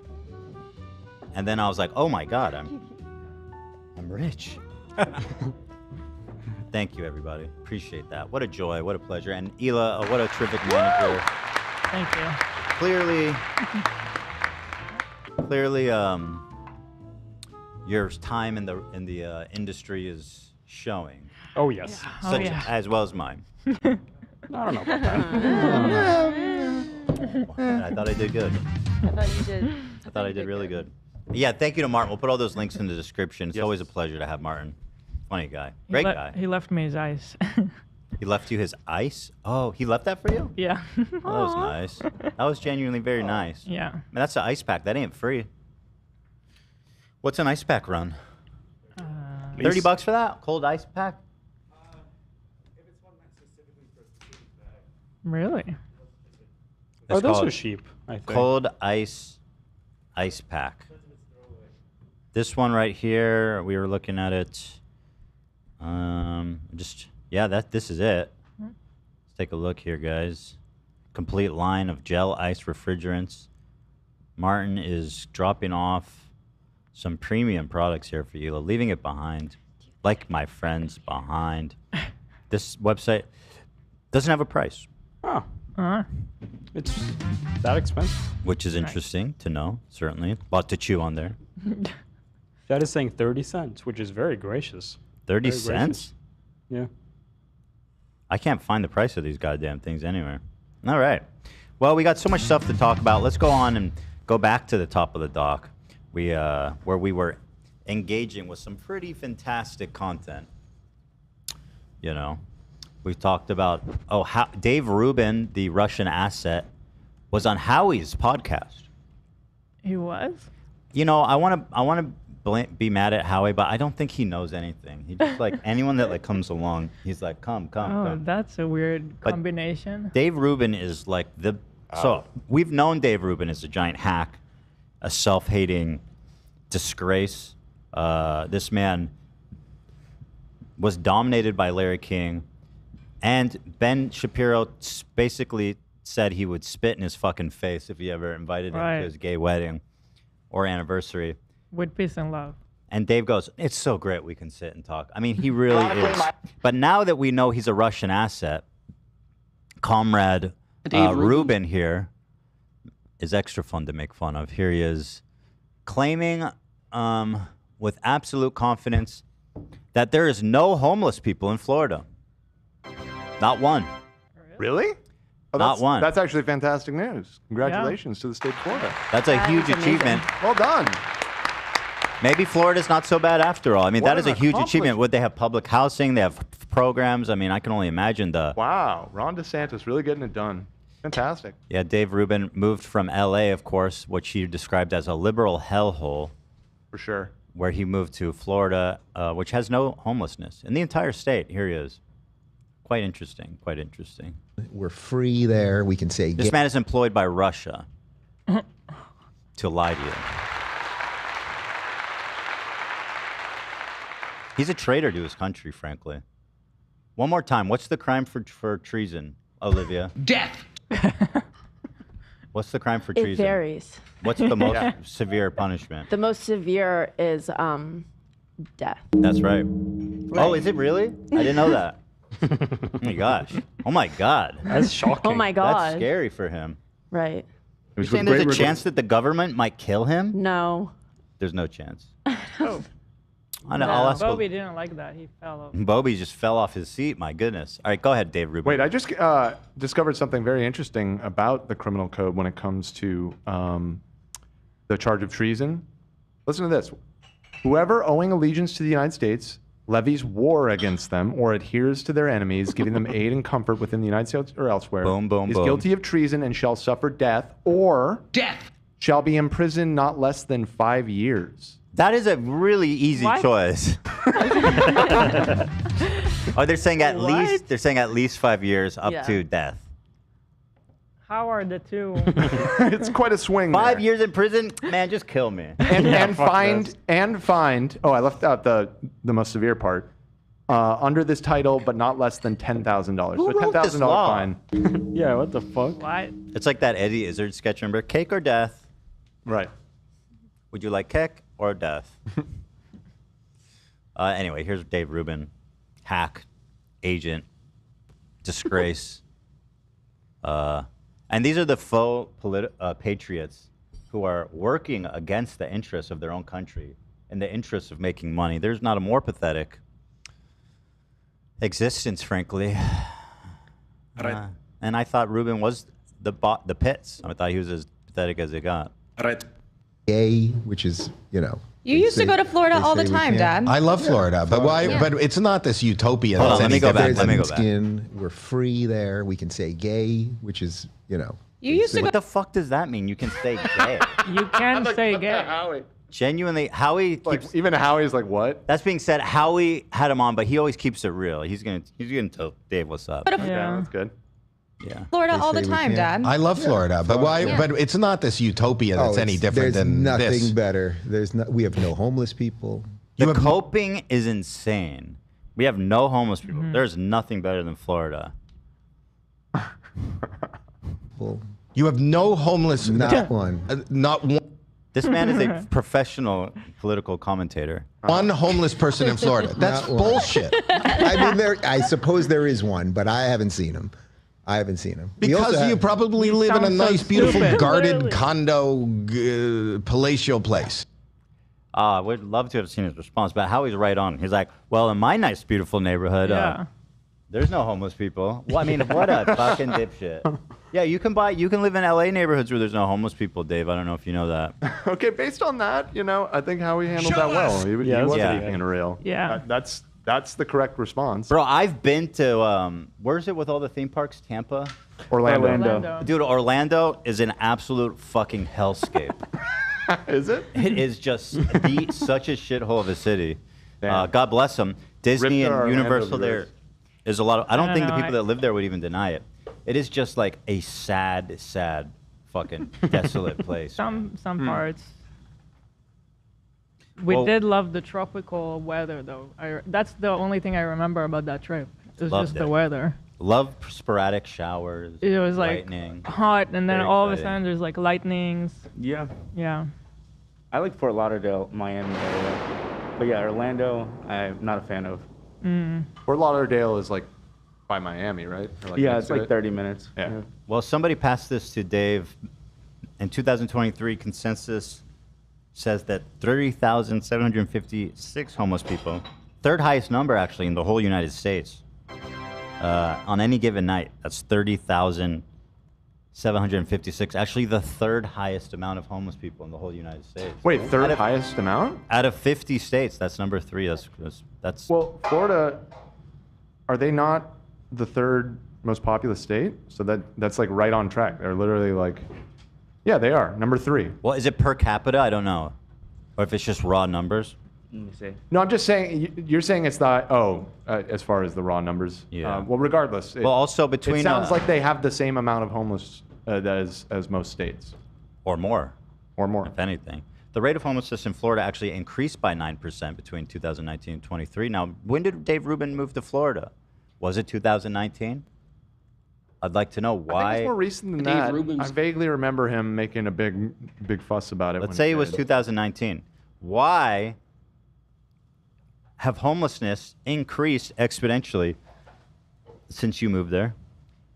And then I was like, oh my God, I'm rich. Thank you, everybody. Appreciate that. What a joy. What a pleasure. And Hila, what a terrific manager. Thank you. Clearly, your time in the industry is showing. Oh, yes. As well as mine. I don't know about that. I thought I did good. I thought you did. I thought I did really good. Yeah, thank you to Martin. We'll put all those links in the description. It's always a pleasure to have Martin. Funny guy. Great guy. He left me his ice. He left you his ice? Oh, he left that for you? Yeah. Oh, that was nice. That was genuinely very nice. Yeah. Man, that's an ice pack. That ain't free. What's an ice pack run? $30 for that? Cold ice pack? Really? Oh, those are cheap, I think. Cold ice pack. This one right here, we were looking at it. This is it. Let's take a look here, guys. Complete line of gel ice refrigerants. Martin is dropping off some premium products here for you, leaving it behind, like my friends behind. This website doesn't have a price. Oh. It's that expensive. Which is interesting to know, certainly. A lot to chew on there. That is saying 30 cents, which is very gracious. 30 Very cents? gracious. Yeah. I can't find the price of these goddamn things anywhere. All right. Well, we got so much stuff to talk about. Let's go on and go back to the top of the dock. Where we were engaging with some pretty fantastic content. You know, we've talked about Dave Rubin, the Russian asset, was on Howie's podcast. He was? You know, I want to be mad at Howie, but I don't think he knows anything. He just like anyone that like comes along, he's like, come. That's a weird combination. Dave Rubin is like so we've known Dave Rubin as a giant hack, a self-hating disgrace. This man was dominated by Larry King, and Ben Shapiro basically said he would spit in his fucking face if he ever invited him to his gay wedding or anniversary. With peace and love. And Dave goes, it's so great we can sit and talk. I mean, he really is. But now that we know he's a Russian asset, Comrade Rubin here is extra fun to make fun of. Here he is claiming with absolute confidence that there is no homeless people in Florida. Not one. Really? Oh, Not one. That's actually fantastic news. Congratulations to the state of Florida. That's a huge achievement. Well done. Maybe Florida's not so bad after all. I mean, What that is an a huge achievement. Would they have public housing? They have programs. I mean, I can only imagine the... Wow. Ron DeSantis really getting it done. Fantastic. Yeah, Dave Rubin moved from L.A., of course, which he described as a liberal hellhole. For sure. Where he moved to Florida, which has no homelessness in the entire state. Here he is. Quite interesting. Quite interesting. We're free there. We can say... This man is employed by Russia to lie to you. He's a traitor to his country, frankly. One more time. What's the crime for treason, Olivia? Death. What's the crime for It treason? varies. What's the most severe punishment? The most severe is death. That's right. Oh, is it really? I didn't know that. Oh my gosh. Oh my God. That's shocking. Oh my God. That's scary for him. Right. You're saying there's a chance that the government might kill him? No. There's no chance. Oh. I know. I'll ask. Bobby didn't like that. He fell off. Bobby just fell off his seat. My goodness. All right, go ahead, Dave Rubin. Wait, I just discovered something very interesting about the criminal code when it comes to the charge of treason. Listen to this. Whoever owing allegiance to the United States levies war against them or adheres to their enemies, giving them aid and comfort within the United States or elsewhere, is guilty of treason and shall suffer death or shall be imprisoned not less than 5 years. That is a really easy choice. Oh, they're saying at least. They're saying at least 5 years up to death. How are the two? It's quite a swing. 5 years in prison, man, just kill me. And fined. Oh, I left out the most severe part. Under this title, but not less than $10,000. Who So wrote this $10,000 law? fine. Yeah, what the fuck? What? It's like that Eddie Izzard sketch, remember? Cake or death? Right. Would you like cake or death? Anyway, here's Dave Rubin. Hack, agent, disgrace. And these are the faux patriots who are working against the interests of their own country in the interests of making money. There's not a more pathetic existence, frankly. Right. And I thought Rubin was the pits. I thought he was as pathetic as it got. Right. Gay, which is, you know. You used to go to Florida all the time, Dad. I love Florida, but why? Yeah. But it's not this utopia. Hold on, that's let me any go back, different let me than go back. Skin. We're free there. We can say gay, which is, you know. You used to What the fuck does that mean? You can say gay. You can say gay. Genuinely, Howie keeps... Even Howie's like, what? That's being said, Howie had him on, but he always keeps it real. He's gonna tell Dave what's up. But if- Yeah, that's good. Yeah. Florida all the time, Dad. I love Florida, but why? Yeah. But it's not this utopia that's any different there's than nothing this. better. We have no homeless people. The coping is insane. We have no homeless people. There's nothing better than Florida. You have no homeless. Not one. Not one. This man is a professional political commentator. One homeless person in Florida. That's Not one. bullshit. I mean, I suppose there is one, but I haven't seen him. I haven't seen him. We also Because you have- probably You live in a sound so nice, beautiful, stupid. guarded Literally. condo, palatial place. We'd love to have seen his response, but Howie's right on. He's like, well, in my nice, beautiful neighborhood, Yeah. there's no homeless people. Well, I mean, what a fucking dipshit. Yeah, you can live in LA neighborhoods where there's no homeless people, Dave. I don't know if you know that. Okay, based on that, I think Howie handled that well. He wasn't being real. Yeah. That's the correct response. Bro, I've been to, where's it with all the theme parks? Tampa? Orlando. Dude, Orlando is an absolute fucking hellscape. Is it? It is just such a shithole of a city. God bless them. Disney Rip and to Universal Orlando there is a lot of... I don't think the know, people that live there would even deny it. It is just like a sad, sad, fucking desolate place. Some parts. We did love the tropical weather, though. That's the only thing I remember about that trip. It was Loved just it. the weather. Love sporadic showers. It was like lightning. hot, and then Very all of a exciting. sudden there's like lightnings. Yeah. Yeah. I like Fort Lauderdale, Miami area. But yeah, Orlando, I'm not a fan of. Fort Lauderdale is like by Miami, right? Or, Yeah, next it's to like it? 30 minutes. Yeah. Well, somebody passed this to Dave. In 2023, consensus says that 30,756 homeless people, third highest number actually in the whole United States, on any given night. That's 30,756. Actually, the third highest amount of homeless people in the whole United States. Wait, third highest amount? Out of 50 states, that's number 3. That's Well, Florida, are they not the third most populous state? So that's like right on track. They're literally like, yeah, they are number 3. Well, is it per capita? I don't know. Or if it's just raw numbers. Let me see. No, I'm just saying. You're saying it's not. As far as the raw numbers. Yeah. Well, regardless. Well, also between, It sounds like they have the same amount of homeless as most states. Or more. Or more. If anything. The rate of homelessness in Florida actually increased by 9% between 2019 and 23. Now, when did Dave Rubin move to Florida? Was it 2019? I'd like to know why. I think it's more recent than that. I vaguely remember him making a big fuss about it. Let's say it was 2019. Why have homelessness increased exponentially since you moved there?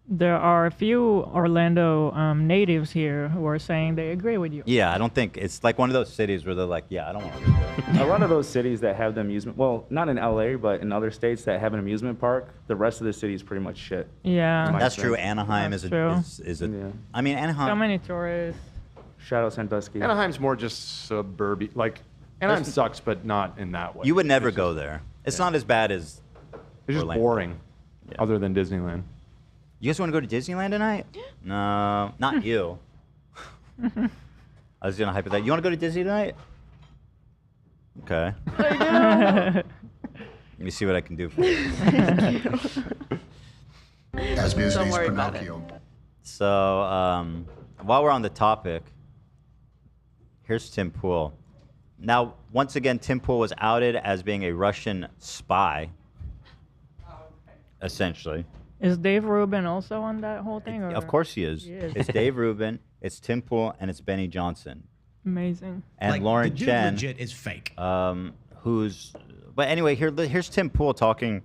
There are a few Orlando natives here who are saying they agree with you. Yeah, I don't think it's like one of those cities where they're like, yeah, I don't want to live there. A lot of those cities that have the amusement, well, not in LA, but in other states that have an amusement park, the rest of the city is pretty much shit. Yeah. in my That's true. experience. Anaheim That's is true. a. I mean, Anaheim. So many tourists. Shout out Sandusky. Anaheim's more just suburban. Like Anaheim sucks, but not in that way. You would never go there. It's not as bad as. It's just Orlando. boring. Other than Disneyland. You guys want to go to Disneyland tonight? No, not you. I was gonna hype that. You want to go to Disney tonight? Okay. Let me see what I can do for you. As busy Don't as worry about it. Pinocchio. So, while we're on the topic, here's Tim Pool. Now, once again, Tim Pool was outed as being a Russian spy, essentially. Is Dave Rubin also on that whole thing? Or? Of course he is. He is. It's Dave Rubin, it's Tim Pool, and it's Benny Johnson. Amazing. And Like, Lauren the dude Chen, legit is fake. Who's... But anyway, here's Tim Pool talking,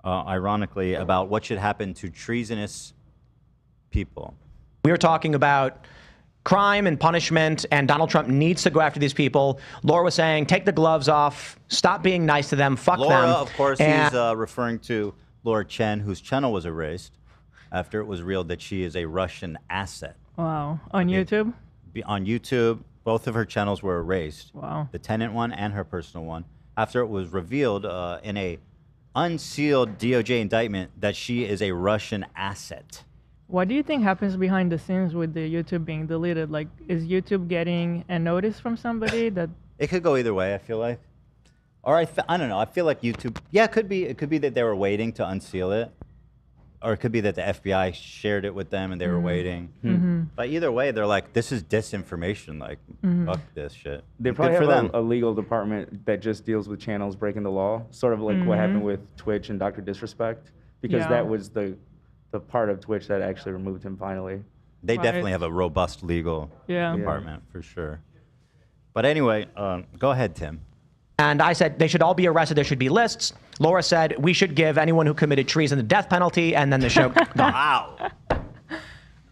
ironically, about what should happen to treasonous people. We are talking about crime and punishment, and Donald Trump needs to go after these people. Laura was saying, take the gloves off, stop being nice to them, fuck Laura, them. of course, And- he's referring to Laura Chen, whose channel was erased after it was revealed that she is a Russian asset. Wow. On YouTube? On YouTube, both of her channels were erased. Wow. The tenant one and her personal one. After it was revealed in a unsealed DOJ indictment that she is a Russian asset. What do you think happens behind the scenes with the YouTube being deleted? Like, is YouTube getting a notice from somebody that... It could go either way, I feel like. Or I don't know. I feel like YouTube. Yeah, it could be. It could be that they were waiting to unseal it, or it could be that the FBI shared it with them and they were waiting. But either way, they're like, "This is disinformation. Like, fuck this shit." They And probably good for have them. a legal department that just deals with channels breaking the law, sort of like what happened with Twitch and Dr. Disrespect, because Yeah. that was the part of Twitch that actually removed him finally. They Right. definitely have a robust legal Yeah. department for sure. But anyway, go ahead, Tim. And I said they should all be arrested. There should be lists. Laura said we should give anyone who committed treason the death penalty, and then the show gone. Wow.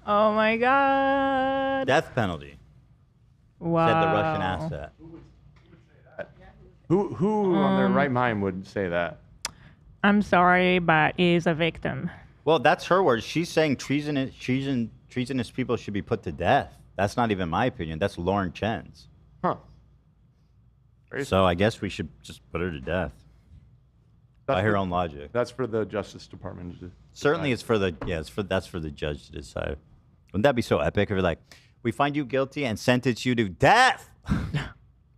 Oh my God. Death penalty. Wow. Said the Russian asset. Who on their right mind would say that? I'm sorry, but he's a victim. Well, that's her words. She's saying treasonous people should be put to death. That's not even my opinion. That's Lauren Chen's. Huh. So I guess we should just put her to death. By her own logic. That's for the Justice Department to Certainly it's for the that's for the judge to decide. Wouldn't that be so epic if you're like, we find you guilty and sentence you to death?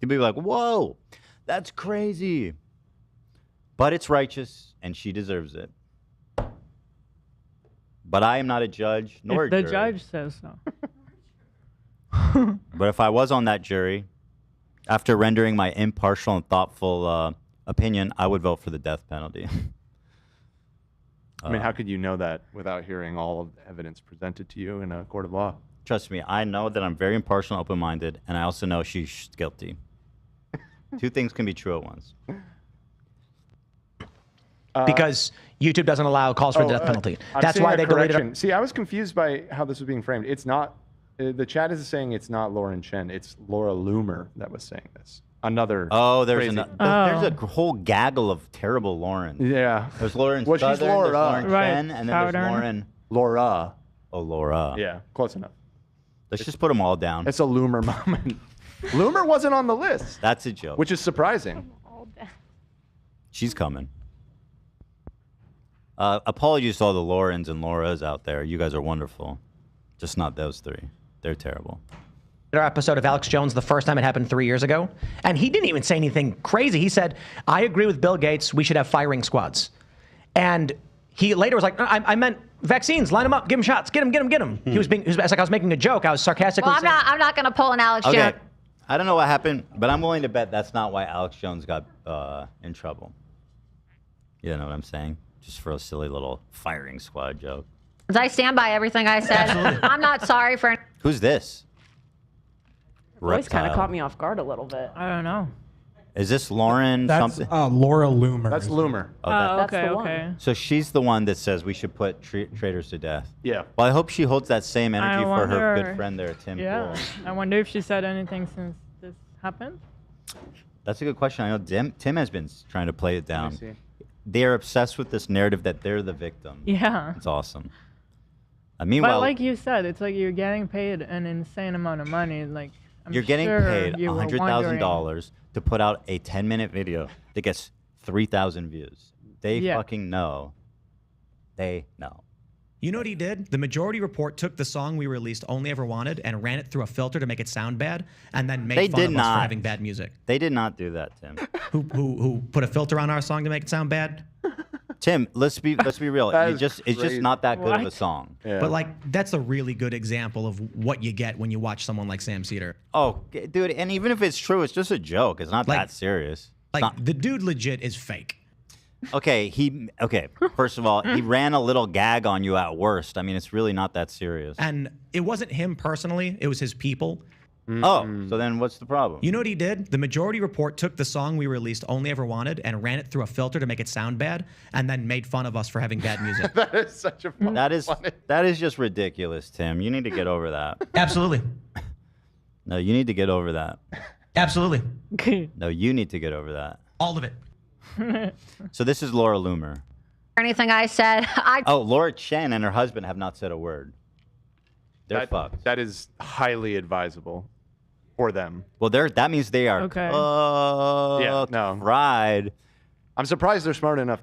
You'd be like, whoa, that's crazy. But it's righteous and she deserves it. But I am not a judge nor If a the jury. judge says so. But if I was on that jury, after rendering my impartial and thoughtful opinion, I would vote for the death penalty. I mean, how could you know that without hearing all of the evidence presented to you in a court of law? Trust me, I know that I'm very impartial and open-minded, and I also know she's guilty. Two things can be true at once. Because YouTube doesn't allow calls for death penalty. That's seeing why a they deleted correction. it. See, I was confused by how this was being framed. It's not. The chat is saying it's not Lauren Chen. It's Laura Loomer that was saying this. Another. Oh, there's crazy. there's a whole gaggle of terrible Laurens. Yeah. There's Lauren Well, she's Southern, Laura. there's Lauren Right. Chen, and then there's Lauren. Laura. Oh, Laura. Yeah, close enough. Let's just put them all down. It's a Loomer moment. Loomer wasn't on the list. That's a joke. Which is surprising. She's coming. Apologies to all the Laurens and Lauras out there. You guys are wonderful. Just not those three. They're terrible. Our episode of Alex Jones the first time it happened 3 years ago, and he didn't even say anything crazy. He said, "I agree with Bill Gates. We should have firing squads." And he later was like, "I meant vaccines. Line them up. Give them shots. Get them. He was like I was making a joke. I was sarcastically. Well, I'm not going to pull an Alex Okay. Jones. I don't know what happened, but I'm willing to bet that's not why Alex Jones got in trouble. You know what I'm saying? Just for a silly little firing squad joke. I stand by everything I said. I'm not sorry for. Who's this? Voice kind of Reptile. caught me off guard a little bit. I don't know. Is this Lauren That's something? Laura Loomer. That's Loomer. Oh, that- That's okay, the one. okay. So she's the one that says we should put traitors to death. Yeah. Well, I hope she holds that same energy for her wonder- good friend there, Tim Yeah. Pool. I wonder if she said anything since this happened. That's a good question. I know Tim has been trying to play it down. see. They're obsessed with this narrative that they're the victim. Yeah. It's awesome. But Meanwhile, like you said, it's like you're getting paid an insane amount of money. Like I'm you're getting sure paid you were $100,000 to put out a 10-minute video that gets 3,000 views. They Yeah. fucking know. They know. You know what he did? The Majority Report took the song we released, Only Ever Wanted, and ran it through a filter to make it sound bad, and then made They fun did of us not. for having bad music. They did not do that, Tim. Who put a filter on our song to make it sound bad? Tim, let's be real. That It's is just crazy. not that good of a What? song. Yeah. But like, that's a really good example of what you get when you watch someone like Sam Cedar. Oh, dude, and even if it's true, it's just a joke. It's not Like- that serious. It's Like, not- the dude legit is fake. okay, first of all, he ran a little gag on you at worst. I mean, it's really not that serious. And it wasn't him personally, it was his people. Oh, so then what's the problem? You know what he did? The Majority Report took the song we released, Only Ever Wanted, and ran it through a filter to make it sound bad, and then made fun of us for having bad music. That is such a fun. That is just ridiculous, Tim. You need to get over that. Absolutely. No, you need to get over that. Absolutely. No, you need to get over that. All of it. So this is Laura Loomer. Anything I said. Oh, Laura Chen and her husband have not said a word. They're fucked. That is highly advisable for them. Well, that means they are Okay. Yeah, no. fried. I'm surprised they're smart enough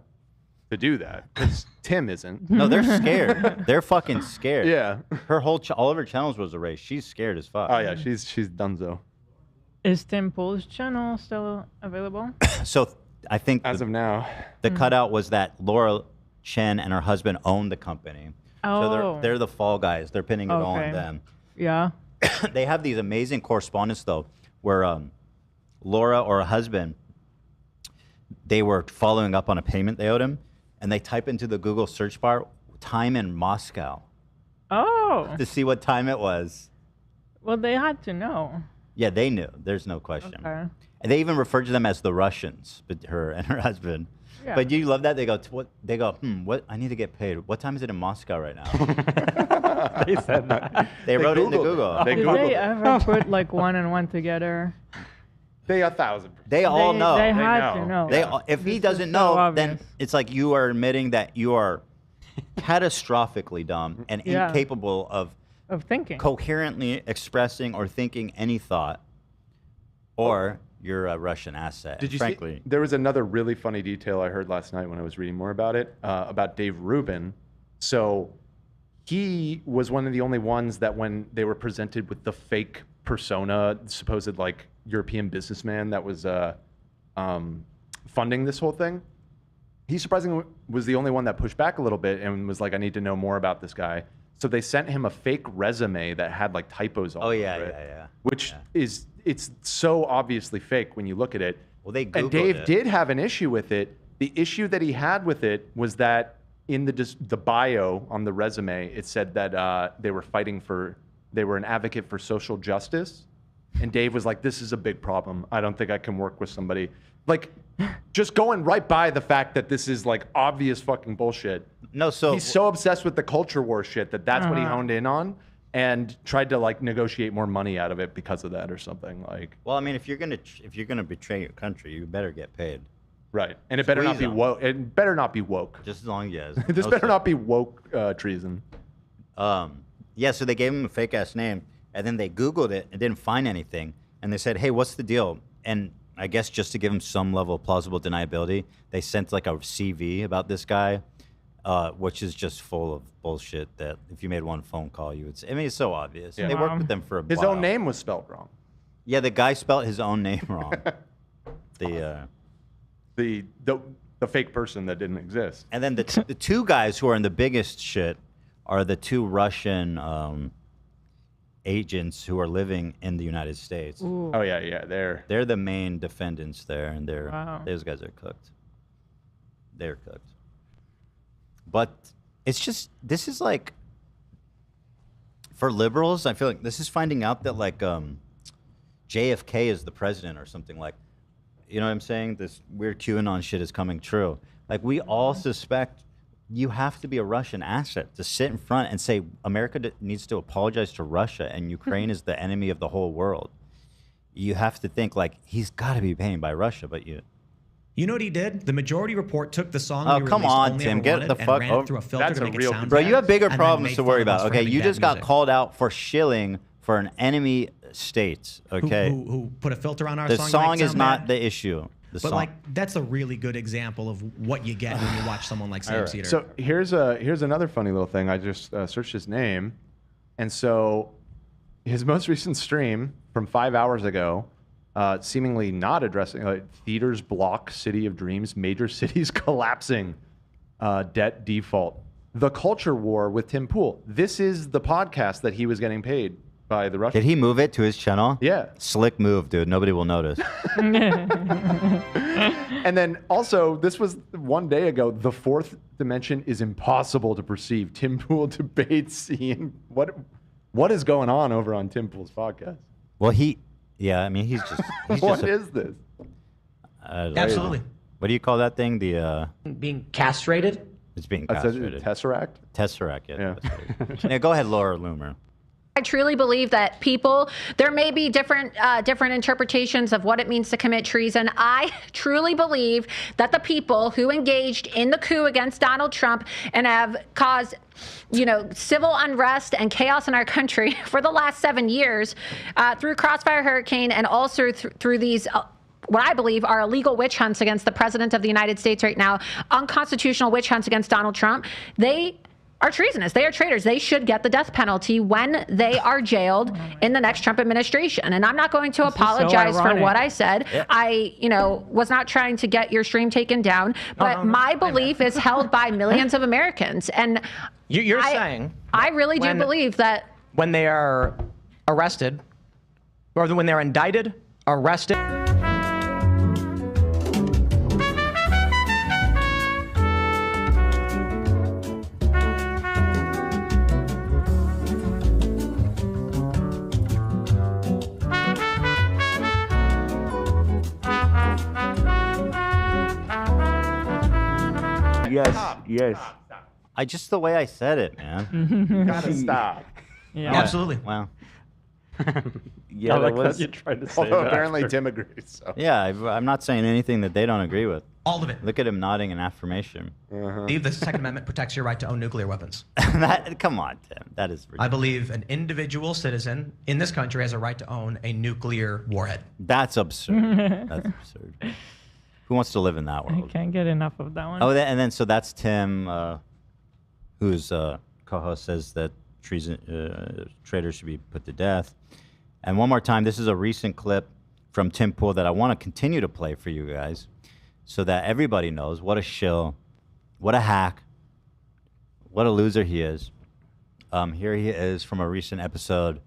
to do that because Tim isn't. No, they're scared. They're fucking scared. Yeah. Her whole all of her channels was erased. She's scared as fuck. Oh yeah, she's dunzo. Is Tim Pool's channel still available? So I think As of now, the cutout was that Laura Chen and her husband own the company. So Oh. they're the fall guys. They're pinning it all on Okay. them. Yeah. They have these amazing correspondence though, where Laura or her husband, they were following up on a payment they owed him, and they type into the Google search bar time in Moscow Oh. to see what time it was. Well, they had to know. Yeah, they knew. There's no question. Okay. And they even referred to them as the Russians, but her and her husband. Yeah. But you love that they go. What they go? What? I need to get paid. What time is it in Moscow right now? They said that. They wrote it into Googled it. Google. They Did Googled they it. ever put like one and one together? They 1,000%. They all know. They had to know. They all, if he This is doesn't so know, then obvious. it's like you are admitting that you are catastrophically dumb and Yeah. incapable of thinking. coherently expressing or thinking any thought, or you're a Russian asset. Did you frankly. see? There was another really funny detail I heard last night when I was reading more about it, about Dave Rubin. So he was one of the only ones that when they were presented with the fake persona, supposed like European businessman that was funding this whole thing, he surprisingly was the only one that pushed back a little bit and was like, I need to know more about this guy. So they sent him a fake resume that had like typos all over it. Yeah. Which is, it's so obviously fake when you look at it. Well, they And Googled Dave it. did have an issue with it. The issue that he had with it was that in the bio on the resume, it said that they were an advocate for social justice. And Dave was like, this is a big problem. I don't think I can work with somebody. Like, just going right by the fact that this is like obvious fucking bullshit. No, so he's so obsessed with the culture war shit that's what he honed in on and tried to like negotiate more money out of it because of that or something. Like, well, I mean, if you're gonna betray your country, you better get paid. Right, and it better not be woke. It better not be woke. Just as long as this better not be woke treason. Yeah, so they gave him a fake ass name, and then they Googled it and didn't find anything, and they said, "Hey, what's the deal?" And I guess just to give him some level of plausible deniability, they sent like a CV about this guy, which is just full of bullshit. That if you made one phone call, you would say. I mean, it's so obvious. Yeah. They worked with them for a His while. own name was spelled wrong. Yeah, the guy spelled his own name wrong. The fake person that didn't exist. And then the two guys who are in the biggest shit are the two Russian agents who are living in the United States. Ooh. Oh yeah, they're the main defendants there, and those guys are cooked. They're cooked. But it's just this is like for liberals. I feel like this is finding out that like JFK is the president or something like. You know what I'm saying? This weird QAnon shit is coming true. Like, we all suspect you have to be a Russian asset to sit in front and say America needs to apologize to Russia and Ukraine is the enemy of the whole world. You have to think, like, he's got to be paying by Russia, but you... You know what he did? The Majority Report took the song. Oh, come on, Tim. Get the fuck over. Through a filter to make it sound bro, you have bigger and then problems made to fun worry of us about. for Okay, having you bad just got music. called out for shilling for an enemy state. Okay, Who put a filter on our the song? to song make it is sound not bad? the issue. The But song. like, that's a really good example of what you get when you watch someone like Sam Cedar. So here's another funny little thing. I just searched his name, and so his most recent stream from 5 hours ago, seemingly not addressing theaters block, city of dreams, major cities collapsing, debt default, the culture war with Tim Pool. This is the podcast that he was getting paid by the Russians. Did he move it to his channel? Yeah. Slick move, dude. Nobody will notice. And then also, this was 1 day ago. The fourth dimension is impossible to perceive. Tim Pool debates scene. What is going on over on Tim Pool's podcast? Well, I mean, he's just. What is this? Absolutely. What do you call that thing? The being castrated. It's being That's a castrated. Tesseract. Tesseract. Yeah. Yeah. Go ahead, Laura Loomer. I truly believe that there may be different interpretations of what it means to commit treason. I truly believe that the people who engaged in the coup against Donald Trump and have caused, civil unrest and chaos in our country for the last 7 years through Crossfire Hurricane and also through these what I believe are illegal witch hunts against the president of the United States right now, unconstitutional witch hunts against Donald Trump. They are treasonous. They are traitors. They should get the death penalty when they are jailed in the next Trump administration. And I'm not going to apologize for what I said. Yeah. I, was not trying to get your stream taken down, but my belief is held by millions of Americans. And You're saying I really do believe that when they are arrested, or when they're indicted, arrested. Yes. I just the way I said it, man. You gotta stop. Yeah. Absolutely. Wow. Yeah, I like like that you tried to say Although that apparently after. Tim agrees. So. Yeah, I'm not saying anything that they don't agree with. All of it. Look at him nodding in affirmation. Believe the Second Amendment protects your right to own nuclear weapons. Come on, Tim. That is ridiculous. I believe an individual citizen in this country has a right to own a nuclear warhead. That's absurd. That's absurd. Who wants to live in that I world? can't get enough of that one. Oh, and then so that's Tim, whose co-host says that traitors should be put to death. And one more time, this is a recent clip from Tim Pool that I want to continue to play for you guys so that everybody knows what a shill, what a hack, what a loser he is. Here he is from a recent episode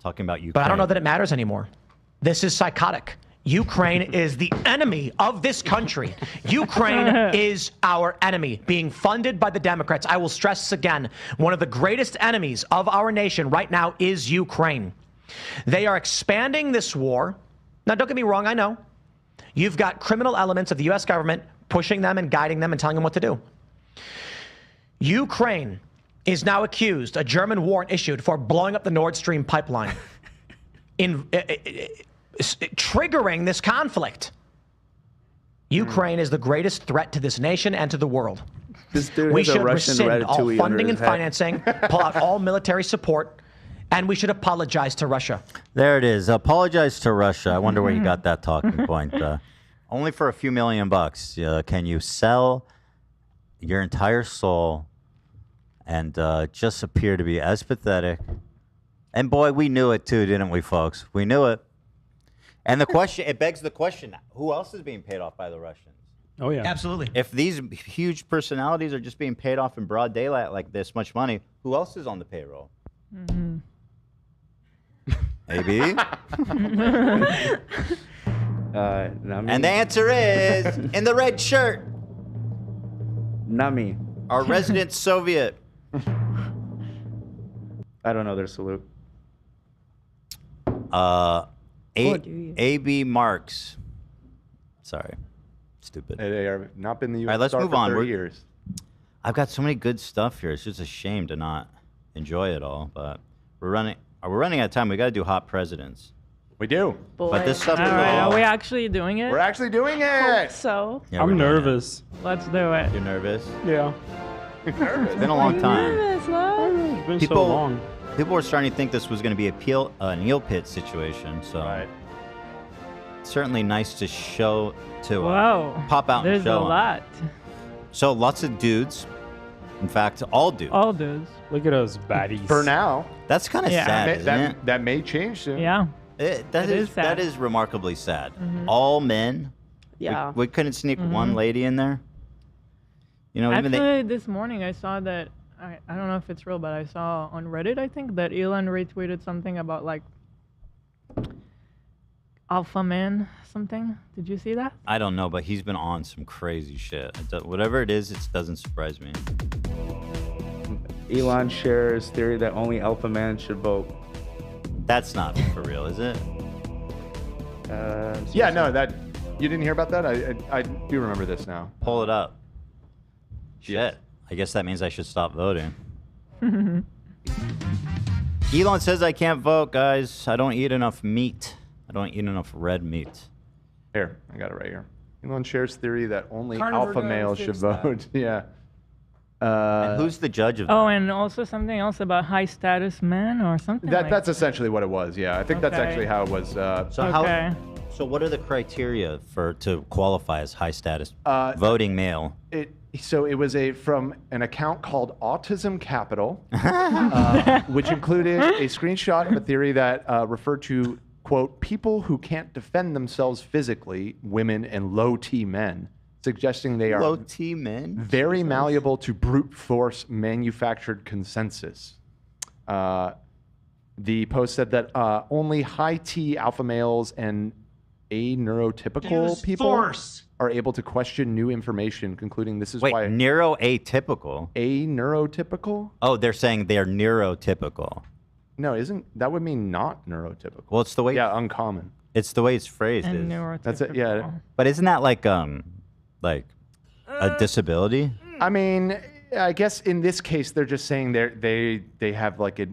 talking about Ukraine. But I don't know that it matters anymore. This is psychotic. Ukraine is the enemy of this country. Ukraine is our enemy, being funded by the Democrats. I will stress this again. One of the greatest enemies of our nation right now is Ukraine. They are expanding this war. Now, don't get me wrong, I know. You've got criminal elements of the U.S. government pushing them and guiding them and telling them what to do. Ukraine is now accused, a German warrant issued for blowing up the Nord Stream pipeline, triggering this conflict. Ukraine is the greatest threat to this nation and to the world. We should rescind all funding and financing, pull out all military support, and we should apologize to Russia. There it is. Apologize to Russia. I wonder where you got that talking point. Only for a few $million bucks can you sell your entire soul and just appear to be as pathetic. And boy, we knew it too, didn't we, folks? We knew it. And the question, it begs the question, who else is being paid off by the Russians? Oh, yeah. Absolutely. If these huge personalities are just being paid off in broad daylight like this much money, who else is on the payroll? Mm-hmm. AB? Not me. And the answer is in the red shirt. Not me. Our resident Soviet. I don't know their salute. AB Marks. Sorry. Stupid. They have not been the U.S. All right, let's star move for on. 30 years. I've got so many good stuff here. It's just a shame to not enjoy it all. But we're running out of time. We got to do hot presidents. We do. But this stuff All is right, all. are we actually doing it? We're actually doing it. So. Yeah, we're I'm doing nervous. Let's do it. You're nervous? Yeah. It's been a long time. Nervous, love? It's been so long. People were starting to think this was going to be an eel pit situation. So it's certainly nice to show to pop out There's and show a 'em. lot. So lots of dudes. In fact, all dudes. All dudes. Look at us baddies. For now. That's kind of sad, isn't it? That may change soon. Yeah. That is sad. that is remarkably sad. Mhm. All men. Yeah. We couldn't sneak one lady in there. You know, even Actually, this morning I saw that, I don't know if it's real, but I saw on Reddit, I think, that Elon retweeted something about like alpha man something. Did you see that? I don't know, but he's been on some crazy shit. Whatever it is, it doesn't surprise me. Elon shares theory that only alpha man should vote. That's not for real, is it? Yeah, no, that you didn't hear about that. I do remember this now. Pull it up. Shit. I guess that means I should stop voting. Elon says I can't vote, guys. I don't eat enough meat. I don't eat enough red meat. Here, I got it right here. Elon shares theory that only Carnivore alpha guy males should fixed that. vote. Yeah. And who's the judge of that? Oh, and also something else about high status men or something like That's essentially what it was. Yeah, I think that's Okay. actually how it was. So what are the criteria to qualify as high status voting male? So it was from an account called Autism Capital, which included a screenshot of a theory that referred to, quote, people who can't defend themselves physically, women and low-T men, suggesting they are low-T men, very malleable to brute force manufactured consensus. The post said that only high-T alpha males and neurotypical Use people force. are able to question new information, concluding this is Wait, why neuroatypical? neurotypical? Oh, they're saying they're neurotypical. No, that would mean not neurotypical. Well, it's the way. Yeah, uncommon. It's the way it's phrased. And That's it. Yeah. But isn't that like a disability? I mean, I guess in this case they're just saying they have like a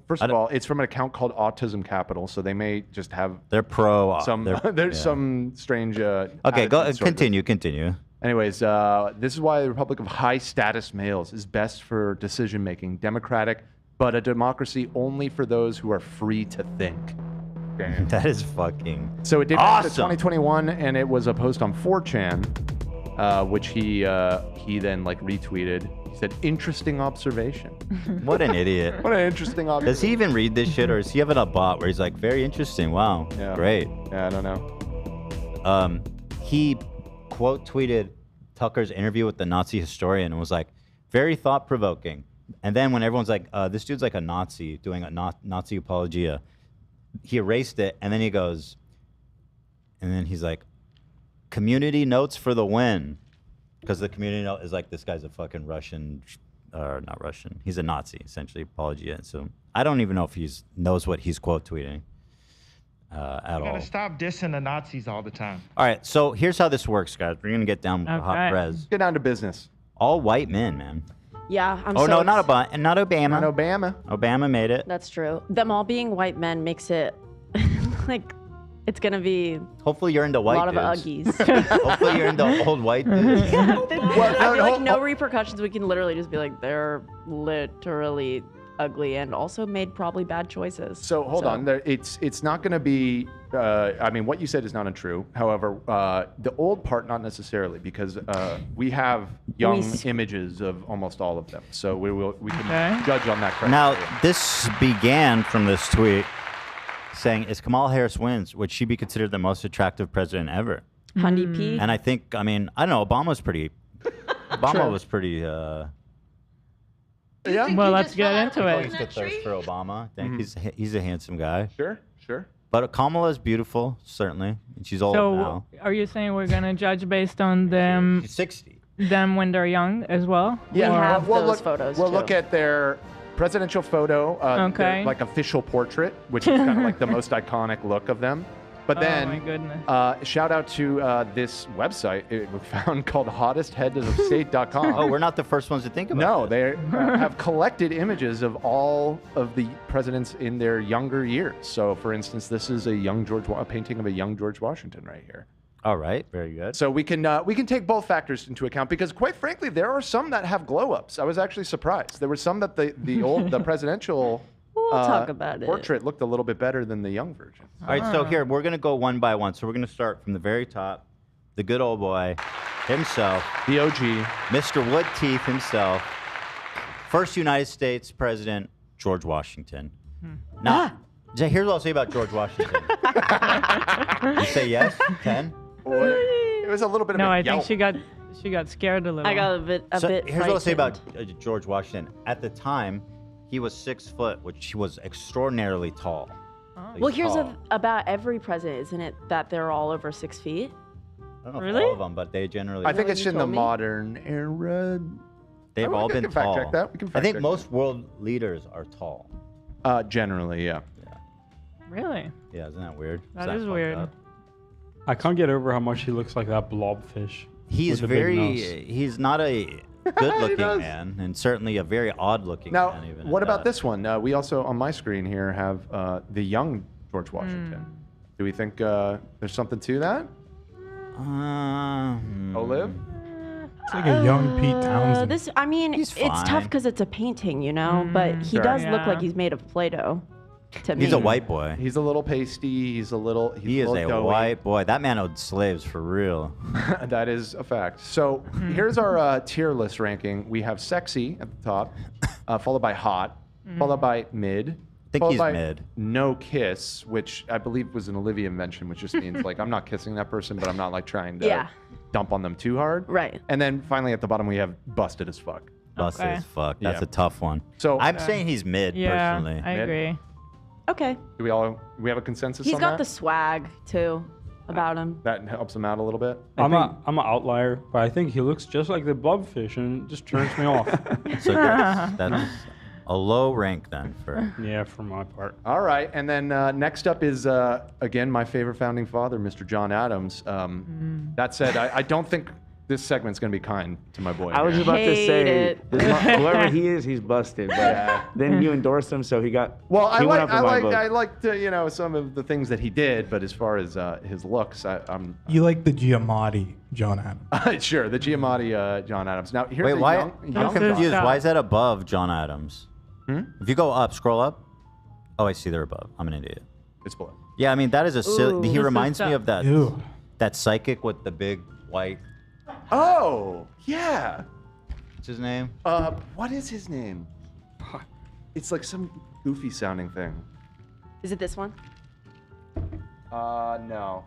first of all, it's from an account called Autism Capital, so they may just have they're pro some there's some strange Okay, continue. Anyways, this is why the Republic of High Status Males is best for decision making, democratic, but a democracy only for those who are free to think. Damn. That is fucking So it did awesome. 2021, and it was a post on 4chan, which he then like retweeted. He said, "Interesting observation." What an idiot. What an interesting observation. Does he even read this shit, or is he having a bot where he's like, very interesting, wow, Yeah. great. Yeah, I don't know. He quote tweeted Tucker's interview with the Nazi historian and was like, very thought-provoking. And then when everyone's like, this dude's like a Nazi doing a Nazi apologia, he erased it, and then he goes, and then he's like, community notes for the win. Because the community note is like, this guy's a fucking Russian or not Russian. He's a Nazi, essentially. Apology. So I don't even know if he knows what he's quote tweeting at all. Gotta stop dissing the Nazis all the time. All right, so here's how this works, guys. We're gonna get down with the hot prez. Get down to business. All white men, man. Yeah, I'm Oh so no, not Obama. Not Obama. Not Obama. Obama made it. That's true. Them all being white men makes it like it's gonna be Hopefully you're into a white lot dudes. of Uggies. Hopefully you're into old white dudes. I feel like no repercussions. We can literally just be like, they're literally ugly and also made probably bad choices. So hold on, it's not going to be. I mean, what you said is not untrue. However, the old part not necessarily, because we have young images of almost all of them. So we can judge on that. Now this began from this tweet saying, "If Kamala Harris wins, would she be considered the most attractive president ever?" Honey P. And I think, I mean, I don't know. Obama was pretty. Yeah. Well, let's get into I it. used to thirst for Obama. I think he's a handsome guy. Sure. But Kamala is beautiful, certainly, and she's old So, now. are you saying we're gonna judge based on them? She's 60. Them when they're young as well? Yeah, Or- have we'll those look, photos, We'll too. look at their presidential photo, their, like official portrait, which is kind of like the most iconic look of them. But Oh, then, my goodness. shout out to this website we found called hottestheadsofstate.com. Oh, we're not the first ones to think about No, they have collected images of all of the presidents in their younger years. So, for instance, this is a painting of a young George Washington right here. All right, very good. So we can take both factors into account because, quite frankly, there are some that have glow ups. I was actually surprised. There were some that the presidential talk about it. portrait looked a little bit better than the young version. All right, so here, we're going to go one by one. So we're going to start from the very top. The good old boy himself. The OG. Mr. Wood Teeth himself. First United States President, George Washington. Now, here's what I'll say about George Washington. You say yes? 10? It was a little bit of No, a I yelp. think she got scared a little. I got a bit Here's what I'll say about frightened. George Washington. At the time, he was 6 foot, which he was extraordinarily tall. Like, Well, here's tall. about every president, isn't it? That they're all over 6 feet. I don't know Really? if all of them, but they generally. I think what it's you in the told me? modern era. They've we all can been fact tall. check that. We can I fact think check most world leaders are tall. Generally, yeah. Really? Yeah, isn't that weird? That is weird. I can't get over how much he looks like that blobfish. He's with the big nose. he's not a good-looking man, and certainly a very odd-looking Now, man. Even what at about that. this one? We also, on my screen here, have the young George Washington. Do we think there's something to that? Olive? It's like a young Pete Townsend. This, I mean, it's tough fine. because it's a painting, you know. But he Sure. does look Yeah. like he's made of Play-Doh. To me, He's a white boy. He's a little pasty. He's a little. He is a doughy. white boy. That man owed slaves for real. That is a fact. So here's our tier list ranking. We have sexy at the top, followed by hot, followed by mid. I think followed he's by mid. No kiss, which I believe was an Olivia invention, which just means like I'm not kissing that person, but I'm not like trying to Yeah. dump on them too hard. Right. And then finally at the bottom we have busted as fuck. Busted Okay. as fuck. That's Yeah. a tough one. So I'm saying he's mid, Yeah, personally. I Mid? agree. Okay. do we have a consensus He's on got that? the swag too about him. That helps him out a little bit. I'm an outlier, but I think he looks just like the blobfish and it just turns me off. So that's a low rank then for. Yeah, for my part. All right, and then next up is again my favorite founding father, Mr. John Adams. That said, I don't think this segment's gonna be kind to my boy. I was here. about to say, it. whoever he is, he's busted. But then you endorsed him, so he got. Well, I he went up in my book. liked some of the things that he did, but as far as his looks, I'm You like the Giamatti, John Adams. sure the Giamatti John Adams. Now here's Wait, a why? young I'm confused. Why is that above John Adams? If you go up, scroll up. Oh, I see they're above. I'm an idiot. It's below. Yeah, I mean that is a silly. He This is reminds me tough. of that Ew. that psychic with the big white. Oh yeah. What's his name? What is his name? It's like some goofy sounding thing. Is it this one? No.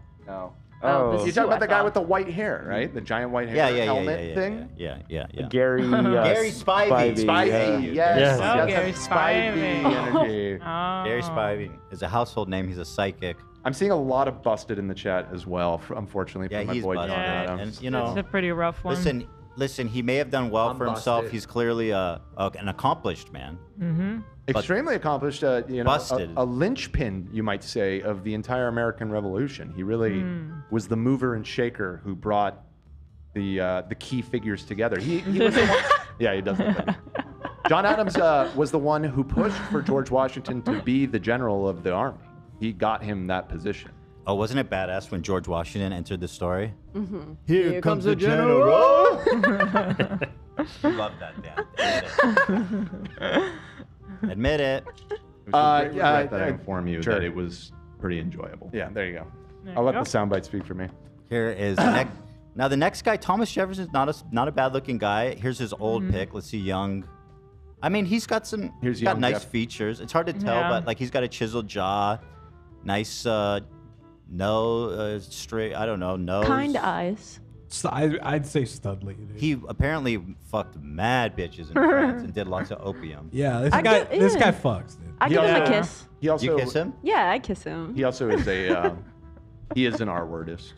Oh, this You're is talking who about the I guy thought. with the white hair, right? The giant white hair Yeah, helmet thing. Yeah. Gary. Gary Spivey. Spivey, yes. Yes. Oh, That's Gary that Spivey Spivey. energy. Oh. Gary Spivey is a household name. He's a psychic. I'm seeing a lot of busted in the chat as well, unfortunately, Yeah, for my he's boy busted. John Yeah, Adams. And you It's know, a pretty rough one. listen, listen, he may have done well I'm for himself. busted. He's clearly an accomplished man. Mm-hmm. Extremely accomplished, busted. a linchpin, you might say, of the entire American Revolution. He really was the mover and shaker who brought the key figures together. He was the one, yeah, he does look like it. John Adams was the one who pushed for George Washington to be the general of the army. He got him that position. Oh, wasn't it badass when George Washington entered the story? Mm-hmm. Here comes the general. Love that, Dan. Admit it. I inform you that it was pretty enjoyable. Yeah, there you go. I'll let the soundbite speak for me. Here is now the next guy. Thomas Jefferson's not a bad looking guy. Here's his old pick. Let's see, young. I mean, he's got young nice Jeff. features. It's hard to tell, but like he's got a chiseled jaw, nice straight. I don't know, nose. Kind eyes. I'd say studly. Dude. He apparently fucked mad bitches in France and did lots of opium. Yeah, this guy fucks, dude. I give him a kiss. He also, you kiss him? Yeah, I kiss him. He also is he is an R-wordist.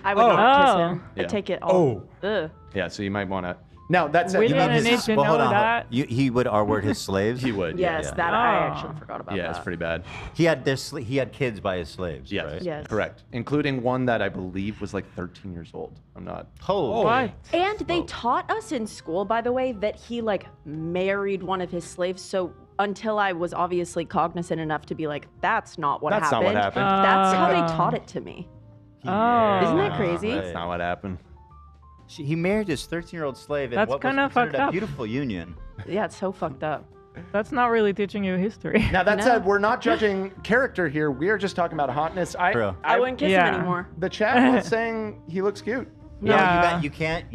I would not kiss him. Yeah. I take it all. Ugh. Yeah, so you might want to. Now that's We didn't need to know that. He would R-word his slaves. He would. Yes, that I actually forgot about. Yeah, it's pretty bad. He had kids by his slaves. Yes, right? Yes. correct, including one that I believe was like 13 years old. I'm not. Oh, what? And they taught us in school, by the way, that he like married one of his slaves. So until I was obviously cognizant enough to be like, that's not what That's happened. not what happened. That's how they taught it to me. Isn't that crazy? That's not what happened. He married his 13-year-old slave in That's what was kinda considered fucked a up. beautiful union. Yeah, it's so fucked up. That's not really teaching you history. Now that said, we're not judging character here. We are just talking about hotness. True. I wouldn't kiss him anymore. The chat was saying he looks cute. No, Yeah. you can't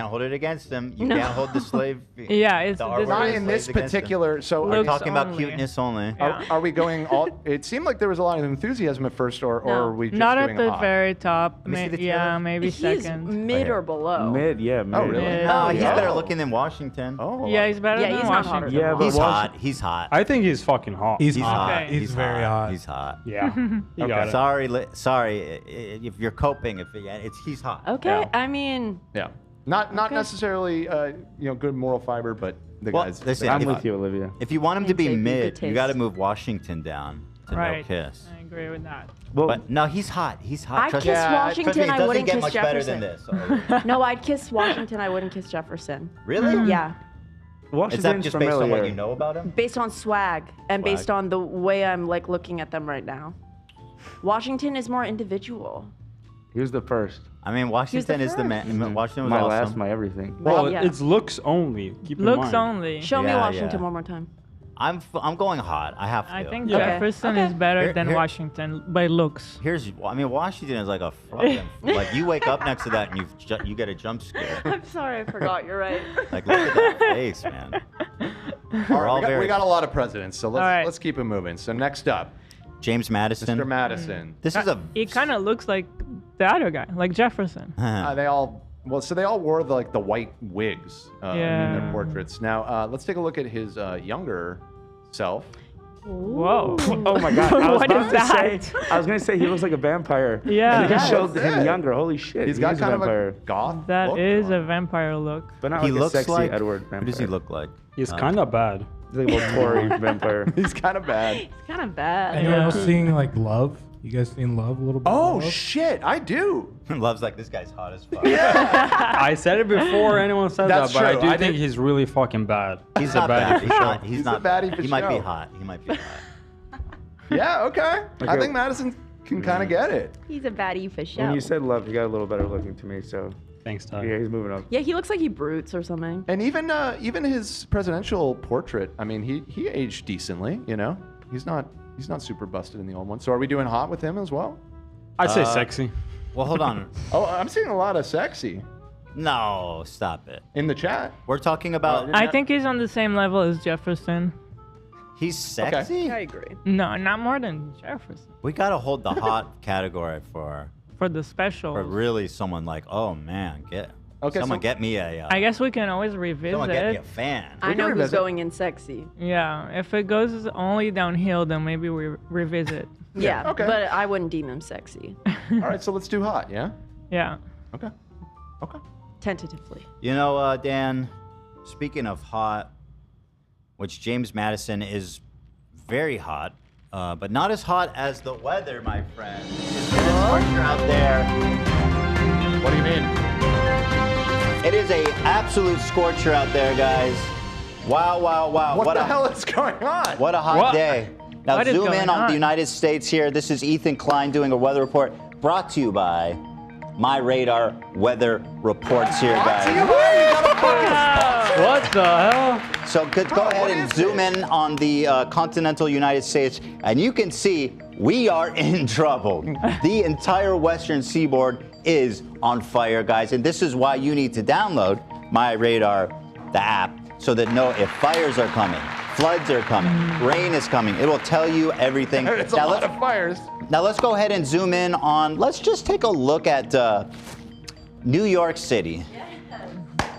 hold it against him. You can't hold the slave. Yeah, it's the R-word Not of in slaves this against him. particular. So We're Looks talking about only. cuteness only. are we going all? It seemed like there was a lot of enthusiasm at first, or are we just Not doing at the hot? very top. me see the Yeah, trailer. maybe He's second. mid or below. Mid, yeah, mid. Oh, really? Mid. Oh, he's Yeah. better looking than Washington. Oh, Yeah, he's better Yeah, than he's not Washington. hotter Yeah, than but He's Washington- hot. He's hot. I think he's fucking hot. He's He's hot. hot. He's very hot. He's hot. Yeah. You got it. Sorry. If you're coping, he's hot. Okay, Yeah. I mean, Yeah. Not necessarily good moral fiber, but the Well, guys. listen, I'm if- with you, Olivia. If you want him to I'd be say good mid, you got to taste. move Washington down to Right. no kiss. I agree with that. Well, But no, he's hot. He's hot. I'd Trust kiss me. Washington, Trust me, it I doesn't wouldn't get kiss much better than Jefferson. this. no, I'd kiss Washington. I wouldn't kiss Jefferson. Really? Yeah, Is Washington's that just based on what familiar. you know about him? based on swag and Swag. based on the way I'm like looking at them right now. Washington is more individual. He was the first. I mean, Washington is the man. Washington was My awesome. last, my everything. Well, yeah. it's looks only. Keep in Looks mind. only. Show me Yeah, Washington yeah. one more time. I'm going hot. I have to. I think Okay. Jefferson Okay. is better Here- than here- Washington by looks. Washington is like a fucking like you wake up next to that and you get a jump scare. I'm sorry, I forgot. You're right. Like look at that face, man. We're all we got a lot of presidents, so right. let's keep it moving. So next up, James Madison. Mr. Madison. This is a. He kind of looks like the other guy, like Jefferson. They all wore the white wigs in Yeah. their portraits. Now let's take a look at his younger self. Whoa. Oh my God! I was What about is to that? say. I was gonna say he looks like a vampire. Yeah. And he Yeah, showed that's him it. younger. Holy shit! He's got is kind a of a vampire. goth That look. is a vampire look. But not He like looks a sexy like Edward vampire. Who does he look like? He's kind of bad. He's like a little Tory vampire. He's kind of bad. It's kind of bad. Anyone else seeing like Love? You guys seen Love a little bit? Oh Love? shit, I do. Love's like this guy's hot as fuck. I said it before anyone said That's that, but true. I do I think did- he's really fucking bad. He's a not bad. baddie He's for not. sure. He's He's not a baddie for He might be show. hot. He might be hot. Yeah, okay. I Okay. think Madison can kind of get it. He's a baddie for When sure. you said love, he got a little better looking to me. So Thanks, Todd. yeah, he's moving up. Yeah, he looks like he brutes or something. And even his presidential portrait, I mean, he aged decently. You know, he's not super busted in the old one. So are we doing hot with him as well? I'd say sexy. Well, hold on. Oh, I'm seeing a lot of sexy No, stop it. in the chat. We're talking about. I think he's on the same level as Jefferson. He's sexy. I agree. No, not more than Jefferson. We gotta hold the hot category for For the special. really someone like, oh man, someone get me a. I guess we can always revisit. Someone get me a fan. I know who's revisit. going in sexy. Yeah, if it goes only downhill, then maybe we revisit. Yeah, okay. but I wouldn't deem him sexy. All right, so let's do hot. Yeah. Yeah. Okay. Okay. tentatively. You know, Dan, speaking of hot, which James Madison is very hot, but not as hot as the weather, my friend. It's been a scorcher out there. What do you mean? It is a absolute scorcher out there, guys. Wow, wow, wow. What the hell is going on? What a hot day. Now What is zoom going in on on? the United States here. This is Ethan Klein doing a weather report brought to you by MyRadar Weather Reports here, guys. What the hell? So go ahead and zoom in on the continental United States, and you can see we are in trouble. The entire western seaboard is on fire, guys, and this is why you need to download MyRadar, the app, so that if fires are coming, floods are coming, rain is coming. It will tell you everything. It's a lot of fires. Now let's go ahead and zoom in on, let's just take a look at New York City.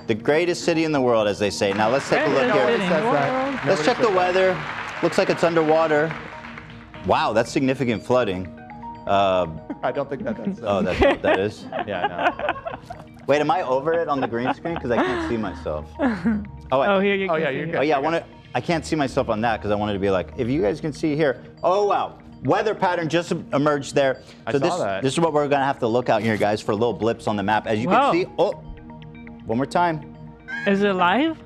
The greatest city in the world, as they say. Now let's take a look here. Let's check the weather. Looks like it's underwater. Wow, that's significant flooding. I don't think that's... Oh, that is? Yeah, no. Wait, am I over it on the green screen? Because I can't see myself. Oh, wait. Oh, here you go. yeah, you're good. Oh, yeah, I can't see myself on that because I wanted to be like, if you guys can see here. Oh, wow. Weather pattern just emerged there. So I saw that. This is what we're going to have to look out here, guys, for little blips on the map. As you can see, one more time. Is it live?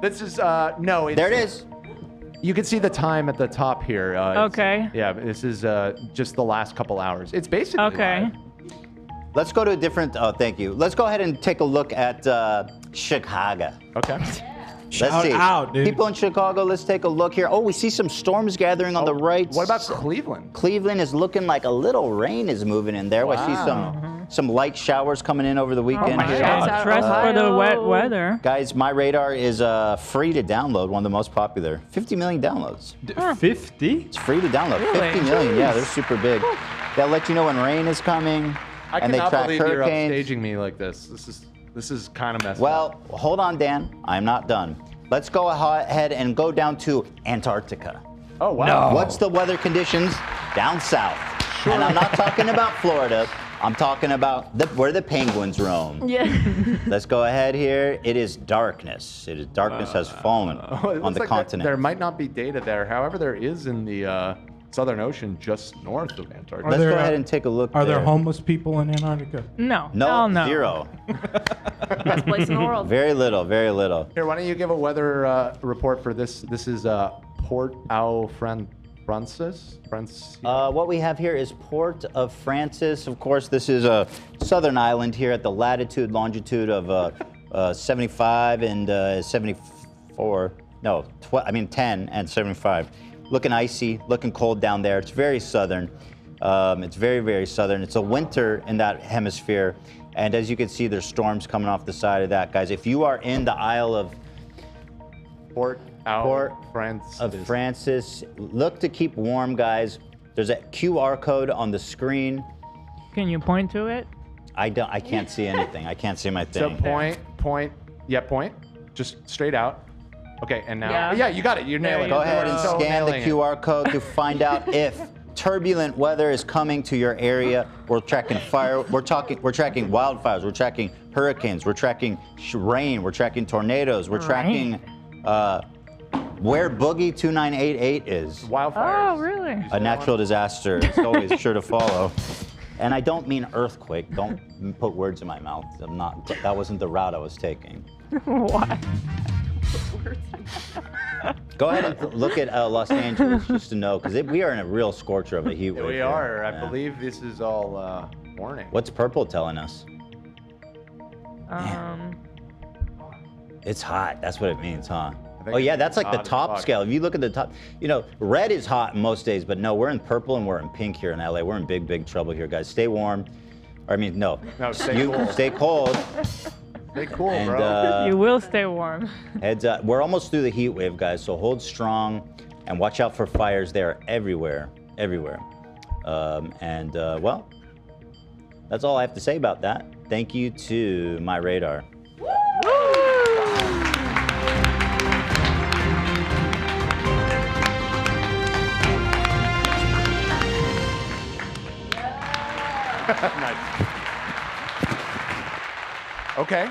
This is, no. There it is. You can see the time at the top here. Okay. Yeah, this is just the last couple hours. It's basically Okay. live. Let's go to a different, thank you. Let's go ahead and take a look at Chicago. Okay. Let's see. Out, dude. People in Chicago, let's take a look here. Oh, we see some storms gathering on the right. What about Cleveland? Cleveland is looking like a little rain is moving in there. I see some light showers coming in over the weekend. Oh my here. God. Dress for the wet weather. Guys, MyRadar is free to download, one of the most popular. 50 million downloads. 50? It's free to download. Really? 50 million, yeah, they're super big. They'll let you know when rain is coming. I and they cannot track believe you're hurricanes. upstaging me like this. This is kind of messed up. Well, hold on, Dan. I'm not done. Let's go ahead and go down to Antarctica. Oh, wow. What's the weather conditions down south? Sure. And I'm not talking about Florida. I'm talking about where the penguins roam. Yeah. Let's go ahead here. It is darkness. Darkness has fallen on the continent. There might not be data there. However, there is in the Southern Ocean just north of Antarctica. Let's go ahead and take a look. Are there homeless people in Antarctica? No. No, Hell no. zero. Best place in the world. Very little, very little. Here, why don't you give a weather report for this? This is Port au Francis. What we have here is Port of Francis. Of course, this is a southern island here at the latitude, longitude of 75 and 74. No, 10 and 75. Looking icy, looking cold down there. It's very southern. It's very, very southern. It's a winter in that hemisphere. And as you can see, there's storms coming off the side of that, guys. If you are in the Isle of Port Francis, look to keep warm, guys. There's a QR code on the screen. Can you point to it? I can't see anything. I can't see my thing. So point. Just straight out. Okay, and now, Yeah. you got it. You're nailing it. Go ahead and So scan the nailing it. QR code to find out if turbulent weather is coming to your area. We're tracking fire. We're tracking wildfires. We're tracking hurricanes. We're tracking rain. We're tracking tornadoes. We're tracking where Boogie 2988 is. Wildfires. Oh, really? A natural disaster. It's always sure to follow. And I don't mean earthquake. Don't put words in my mouth. That wasn't the route I was taking. What? Go ahead and look at Los Angeles just to know, because we are in a real scorcher of a heat wave. We are. I believe this is all warning. What's purple telling us? It's hot. That's what it means, huh? Oh yeah, that's like the top scale. If you look at the top, red is hot most days, but no, we're in purple and we're in pink here in LA. We're in big, big trouble here, guys. Stay warm. No, stay cool. Stay cold. Stay cool, And, bro. You will stay warm. Heads up. We're almost through the heat wave, guys, so hold strong and watch out for fires. They're everywhere. Well, that's all I have to say about that. Thank you to MyRadar. Nice. Okay.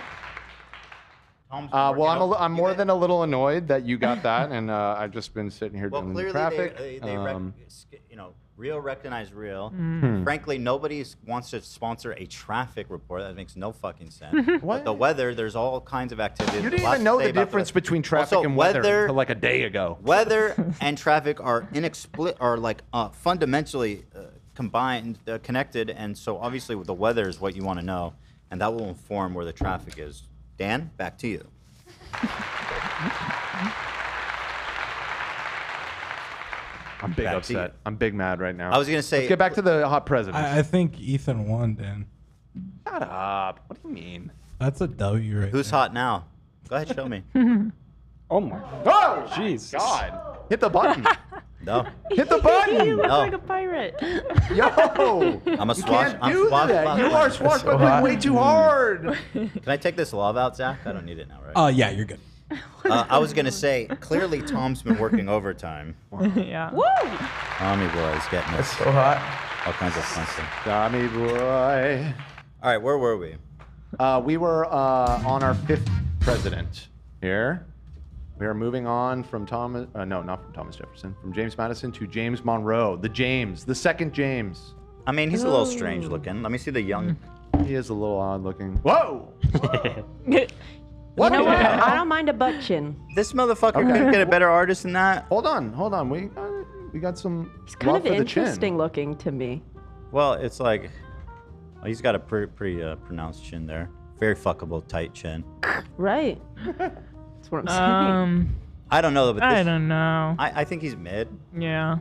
Well, I'm more than a little annoyed that you got that, and I've just been sitting here doing the traffic. Real recognize real. Hmm. Frankly, nobody wants to sponsor a traffic report. That makes no fucking sense. What? The weather, there's all kinds of activities. You didn't Lots even to know say the about difference between traffic Also, and weather until like a day ago. Weather and traffic are fundamentally combined, connected, and so obviously the weather is what you want to know, and that will inform where the traffic is. Dan, back to you. I'm big upset. I'm big mad right now. I was gonna say- Let's get back to the hot president. I think Ethan won, Dan. Shut up. What do you mean? That's a W right Who's hot now? Go ahead, show me. Oh my. Oh, jeez. God. Hit the button. No. Hit the button. He looks No. like a pirate. Yo. I'm a You swash. can't I'm do that. You are swashbuckling way too hard. Can I take this love out, Zach? I don't need it now, right? Oh, yeah, you're good. I was gonna say, clearly Tom's been working overtime. Yeah. Woo! Tommy boy's getting us So hot. all kinds of fun stuff. Tommy boy. All right, where were we? We were on our 5th president here. We are moving on from Thomas. No, not from Thomas Jefferson. From James Madison to James Monroe. The second James. I mean, he's a little strange looking. Let me see the young. He is a little odd looking. Whoa! You know what? I don't mind a butt chin. This motherfucker couldn't get a better artist than that. Hold on. We got some. He's kind love of for the chin. interesting looking to me. Well, it's like, he's got a pretty pronounced chin there. Very fuckable, tight chin. Right. That's what I'm saying. I don't know, but I don't know. I think he's mid. Yeah.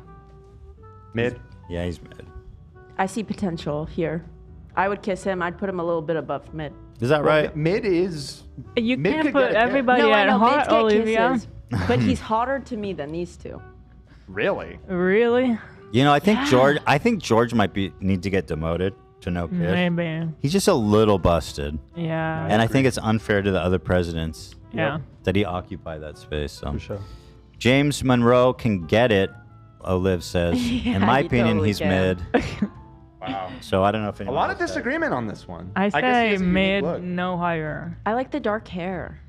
Mid. Yeah, he's mid. I see potential here. I would kiss him. I'd put him a little bit above mid. Is that right? Mid is. You Mid can't could put get a kiss. everybody No, I at know. hot, Mids get Olivia. kisses. But he's hotter to me than these two. Really? Really? You know, I think George might need to get demoted to no kid. Maybe. He's just a little busted. Yeah. And I think it's unfair to the other presidents. Yeah. That he occupy that space. So. For sure. James Monroe can get it, Olive says. Yeah, In my he opinion, totally he's can. mid. Wow. So I don't know if A anyone lot of else has- disagreement on this one. I guess he say has a unique mid, look. no higher. I like the dark hair.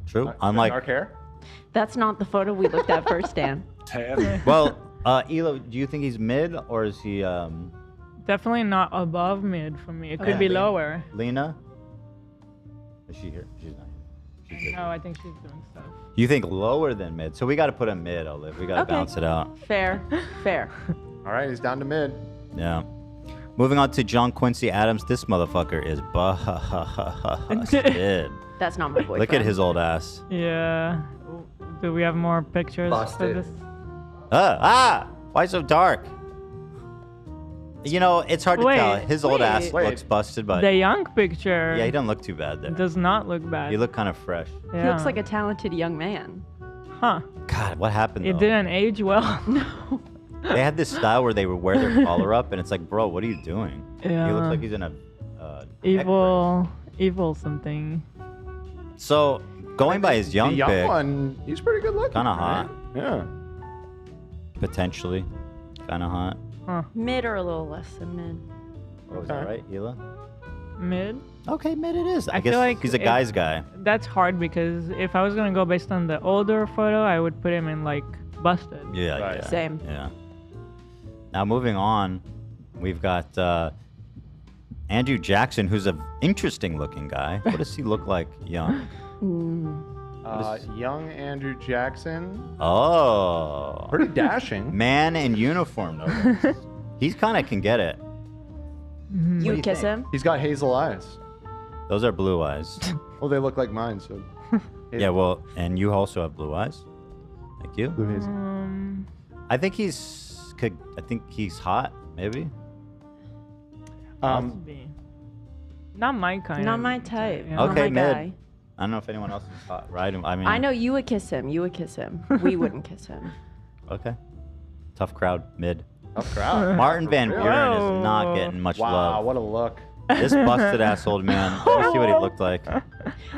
True. Unlike. Dark hair? That's not the photo we looked at first, Dan. Well, Elo, do you think he's mid or is he Definitely not above mid for me. It could be lower. Lena? Is she here? She's not here. She's No, I think she's doing stuff. You think lower than mid? So we got to put him mid, Olive. We got to Okay. bounce it out. Fair. Fair. All right, he's down to mid. Yeah. Moving on to John Quincy Adams. This motherfucker is busted. That's not my boyfriend. Look at his old ass. Yeah. Do we have more pictures for this? Why so dark? You know, it's hard to Wait, tell. His old ass wait. looks busted, but The young picture yeah, he doesn't look too bad there. does not look bad. He looked kind of fresh. He looks like a talented young man. Huh. God, what happened It though? didn't age well. No. They had this style where they would wear their collar up, and it's like, bro, what are you doing? He Yeah. looks like he's in a Evil something. So going by his young the young pick, one, he's pretty good looking. kind of hot, Yeah. potentially, kind of hot. Huh. Mid or a little less than mid. What was that right, Hila? Mid? Okay, mid it is. I I guess feel like he's a guy's guy. That's hard because if I was gonna go based on the older photo, I would put him in like busted. Yeah, Right. yeah. Same. Yeah. Now moving on, we've got Andrew Jackson, who's an interesting looking guy. What does he look like young? Young Andrew Jackson. Oh. Pretty dashing. Man in uniform, though. He's kind of can get it. You would kiss him? He's got hazel eyes. Those are blue eyes. Well, they look like mine, so. Yeah, well, and you also have blue eyes. Thank you. Blue hazel. I think he's hot, maybe. Not my kind. Not my type. Yeah. Not Okay, my mid. guy. I don't know if anyone else is hot, right? I mean, I know you would kiss him. You would kiss him. We wouldn't kiss him. Okay. Tough crowd, mid. Tough crowd. Martin Van real. Buren is not getting much Wow, love. what a look. This busted ass old man. Let me see what he looked like.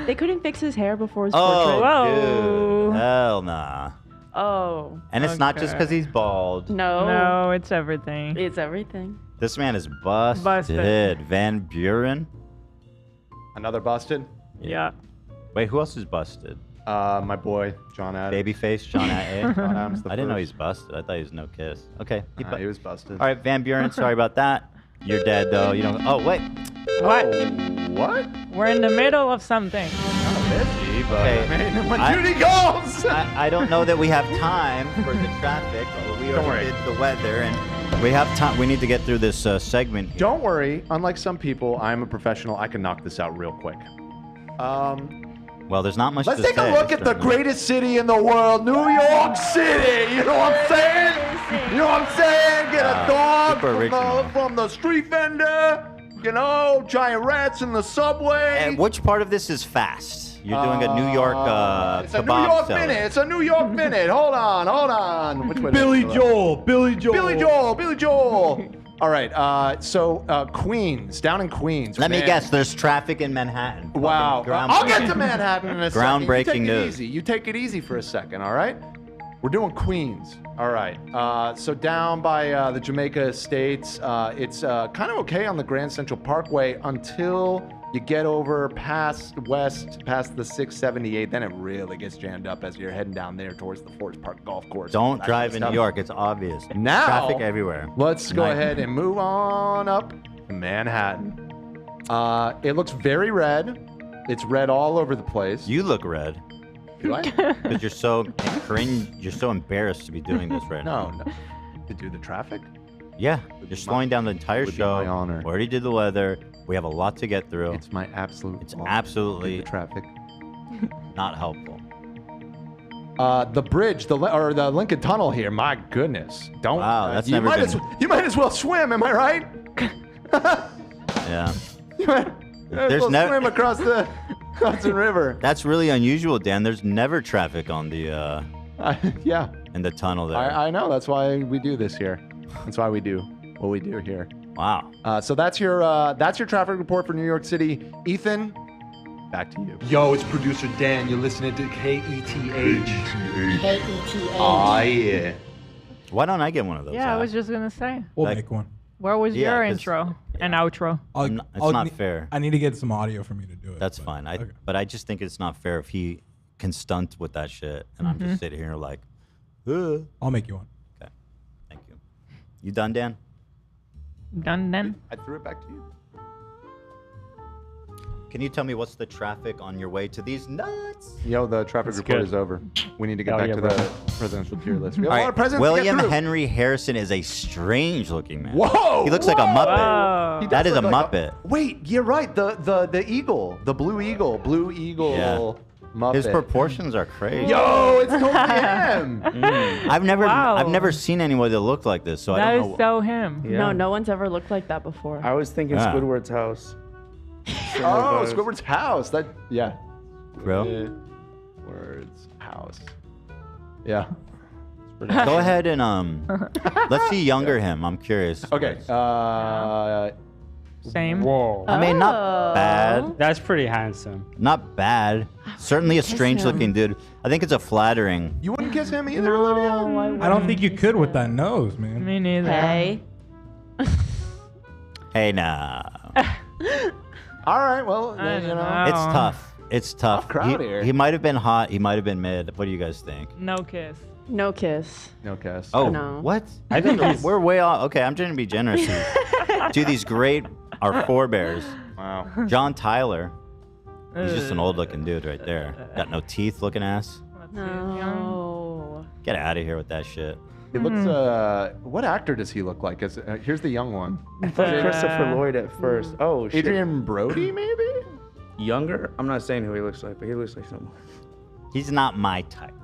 They couldn't fix his hair before his Oh, portrait. dude. Hell nah. Oh. And it's not just because he's bald. No. No, it's everything. It's everything. This man is busted. Busted. Van Buren. Another busted? Yeah. Wait, who else is busted? My boy, John Adams. Babyface, John Adams. John Adams the I didn't know first. he's busted. I thought he was no kiss. Okay. He was busted. All right, Van Buren, sorry about that. You're dead, though. You don't. Oh, wait. What? What? We're in the middle of something. Okay. My duty calls! I don't know that we have time for the traffic. We already did the weather, and we have time. We need to get through this segment here. Don't worry. Unlike some people, I'm a professional. I can knock this out real quick. Well, there's not much Let's to take say. a look at the greatest city in the world, New York City. You know what I'm saying? You know what I'm saying? Get a dog super original. from the street vendor. You know, giant rats in the subway. And which part of this is fast? You're doing a New York It's a kebab New York seller. minute. It's a New York minute. Hold on. Which way Billy do I go? Joel. Billy Joel. All right. So Queens, down in Queens. Let me man. guess. There's traffic in Manhattan. Wow. I'll get to Manhattan in a second. Groundbreaking news. news. You take it easy for a second, all right? We're doing Queens. All right. So down by the Jamaica Estates, it's kind of okay on the Grand Central Parkway until you get over past the 678. Then it really gets jammed up as you're heading down there towards the Forest Park Golf Course. Don't drive in New York. It's obvious. Now, traffic everywhere. Let's go Nightmare. ahead and move on up to Manhattan. It looks very red. It's red all over the place. You look red. Do I? Because you're so cringe. You're so embarrassed to be doing this right now. No. To do the traffic? Yeah. You're slowing down the entire would be show. my honor. We already did the weather. We have a lot to get through. It's my absolute. It's honor. absolutely The traffic. not helpful. The bridge, the Lincoln Tunnel here. My goodness! Don't. Wow, that's you never might been- you might as well swim. Am I right? Yeah. You might as well swim across the Hudson River. That's really unusual, Dan. There's never traffic on the Yeah. in the tunnel there. I know. That's why we do this here. That's why we do what we do here. Wow. So that's your traffic report for New York City. Ethan, back to you. Yo, it's producer Dan. You're listening to KETH. KETH. Oh, yeah. Why don't I get one of those? Yeah, I was just gonna say. We'll make one. Where was Yeah, your 'cause- intro and outro? It's not fair. I need to get some audio for me to do it. That's fine. But I just think it's not fair if he can stunt with that shit, and I'm just sitting here like, I'll make you one. Okay. Thank you. You done, Dan? Done then. I threw it back to you. Can you tell me what's the traffic on your way to these nuts? Yo, the traffic That's report good. is over. We need to get Oh, back yeah, to bro. the presidential tier list. We have All a lot right, of presidents to get William through. Henry Harrison is a strange-looking man. Whoa! He looks like a Muppet. Whoa. He does That is a look like Muppet. Wait, you're right. The eagle, the blue eagle, Yeah. Muppet. His proportions are crazy. Yo, it's totally him. I've never Wow. seen anyone that looked like this, so I That don't is know. so him. No, no one's ever looked like that before. I was thinking Yeah. Squidward's house. Oh, Squidward's house. Yeah. Bro. Squidward's house. Yeah. Go ahead and let's see younger him. I'm curious. Okay. Same. Whoa. I mean, not bad. That's pretty handsome. Not bad. Certainly a strange-looking dude. I think it's a flattering. You wouldn't kiss him either, Olivia? I don't think you could with that nose, man. Me neither. Hey. Hey, now. All right. Well, I you don't know. know. It's tough. It's tough. crowd here. He might have been hot. He might have been mid. What do you guys think? No kiss. No kiss. No kiss. Oh, No. what? I think he's- we're way off. Okay, I'm trying to be generous here. To these great, our forebears. Wow. John Tyler. He's just an old-looking dude right there. Got no teeth, looking ass. No. Get out of here with that shit. He looks. What actor does he look like? Here's the young one. I thought Christopher Lloyd at first. Oh, shit. Adrian Brody, maybe. Younger? I'm not saying who he looks like, but he looks like someone. He's not my type.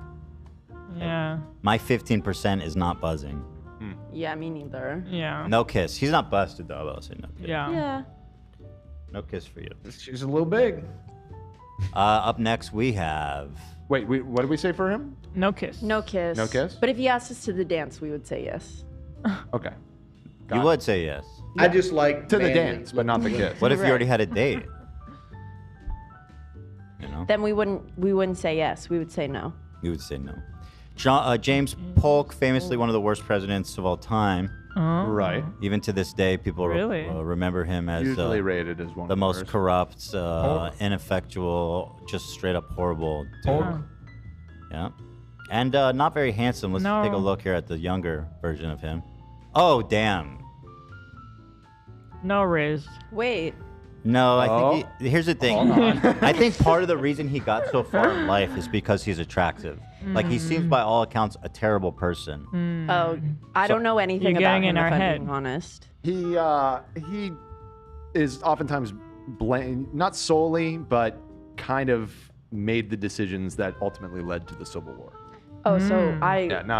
Yeah. My 15% is not buzzing. Yeah, me neither. Yeah. No kiss. He's not busted though. I'll say no kiss. Yeah. Yeah. No kiss for you. She's a little big. Up next we have. Wait, what did we say for him? No kiss. No kiss. No kiss? But if he asked us to the dance, we would say yes. Okay. You would say yes. I just like To the manly dance, but not the kiss. What if you Right. already had a date? You know, Then we wouldn't say yes. We would say no. you would say no. James Polk, famously one of the worst presidents of all time. Oh. Right. Even to this day, people Really? remember him as Usually rated as one the of most worst. corrupt, ineffectual, just straight up horrible dude. Huh. Yeah. And not very handsome. Let's take a No. look here at the younger version of him. Oh, damn. No Riz. Wait. No, I think here's the thing. Hold on. I think part of the reason he got so far in life is because he's attractive. Like he seems by all accounts a terrible person. Oh, I don't know anything You're about getting him, in our if I'm head. being honest. He is oftentimes blamed, not solely, but kind of made the decisions that ultimately led to the Civil War. Oh, so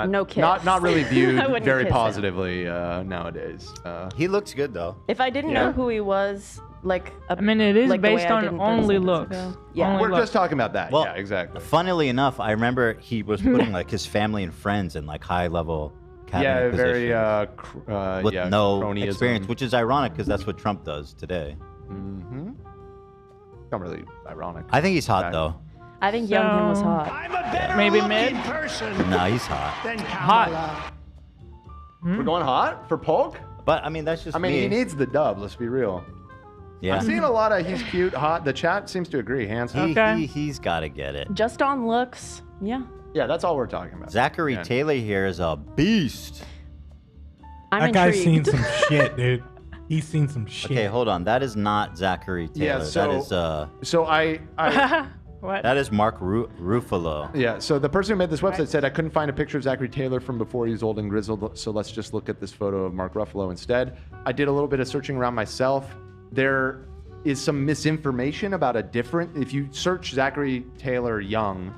no kiss. Not really viewed I wouldn't very kiss him. positively nowadays. He looks good though. If I didn't know who he was, like, I mean, it is like the way based I on didn't 30 only seconds looks. ago. Yeah. Only We're looks. just talking about that. Well, yeah, exactly. Funnily enough, I remember he was putting like his family and friends in like high level cabinet Yeah, positions very with no cronyism. experience, which is ironic because that's what Trump does today. Mm-hmm. Not really ironic. I think he's hot though. I think Young Him was hot. Maybe mid. No, he's hot. Hot. We're going hot for Polk? But I mean, that's just I mean, me. he needs the dub. Let's be real. Yeah. I'm seeing a lot of he's cute, hot. The chat seems to agree. Handsome. He's got to get it. Just on looks, yeah. Yeah, that's all we're talking about. Zachary Yeah. Taylor here is a beast. I'm That guy's seen intrigued. some shit, dude. He's seen some shit. Okay, hold on. That is not Zachary Taylor. Yeah, so that is so I What? that is Mark Ruffalo. yeah. So the person who made this website said I couldn't find a picture of Zachary Taylor from before he was old and grizzled. So let's just look at this photo of Mark Ruffalo instead. I did a little bit of searching around myself. There is some misinformation about a different. If you search Zachary Taylor young,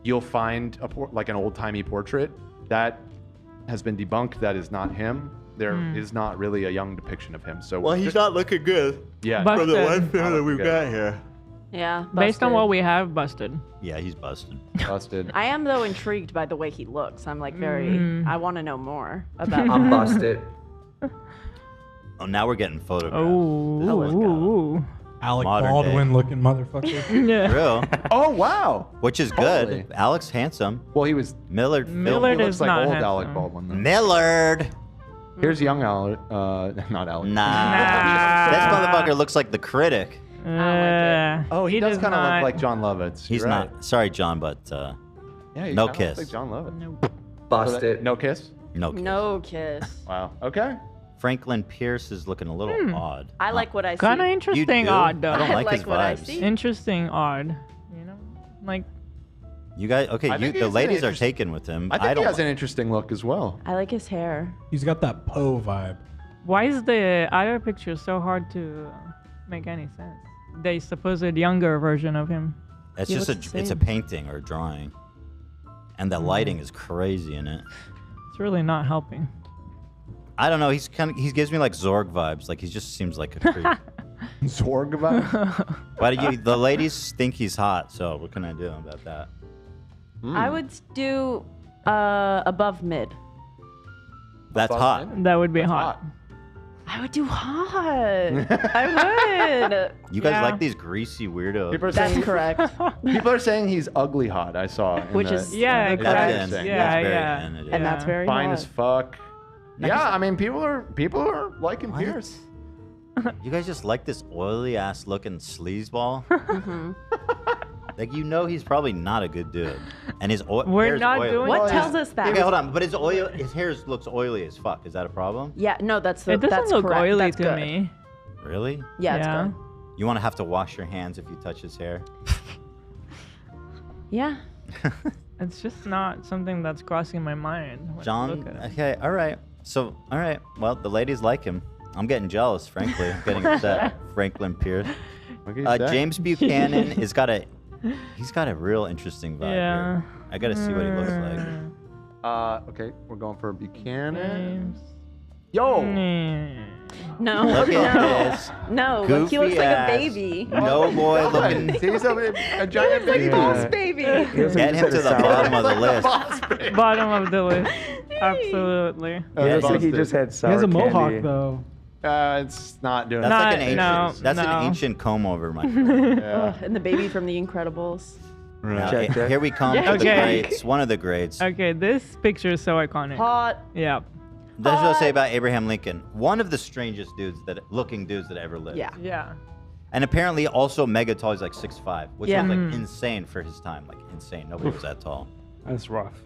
you'll find like an old timey portrait that has been debunked. That is not him. There is not really a young depiction of him. So Well, he's not looking good. Yeah. Busted. From the one photo Not we've good. got here. Yeah. Based on busted. what we have, busted. Yeah, he's busted. Busted. I am though intrigued by the way he looks. I'm like very. I want to know more about. I'm busted. Oh, now we're getting photographed. Oh. Alec Modern Baldwin day. looking motherfucker. Yeah. Real. Oh wow. Which is good. Totally. Alex handsome. Well, he was. Millard. Millard He is looks like not old handsome. Alec Baldwin. Though. Millard. Here's young Alec. Not Alec. Nah. This motherfucker looks like the critic. Oh, he does does kind of not. look like John Lovitz. He's You're right. not. Sorry, John, but Yeah, he no kinda kiss. looks like John Lovitz. Nope. Busted. No kiss. No kiss. No kiss. Wow. Okay. Franklin Pierce is looking a little odd. I like what I see. Kind of interesting, do? odd though. I don't like his what I vibes. see. Interesting, odd. You know, like You guys, okay? I think he The has an ladies are interest- taken with him. I think he don't. has an interesting look as well. I like his hair. He's got that Poe vibe. why is the other picture so hard to make any sense? The supposed younger version of him. It's He just looks the it's a same. painting or drawing, and the lighting is crazy in it. It's really not helping. I don't know. He gives me like Zorg vibes. Like he just seems like a creep. Zorg vibe. But the ladies think he's hot. So what can I do about that? I would do above mid. That's Above hot. mid? That would be That's hot. I would do hot. I would. You guys Yeah. like these greasy weirdos. People are That's saying, correct. people are saying he's ugly hot. I saw. in Which the- is- Yeah, in the correct. comments saying. Yeah, That's very yeah. in it, And yeah. that's very Fine hot. as fuck. Yeah, I mean, people are liking What? Pierce. You guys just like this oily ass looking sleazeball. Like he's probably not a good dude, and his We're hair's not oily. doing What that. tells us that? Okay, hold on. But his hair looks oily as fuck. Is that a problem? Yeah, no, that's the. It doesn't that's look correct. oily That's to good. me. Really? Yeah, it's Yeah. good. You want to have to wash your hands if you touch his hair? Yeah. It's just not something that's crossing my mind. when I look John. at it. Okay. All right. So all right. Well, the ladies like him. I'm getting jealous, frankly. I'm getting upset. Franklin Pierce. What can you say? James Buchanan he's got a real interesting vibe Yeah. here. I gotta see what he looks like. Okay, we're going for Buchanan. James. Yo. No. Look no. at this. No. Like, he looks goofy like ass, a baby. No boy looking. He's a giant baby. Boss baby. Get him to the bottom of the list. Bottom of the list. Absolutely. It looks like he busted. just had He sour has a mohawk candy. though. It's not doing That's Not- like an ancient. no, that's no. an ancient comb over, my friend. Yeah. And the baby from The Incredibles. Now, Check, check. here we come to the Okay. grades. One of the grades. Okay, this picture is so iconic. Hot. Yeah. That's what I'll say about Abraham Lincoln. One of the strangest looking dudes that ever lived. Yeah. Yeah. And apparently also mega tall. He's like 6'5", which Yeah. was like insane for his time. Like insane. Nobody was that tall. That's rough.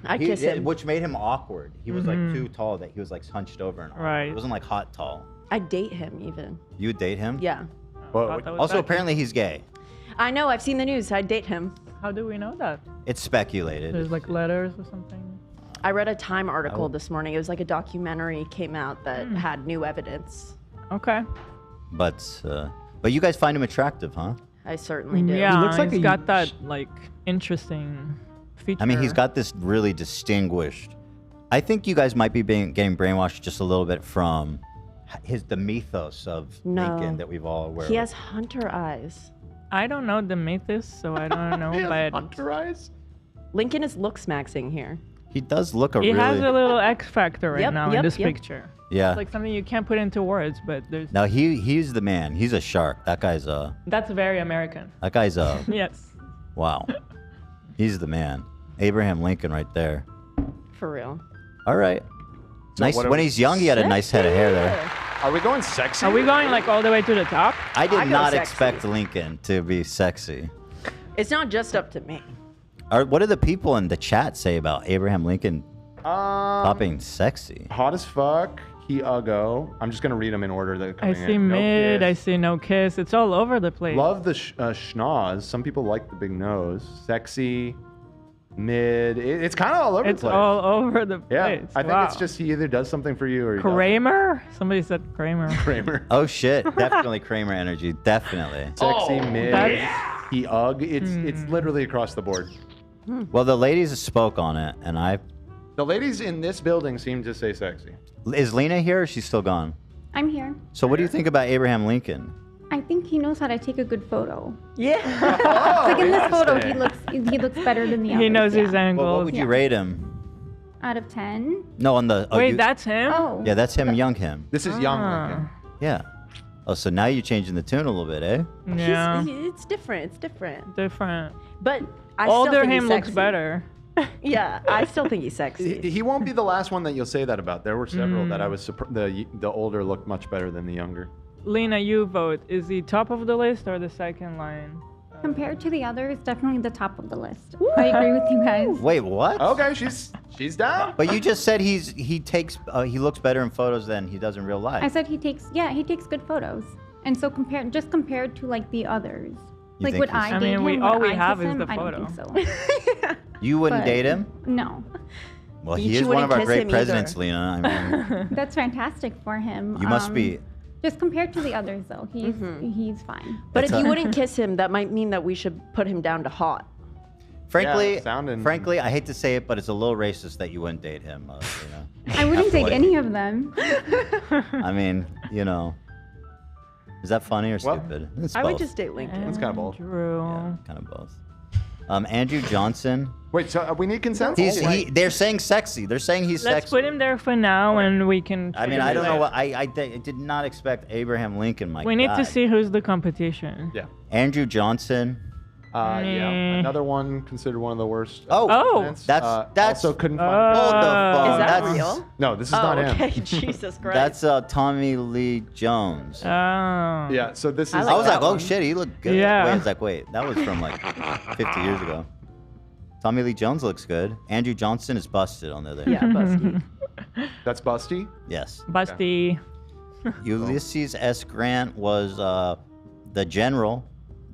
I kiss him. Which made him awkward. He was like too tall that he was like hunched over and awkward. Right. It wasn't like hot tall. I'd date him even. You would date him? Yeah. Well, also, apparently he's gay. I know. I've seen the news. I'd date him. How do we know that? It's speculated. There's like letters or something. I read a Time article this morning. It was like a documentary came out that had new evidence. Okay. But you guys find him attractive, huh? I certainly do. Yeah, He looks like he's a- got that like interesting feature. I mean, he's got this really distinguished. I think you guys might be getting brainwashed just a little bit from the mythos of Lincoln that we've all aware He of. has hunter eyes. I don't know the mythos, so I don't know. But hunter eyes? Lincoln is looks maxing here. He does look a he really. has a little X factor right Yep, now in yep, this yep. picture. Yeah. It's like something you can't put into words, but there's. No, he's the man. He's a shark. That guy's That's very American. Yes. Wow. He's the man. Abraham Lincoln right there. For real. All right. So Nice. what are When we- he's young, he had a nice head of hair there. Are we going sexy? Are we going like all the way to the top? I did I go not sexy. expect Lincoln to be sexy. It's not just up to me. What do the people in the chat say about Abraham Lincoln topping sexy? Hot as fuck. He uggo. I'm just gonna read them in order that are I coming see in. No mid. I kiss. see no kiss. It's all over the place. Love the schnoz. Some people like the big nose. Sexy. Mid. It's kind of all over It's the place. all over the place. Yeah, I think it's Wow. just he either does something for you or he doesn't. Kramer? Somebody said Kramer. Kramer. Oh shit! Definitely Kramer energy. Definitely. Sexy mid. that's- He ugg. It's literally across the board. Well, the ladies spoke on it, and The ladies in this building seem to say sexy. Is Lena here? Or is she still gone? I'm here. So, what do you think about Abraham Lincoln? I think he knows how to take a good photo. Yeah. Like in this photo, interesting. he looks better than the others. He knows his yeah. angles. Well, what would you rate him? Out of 10. No, on the. Wait, that's him? Oh. Yeah, that's him, young him. This is young Lincoln. Yeah. Oh, so now you're changing the tune a little bit, eh? Yeah. It's different. It's different. Different. But I Older still think him he's looks sexy. better. Yeah, I still think he's sexy. He won't be the last one that you'll say that about. There were several that I was the older looked much better than the younger. Lena, you vote. Is he top of the list or the second line? Compared to the others, definitely the top of the list. I agree with you guys. Wait, what? Okay, she's down. But you just said he he looks better in photos than he does in real life. I said he takes good photos. And so compared to like the others. You Like think would he's- I I date mean, him? all Would we I have kiss is him? the I photo. don't think so. You wouldn't But- date him? No. Well, You he is one of wouldn't our kiss great him presidents, either. Lena. I mean, That's fantastic for him. you must be. Just compared to the others, though, he's fine. But if That's you a- wouldn't kiss him, that might mean that we should put him down to hot. Frankly, Yeah, frankly, I hate to say it, but it's a little racist that you wouldn't date him. I wouldn't After date what- any of them. I mean, is that funny or Well, stupid? It's I would both. just date Lincoln. It's kind of both. Drew. Kind of both. Andrew Johnson. Wait, so we need consensus? They're saying sexy. They're saying he's Let's sexy. put him there for now, and we can. I mean, figure I it don't know out. what I did not expect Abraham Lincoln. My We need God. to see who's the competition. Yeah. Andrew Johnson. Yeah. Another one considered one of the worst. Oh, presidents. that's also couldn't find. Hold the phone. Is that That's- real? No, this is Oh, not okay. him. Jesus Christ. That's Tommy Lee Jones. Oh. Yeah. So this is. I I like was that like, oh one. shit, he looked good. Yeah. Wait, I was like, wait, that was from like 50 years ago. Tommy Lee Jones looks good. Andrew Johnson is busted on the other. Yeah, busty. That's Busty. Yes. Busty. Ulysses S. Grant was the general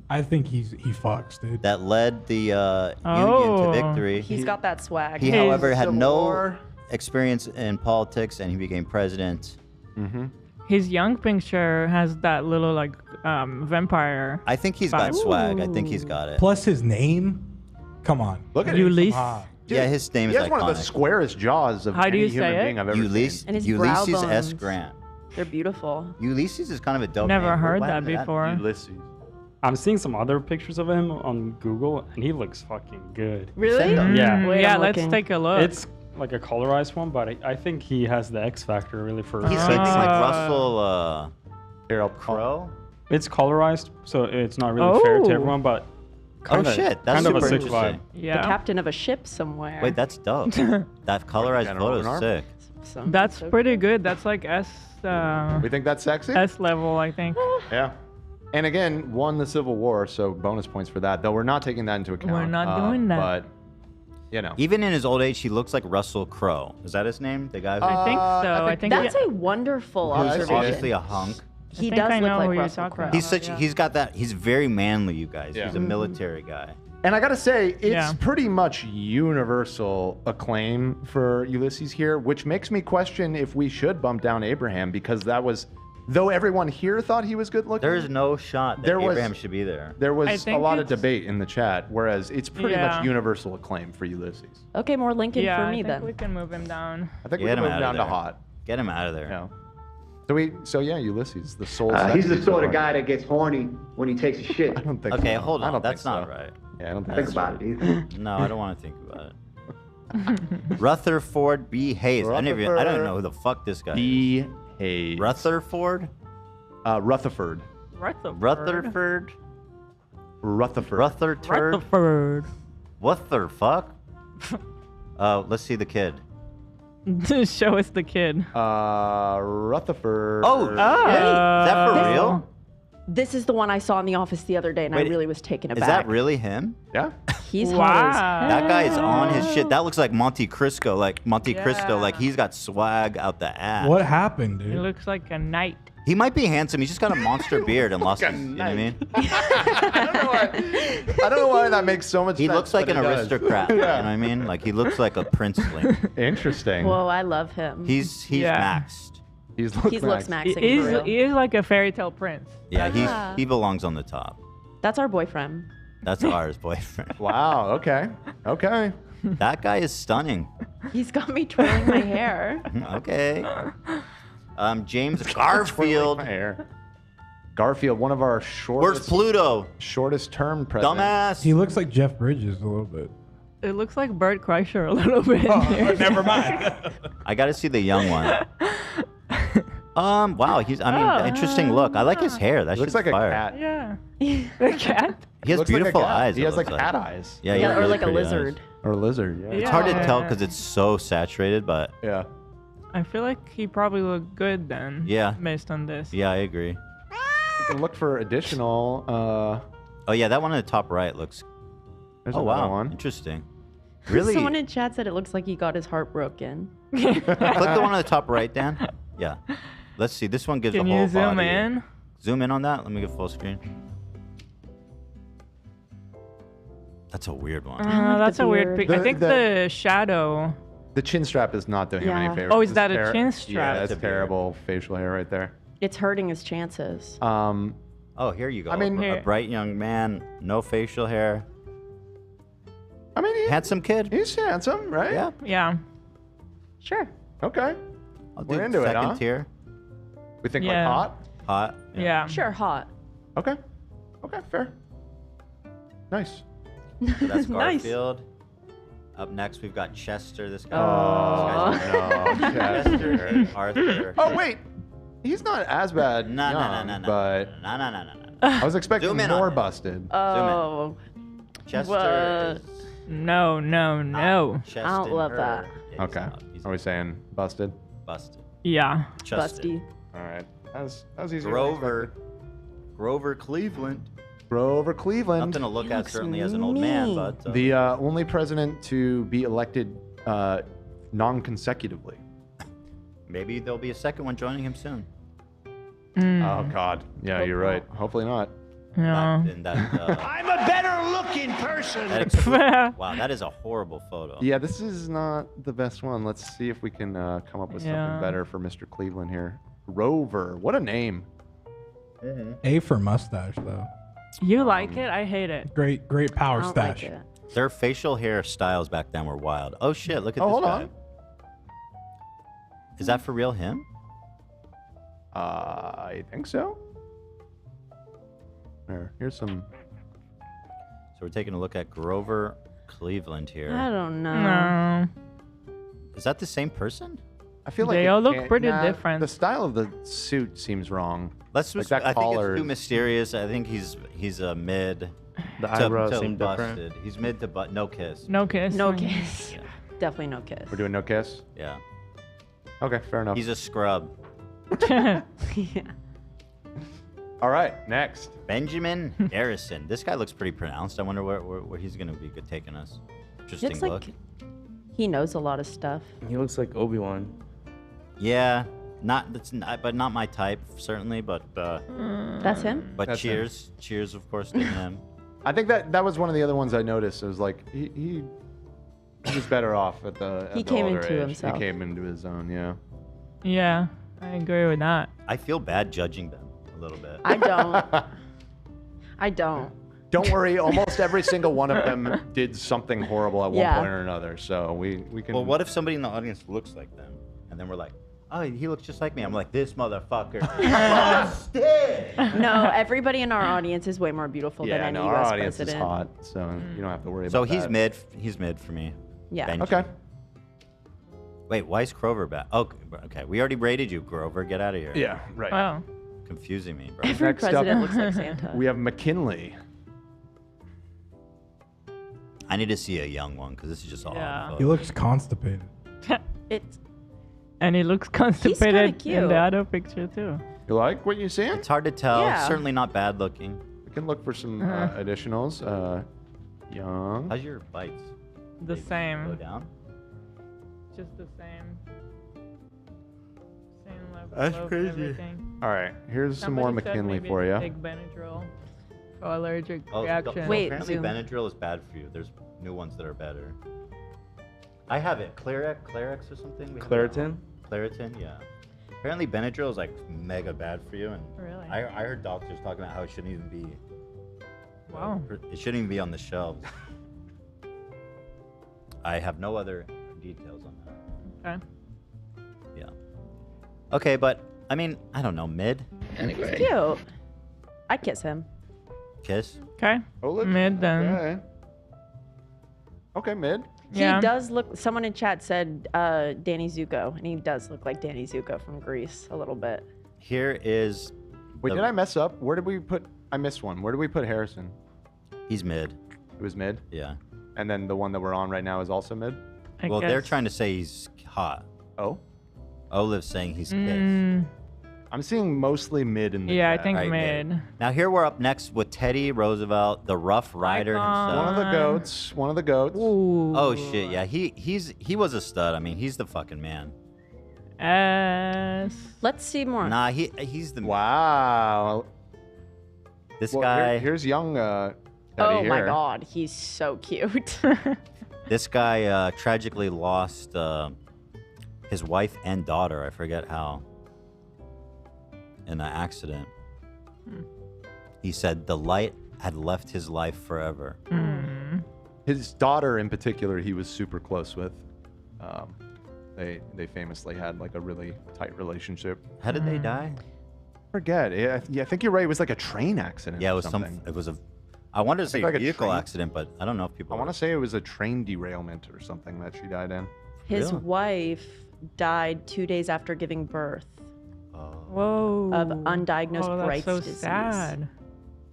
I think he fucks, dude. that led the Union Oh. to victory. He's got that swag. He, however, had Civil no War. experience in politics, and he became president. Mm-hmm. His young picture has that little like vampire. I think he's got swag. I think he's got it. Plus his name. Come on. Look at Ulysses. him. Ah, Yeah, his name He is has one of the iconic. squarest jaws of How do any you say human it? being I've ever Ulysses, seen. And his brow Ulysses S. bones. Grant. They're beautiful. Ulysses is kind of a dope Never name. heard What that happened to before. Ulysses. I'm seeing some other pictures of him on Google, and he looks fucking good. Really? Send them. Yeah. Wait, Yeah, I'm let's looking. take a look. It's like a colorized one, but I think he has the X factor really for. He's like Russell Harold Crowe. It's colorized, so it's not really fair to Oh. everyone, but Oh kinda, shit, that's kind of a super sick interesting. vibe. yeah. The captain of a ship somewhere. Wait, that's dope. That colorized Kind of photo open is arm. sick. some. That's so pretty good. That's like S. We think that's sexy? S level, I think. Yeah. And again, won the Civil War, so bonus points for that. Though we're not taking that into account. We're not doing that. But, you know. Even in his old age, he looks like Russell Crowe. Is that his name? The guy who... I think so. I think that's a wonderful who's observation. obviously a hunk. He think does I look know like who you're Russell talking Crowe. about. He's such. He's got that. He's very manly, you guys. Yeah. He's a military guy. And I gotta say, it's Yeah. pretty much universal acclaim for Ulysses here, which makes me question if we should bump down Abraham, because that was, though everyone here thought he was good looking. There's no shot that Abraham should be there. There I was a think lot of it's- debate in the chat, whereas it's pretty Yeah. much universal acclaim for Ulysses. Okay, more Lincoln Yeah, for I me think then. we can move him down. I think Get we him can move out of down to there. hot. Get him out of there. Yeah. So yeah, Ulysses, the soul. He's the sexy sort of so far. guy that gets horny when he takes a shit. I don't think Okay, so. hold I on. don't That's think not so. right. Yeah, I don't think Think so. about it either. No, I don't want to think about it. Rutherford B. Hayes. I don't even know who the fuck this guy is. B. Hayes. Rutherford? Rutherford. Rutherford? Rutherford. Rutherford. What the fuck? Let's see the kid. Show us the kid. Rutherford. Oh, shit. Is that for real? This is the one I saw in the office the other day, and I Wait, really was taken aback. Is that really him? Yeah. He's hot as That guy is on his shit. That looks like Monte Cristo. Like he's got swag out the ass. What happened, He dude? looks like a knight. He might be handsome. He's just got a monster beard and lost his, you know what I mean? I don't know why that makes so much He sense. looks like but an it does. aristocrat. You know what I mean? Like he looks like a princeling. Interesting. Whoa, I love him. He's Yeah. maxed. He looks maxing He for real. is like a fairy tale prince. Yeah, he belongs on the top. That's our boyfriend. That's ours, boyfriend. Wow. Okay. Okay. That guy is stunning. He's got me twirling my hair. Okay. James Garfield. Garfield, one of our shortest. Where's Pluto? Shortest term president. Dumbass. He looks like Jeff Bridges a little bit. It looks like Bert Kreischer a little bit. Never mind. I got to see the young one. Wow, interesting look. I like his hair. That Looks shit's like a fire. cat. Yeah. A cat? He has Looks like a beautiful cat. eyes. He it has like looks cat eyes. Yeah, he has or really like a pretty eyes. lizard. Or lizard. Yeah. It's hard to tell Yeah. because it's so saturated, but Yeah. I feel like he probably looked good then. Yeah. Based on this. yeah, I agree. You can look for additional. Oh yeah, that one on the top right looks. There's Oh another wow, one. interesting. Really? Someone in chat said it looks like he got his heart broken. Click the one on the top right, Dan. Yeah. Let's see. This one gives Can the whole you zoom body. in? Zoom in on that. Let me get full screen. That's a weird one. like That's the a weird beard. pic. I think the shadow. The chin strap is not doing him Yeah. any favors. Oh, is It's that a chin strap? Yeah, It's that's a beard. terrible facial hair right there. It's hurting his chances. Oh, here you go. I mean- a bright young man, no facial hair, I mean, handsome kid. he's handsome, right? Yeah. Yeah. Sure. Okay. I'll We're do into it, second huh? tier. We think Yeah. like hot. Hot. Yeah. Sure, hot. Okay. Okay, fair. Nice. So that's Nice. Garfield. Up next, we've got Chester. This guy. Oh, This no. guy's Chester. Arthur. Oh, wait. He's not as bad. No, no, no, young, no, no. But No, no, no, no, no. I was expecting Zoom in on more it. busted. Oh. Chester. What? Is No, no, no. chest I don't and love her. that. Yeah, he's Okay. out. He's Are we saying busted? busted. Yeah. Chested. Busty. All right. That was easier. than Grover. expected. Grover Cleveland. Grover Cleveland. Nothing to look He at looks certainly as an old man, mean. but The only president to be elected non-consecutively. maybe there'll be a second one joining him soon. Oh God. Yeah, you're right. Hopefully not. Yeah. In that, I'm a better looking person. wow, that is a horrible photo. Yeah, this is not the best one. Let's see if we can come up with Yeah. something better for Mr. Cleveland here. Rover. What a name. A for mustache though. You like it? I hate it. Great I power don't stash. like it. Their facial hair styles back then were wild. Oh shit, look at Oh, this hold guy. on. Is that for real him? I think so. Here's some. So we're taking a look at Grover Cleveland here. I don't know. No. Is that the same person? I feel like They it all look can't- pretty nah, different. The style of the suit seems wrong. Let's Like just, that I think collar. it's too mysterious. I think he's a mid. The to eyebrows seem busted. different. He's mid to no kiss. No kiss. No kiss. Definitely no kiss. We're doing no kiss. Yeah. Okay, fair enough. He's a scrub. Yeah. All right, next. Benjamin Harrison. This guy looks pretty pronounced. I wonder where he's going to be good taking us. Interesting Looks look. like he knows a lot of stuff. He looks like Obi-Wan. Yeah, but not my type, certainly. But That's him? But That's cheers, cheers, of course, to him. I think that was one of the other ones I noticed. It was like he was better off at the. He at the came older into age. himself. He came into his own. Yeah. Yeah, I agree with that. I feel bad judging them a little bit. I don't. I don't. Don't worry. Almost every single one of them did something horrible at one Yeah. point or another. So we can. Well, what if somebody in the audience looks like them, and then we're like, oh, he looks just like me. I'm like, this motherfucker. No, everybody in our audience is way more beautiful Yeah, than any no, our U.S. audience president. is hot, so you don't have to worry So about that. he's mid. He's mid for me. Yeah. Benji. Okay. Wait, why is Grover back? Oh, okay. We already rated you, Grover. Get out of here. Yeah, right. Wow. Confusing me, bro. Every Next up, president looks like Santa. We have McKinley. I need to see a young one because this is just all. Yeah. He looks constipated. It's And he looks constipated in cute. the other picture too. You like what you see? It's hard to tell. Yeah. Certainly not bad looking. We can look for some additionals. Young. How's your bites? The They same. Go down. Just the same. Same level That's of crazy. everything. All right, here's some more Somebody said McKinley maybe for you. Take Benadryl for allergic Oh, reaction. Wait, apparently Zoom. Benadryl is bad for you. There's new ones that are better. I have it. Clarex or something? We have it. Claritin? Claritin, yeah. Apparently Benadryl is like mega bad for you, and Really? I heard doctors talking about how it shouldn't even be. Wow. It shouldn't even be on the shelves. I have no other details on that. Okay. Yeah. Okay, but I mean, I don't know, mid He's cute. I'd kiss him. kiss. Okay. Mid then. Okay. Okay, mid. Yeah. He does look. Someone in chat said Danny Zuko, and he does look like Danny Zuko from Grease a little bit. Here is. Wait, the- did I mess up? Where did we put? I missed one. Where did we put Harrison? He's mid. It was mid. Yeah. And then the one that we're on right now is also mid. I Well, they're guess. trying to say he's hot. Oh. Olive's saying he's kiss. Mm, I'm seeing mostly mid in the yeah, I chat. think Right, mid. Now here we're up next with Teddy Roosevelt, the Rough Rider Icon. himself. One of the goats. One of the goats. Ooh. Oh shit, yeah. He was a stud. I mean, he's the fucking man. S. Let's see more. Nah, he's the Wow. This Well, guy. here's young Teddy Oh my here. God, he's so cute. This guy tragically lost his wife and daughter. I forget how. In an accident. He said the light had left his life forever. His daughter, in particular, he was super close with. They famously had like a really tight relationship. How did they die? Forget. Yeah, I think you're right. It was like a train accident. Yeah, it or was something. It was a. I wanted to say like a vehicle train- accident, but I don't know if people. I want to say it was a train derailment or something that she died in. His Really? wife died 2 days after giving birth Whoa. of undiagnosed oh, that's Bright's so disease. sad.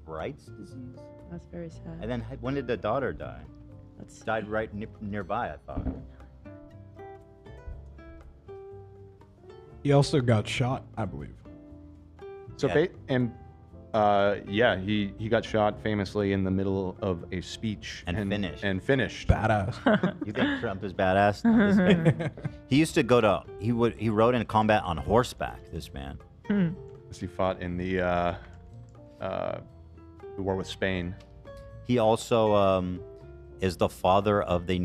Bright's disease. That's very sad. And then when did the daughter die? That's Died right nearby, I thought. He also got shot, I believe. So Yeah. he got shot famously in the middle of a speech And finished. And finished. Badass. You think Trump is badass? No, this guy- he used to go to. He rode in combat on horseback. This man. As he fought in the war with Spain. He also is the father of the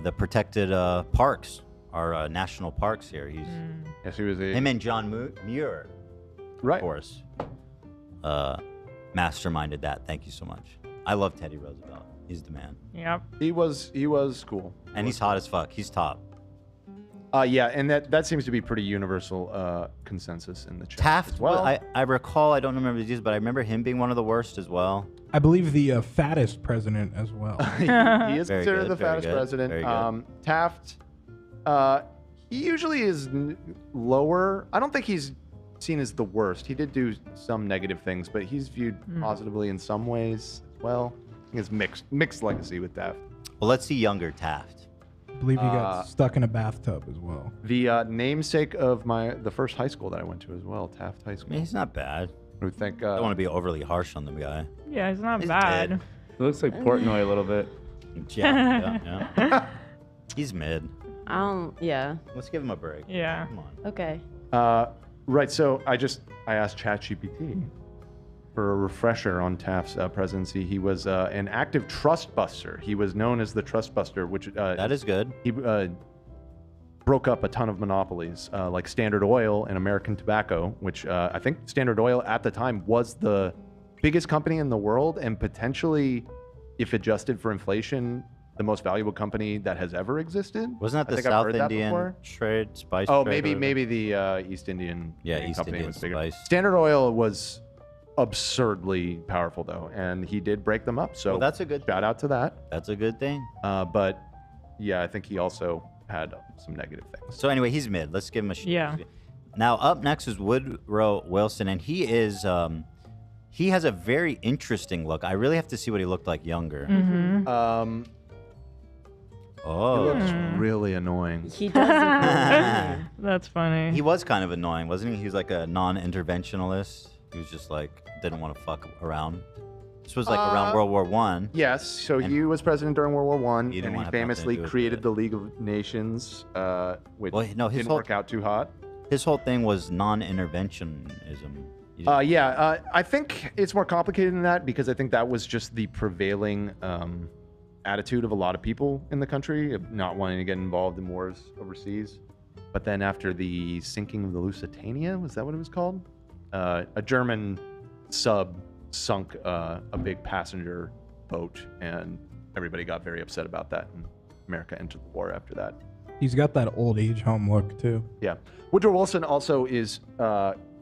the protected parks, our national parks here. He's Yes, he was a. him and John Muir, Right. of course, masterminded that. Thank you so much. I love Teddy Roosevelt. He's the man, Yep. He was cool. and he's hot as fuck. He's top. Yeah, and that seems to be pretty universal consensus in the chat. Taft. as well. I recall. I don't remember the details, but I remember him being one of the worst as well. I believe the fattest president as well. he is Very considered good, the very fattest good, president. very good. Taft, he usually is lower. I don't think he's seen as the worst. He did do some negative things, but he's viewed positively in some ways as well. I think it's mixed legacy with Taft. Well, let's see younger Taft. believe he got stuck in a bathtub as well. The namesake of the first high school that I went to as well, Taft High School. I mean, he's not bad. Who think? I don't want to be overly harsh on the guy. Yeah, it's not He's bad. mid. It looks like Portnoy a little bit. Yeah. He's mid. Yeah. Let's give him a break. Yeah. Come on. Okay. Right. So I asked ChatGPT for a refresher on Taft's presidency. He was an active trust buster. He was known as the trust buster, which that is good. He broke up a ton of monopolies like Standard Oil and American Tobacco, which I think Standard Oil at the time was the biggest company in the world and potentially, if adjusted for inflation, the most valuable company that has ever existed. Wasn't that I the think I've South heard that Indian before. trade spice? Oh, trade maybe the East Indian East company Indian was bigger. spice. Standard Oil was absurdly powerful though, and he did break them up. So Well, that's a good shout out to that. That's a good thing. But yeah, I think he also had some negative things. So anyway, he's mid. Let's give him a shot. Yeah. Now up next is Woodrow Wilson, and he is he has a very interesting look. I really have to see what he looked like younger. Mm-hmm. Oh, He looks really annoying. He does. That's funny. He was kind of annoying, wasn't he? He was like a non-interventionalist. He was just like didn't want to fuck around. This was like around World War One. Yes, so he was president during World War One, He didn't and wanna he have nothing to famously do with created the League of Nations, which didn't work out too hot. His whole thing was non-interventionism. I think it's more complicated than that because I think that was just the prevailing attitude of a lot of people in the country of not wanting to get involved in wars overseas. But then after the sinking of the Lusitania, was that what it was called? A German sub sunk a big passenger boat, and everybody got very upset about that, and America entered the war after that. He's got that old age home look too. Yeah. Woodrow Wilson also is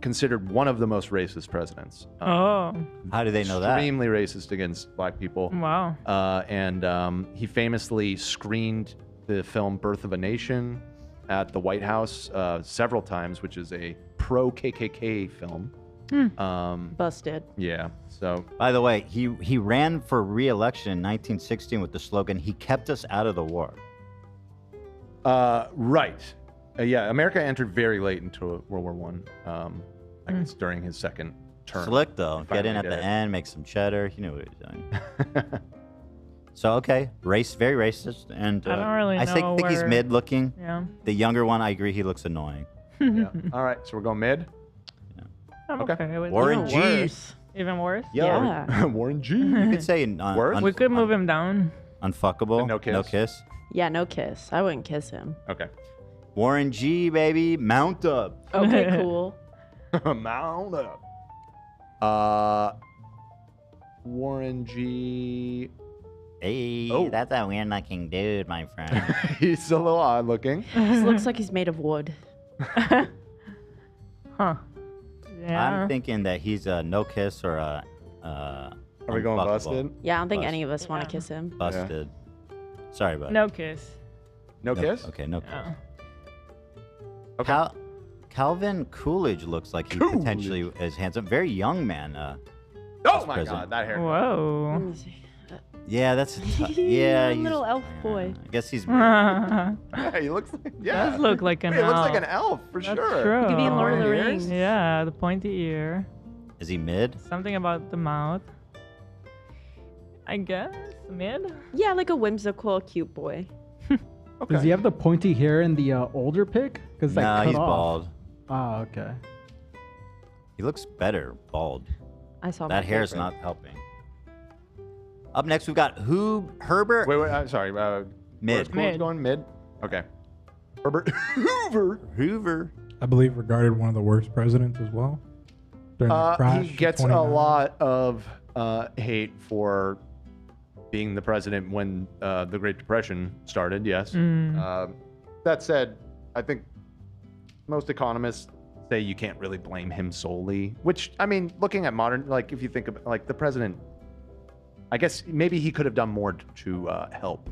considered one of the most racist presidents. Oh. How do they know that? Extremely racist against black people. Wow. And he famously screened the film Birth of a Nation at the White House several times, which is a pro-KKK film. Busted. Yeah. So. By the way, he ran for re-election in 1916 with the slogan, "He kept us out of the war." Right. Yeah, America entered very late into World War One. I guess during his second term. Slick though. He Get in finally at did the it. end, make some cheddar. He knew what he was doing. So okay, very racist, and I don't really know think he's where- mid looking. Yeah. The younger one, I agree, he looks annoying. Yeah. All right, so we're going mid. I'm okay with Warren that. G. Worse. Even worse? Yo, Warren G. You could say We could move him down. unfuckable. No kiss. No kiss. Yeah, no kiss. I wouldn't kiss him. Okay. Warren G, baby, mount up. Okay, cool. Mount up. Warren G. Hey, Oh. that's a weird looking dude, my friend. He's a little odd looking. He looks like he's made of wood. Huh. Yeah. I'm thinking that he's a no kiss or a. Are we going unfuckable. busted? Yeah, I don't think any of us want to kiss him. Busted. Sorry, bud. No kiss. No kiss? Okay, no kiss. Yeah. Okay. Calvin Coolidge looks like he potentially is handsome. Very young man. Oh my God, that hair. Whoa. Yeah, that's He's yeah. a He's, little elf boy. I guess he's. Yeah, he looks like Does look like an Wait, he looks like elf. an elf for That's sure. True. He could be in Lord of the Rings. Yeah, the pointy ear. Is he mid? Something about the mouth. I guess mid. Yeah, like a whimsical, cute boy. Does he have the pointy hair in the older pic? Because Nah, cut he's off. bald. Oh, okay. He looks better bald. I saw That my hair's favorite. not helping. Up next, we've got Herbert. Wait, I'm sorry. Mid. Coolidge going mid. Okay. Herbert Hoover. I believe regarded one of the worst presidents as well. During the crash. He of gets a 29. lot of hate for being the president when the Great Depression started. Yes. That said, I think most economists say you can't really blame him solely. Which, I mean, looking at modern, like if you think of like the president, I guess maybe he could have done more to help,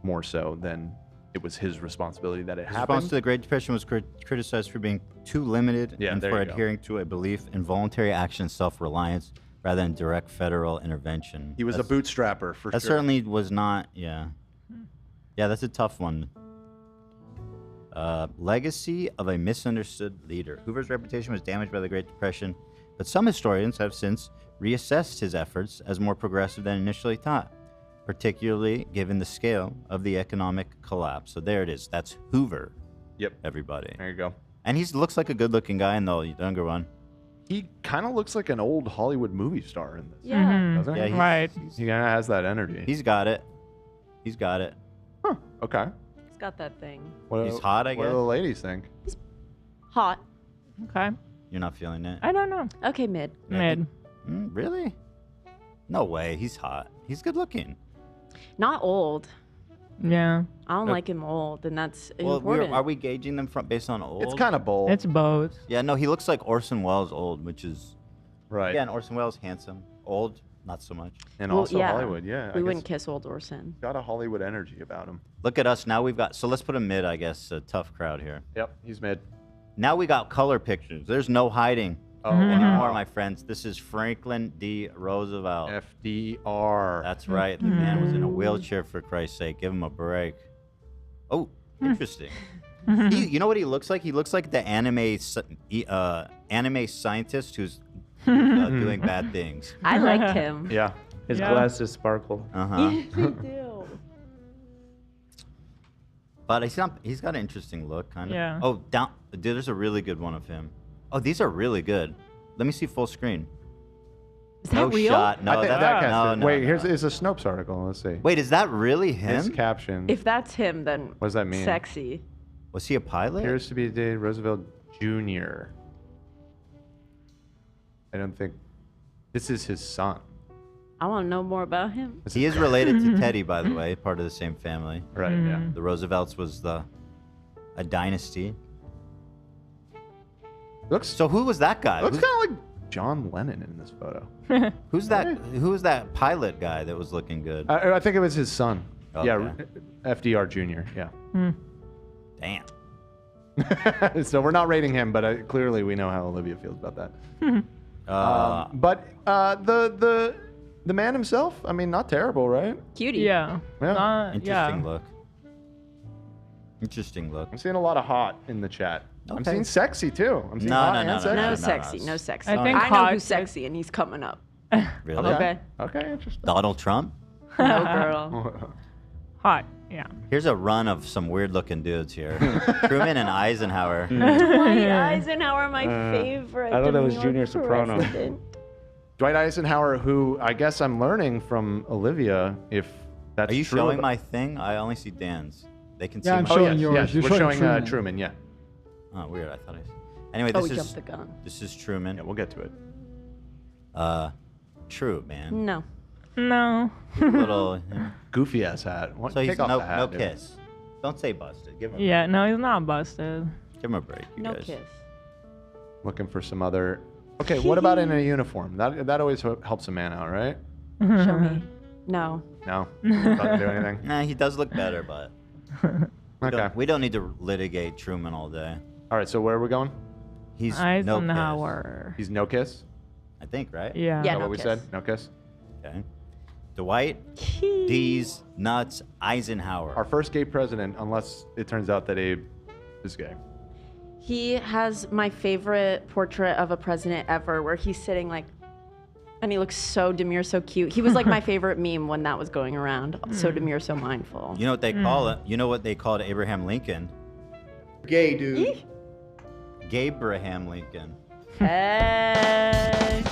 more so than it was his responsibility that it His happened. response to the Great Depression was criticized for being too limited Yeah, and there for you go. adhering to a belief in voluntary action and self-reliance rather than direct federal intervention. He was a bootstrapper for That sure. certainly was not, yeah. Yeah, that's a tough one. Legacy of a misunderstood leader. Hoover's reputation was damaged by the Great Depression, but some historians have since reassessed his efforts as more progressive than initially thought, particularly given the scale of the economic collapse. So there it is. That's Hoover. Yep. Everybody. There you go. And he looks like a good-looking guy in the younger one. He kind of looks like an old Hollywood movie star in this. Yeah. Doesn't he? Yeah, Right. He kind of has that energy. He's got it. He's got it. Okay. He's got that thing. He's hot, I What do guess. the ladies think? Hot. Okay. You're not feeling it? I don't know. Okay, mid. Mid. Really? No way. He's hot. He's good looking. Not old. Yeah. I don't like him old, and that's Well, important. are we gauging them based on old? It's kind of bold. It's both. Yeah, no, he looks like Orson Welles old, which is right. Yeah, and Orson Welles handsome, old not so much. And also Hollywood, yeah. We wouldn't kiss old Orson. Got a Hollywood energy about him. Look at us now. We've got so let's put him mid. I guess a tough crowd here. Yep, he's mid. Now we got color pictures. There's no hiding anymore, my friends. This is Franklin D. Roosevelt. FDR. That's right. The man was in a wheelchair, for Christ's sake. Give him a break. Oh, interesting. You know what he looks like? He looks like the anime scientist who's doing bad things. I like him. Yeah. His glasses sparkle. Yes, they do. But he's got an interesting look, kind of. Yeah. Oh, dude, there's a really good one of him. Oh, these are really good. Let me see full screen. Is that no real? shot. No, I think that's that guy's no. Wait, here's a Snopes article. Let's see. Wait, is that really him? His caption. If that's him, then What does that mean? sexy. Was he a pilot? Appears to be David Roosevelt Jr. I don't think this is his son. I want to know more about him. He is related to Teddy, by the way, part of the same family. Right. Yeah. The Roosevelts was a dynasty. So who was that guy? Looks kind of like John Lennon in this photo. Who's that? Who was that pilot guy that was looking good? I think it was his son. Okay. Yeah, FDR Jr. Yeah. Damn. So we're not rating him, but clearly we know how Olivia feels about that. But the man himself, I mean, not terrible, right? Cutie. Yeah. Yeah. Interesting look. Interesting look. I'm seeing a lot of hot in the chat. I'm Okay. seeing sexy too. I'm seeing No, hot no, and no, no, sexy. No sexy, no sexy. I think I know hot who's is- sexy, and he's coming up. Really? Okay. Okay, interesting. Donald Trump? No, girl. Hot. Yeah. Here's a run of some weird-looking dudes here. Truman and Eisenhower. Dwight Eisenhower, my favorite. I thought that the was New York Junior Soprano. president. Dwight Eisenhower, who I guess I'm learning from Olivia, if that's Are you true showing about- my thing? I only see Dan's. They can see Yeah, I'm mine. showing yours. Yes, You're we're showing showing Truman. Truman. Yeah. Oh, weird. I thought I. Anyway, Oh, this we is jumped the gun. this is Truman. Yeah, we'll get to it. True, man. No. No. Little. Goofy ass hat. What? So he's Take off no the hat, no dude. kiss. Don't say busted. Give him. Yeah. No, he's not busted. Give him a break, you No guys. kiss. Looking for some other. Okay, what about in a uniform? That always helps a man out, right? Show me. No. No, doesn't do anything. Nah, he does look better, but Okay. we don't need to litigate Truman all day. All right. So where are we going? He's no kiss. Eisenhower. He's no kiss. I think, right? Yeah. Is Yeah, that no what we kiss. said? No kiss. Okay. Dwight D's nuts Eisenhower. Our first gay president, unless it turns out that Abe is gay. He has my favorite portrait of a president ever, where he's sitting like, and he looks so demure, so cute. He was like my favorite meme when that was going around. So demure, so mindful. You know what they call it? You know what they called Abraham Lincoln? Gay, dude. Gabraham Lincoln. Hey.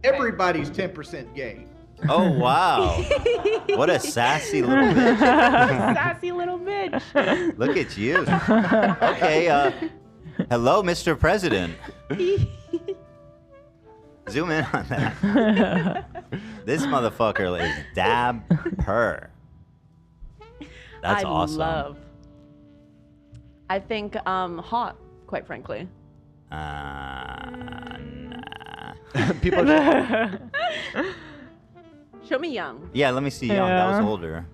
Everybody's 10% gay. Oh wow! What a sassy little bitch. Sassy little bitch. Look at you. Okay. Hello, Mr. President. Zoom in on that. This motherfucker is dapper. That's awesome. I think hot, quite frankly. Nah. People. Show me young. Yeah, let me see young. That was Yeah. older.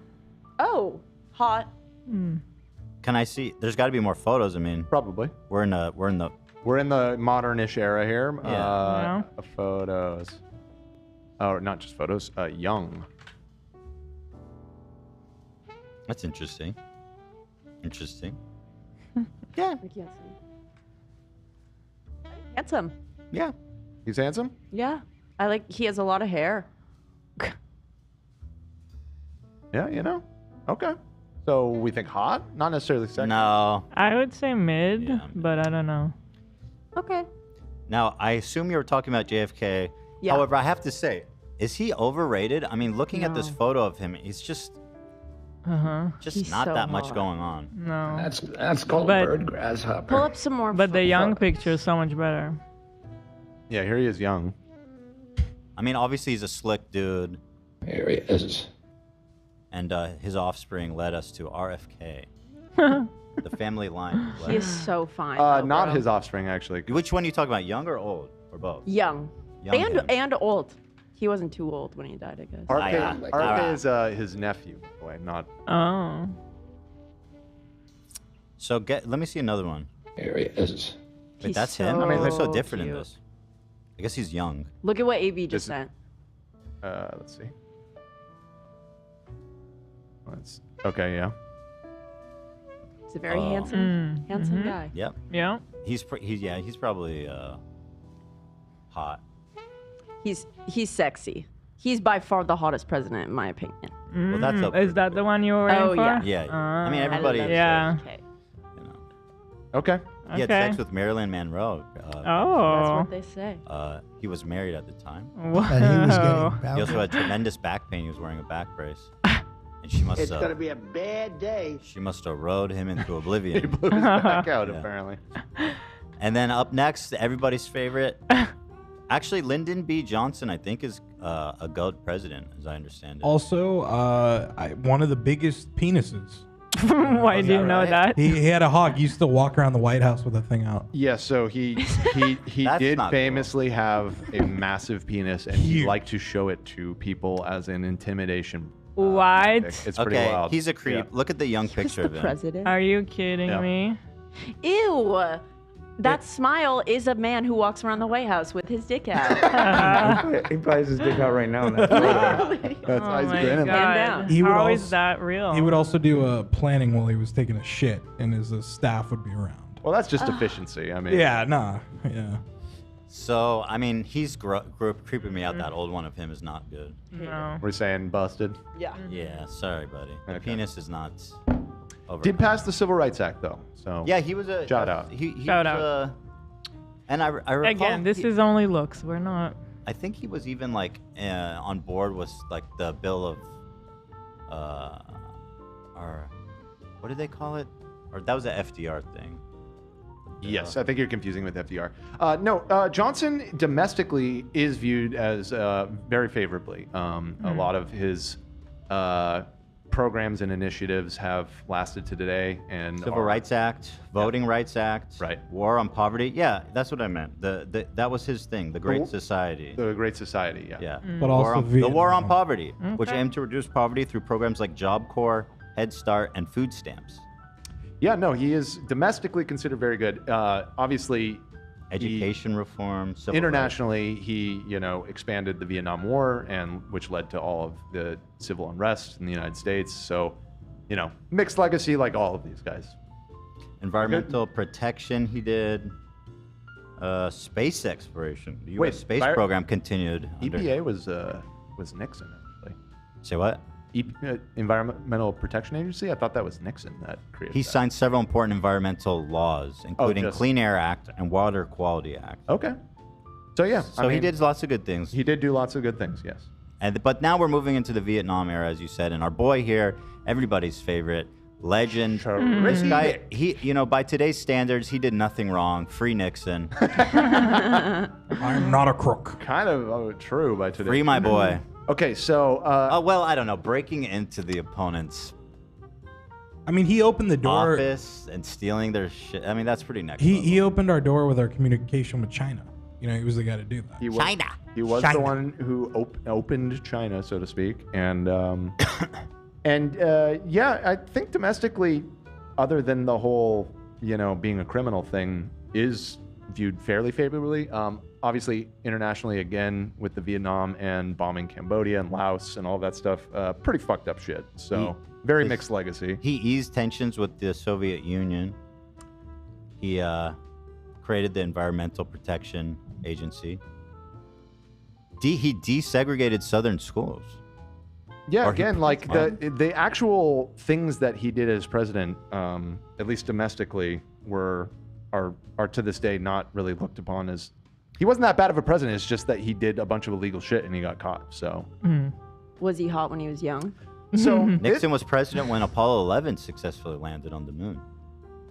Oh, hot. Can I see? There's got to be more photos. I mean, Probably. we're in the We're in the modernish era here. Yeah. Photos. Oh, not just photos. Young. That's interesting. Interesting. Yeah. I can't see. Handsome. Yeah. He's handsome? Yeah. He has a lot of hair. Yeah, you know? Okay. So we think hot? Not necessarily sexy. No. I would say mid, but I don't know. Okay. Now, I assume you were talking about JFK. Yeah. However, I have to say, is he overrated? I mean, looking at this No. photo of him, he's just He's not so that much hot. going on. No. That's called But- a bird grasshopper. Pull up some more. But the young picture is so much better. Yeah, here he is young. I mean, obviously, he's a slick dude. Here he is. And his offspring led us to RFK. The family line. He is so fine. Not bro. his offspring, actually. Which one are you talking about, young or old? Or both? Young. Young him. and old. He wasn't too old when he died, I guess. RFK is his nephew, by the way, not... Oh. So let me see another one. Here he is. Wait, He's that's him? I mean, he looks so so different in cute. this. I guess he's young. Look at what AB just sent. Let's see. Okay, yeah. He's a very handsome guy. Yep. Yeah. He's probably hot. He's sexy. He's by far the hottest president, in my opinion. Well, that's up Is that the one you were waiting Oh, for? yeah. Yeah. I mean, everybody. Yeah. Okay. He had sex with Marilyn Monroe. That's Oh. what they say. He was married at the time. Whoa. And he was getting He also had tremendous back pain. He was wearing a back brace. And she must It's have. going to be a bad day. She must have rode him into oblivion. He blew his back out, Yeah. apparently. And then up next, everybody's favorite. Actually, Lyndon B. Johnson, I think, is a GOAT president, as I understand it. Also, one of the biggest penises. Why do you know that? He had a hog. He used to walk around the White House with a thing out. Yeah, so he That's did not famously have a massive penis, and he liked to show it to people as an intimidation. What? It's pretty Okay, wild. he's a creep. Yeah. Look at the young picture of him. President. Are you kidding Yeah. me? Ew. That smile is a man who walks around the White House with his dick out. He probably has his dick out right now. in that photo. That's Oh why he's my grinning. God. He would How also- is that real? He would also do planning while he was taking a shit, and his staff would be around. Well, that's just efficiency. I mean, Yeah, nah, yeah. So, I mean, he's creeping me out. That old one of him is not good. No. we're saying busted. Yeah. Yeah, sorry, buddy. The Okay. penis is not over. Did pass the Civil Rights Act though, so Yeah, he was a Shout out. He Shout was out. And I recall Again, this is only looks. We're not. I think he was even like on board with like the bill of, or what did they call it? Or that was a FDR thing. Yes, I think you're confusing with FDR. No, Johnson domestically is viewed as very favorably. A lot of his programs and initiatives have lasted to today. And Civil Rights Act, Voting Rights Act, Right. War on Poverty. Yeah, that's what I meant. That was his thing, the Great Society. The Great Society, yeah. Yeah. But War also on, the War on Vietnam. Poverty, which Okay. aimed to reduce poverty through programs like Job Corps, Head Start, and food stamps. Yeah, no, he is domestically considered very good. Obviously, Education reform, civil rights. internationally, he expanded the Vietnam War, and which led to all of the civil unrest in the United States. So, mixed legacy like all of these guys. Environmental protection he did. Space exploration. The U.S. Wait, space program continued. under- EPA was Nixon, actually. Say what? Environmental Protection Agency. I thought that was Nixon that created. He that. signed several important environmental laws, including just- Clean Air Act and Water Quality Act. Okay. So yeah, So he did lots of good things. He did do lots of good things. Yes. But now we're moving into the Vietnam era, as you said, and our boy here, everybody's favorite, legend. This guy, by today's standards, he did nothing wrong. Free Nixon. I'm not a crook. Kind of true by today. Free my boy. Okay, so. Well, I don't know. Breaking into the opponent's I mean, he opened the door. office and stealing their shit. I mean, that's pretty next. He opened our door with our communication with China. He was the guy to do that. He was, He was the one who opened China, so to speak, and I think domestically, other than the whole being a criminal thing, is viewed fairly favorably. Obviously, internationally, again, with the Vietnam and bombing Cambodia and Laos and all that stuff, pretty fucked up shit. So, very mixed legacy. He eased tensions with the Soviet Union. He created the Environmental Protection Agency. He desegregated Southern schools. Yeah, again, like the actual things that he did as president, at least domestically, are to this day not really looked upon as. He wasn't that bad of a president. It's just that he did a bunch of illegal shit and he got caught. So, Was he hot when he was young? So Nixon was president when Apollo 11 successfully landed on the moon.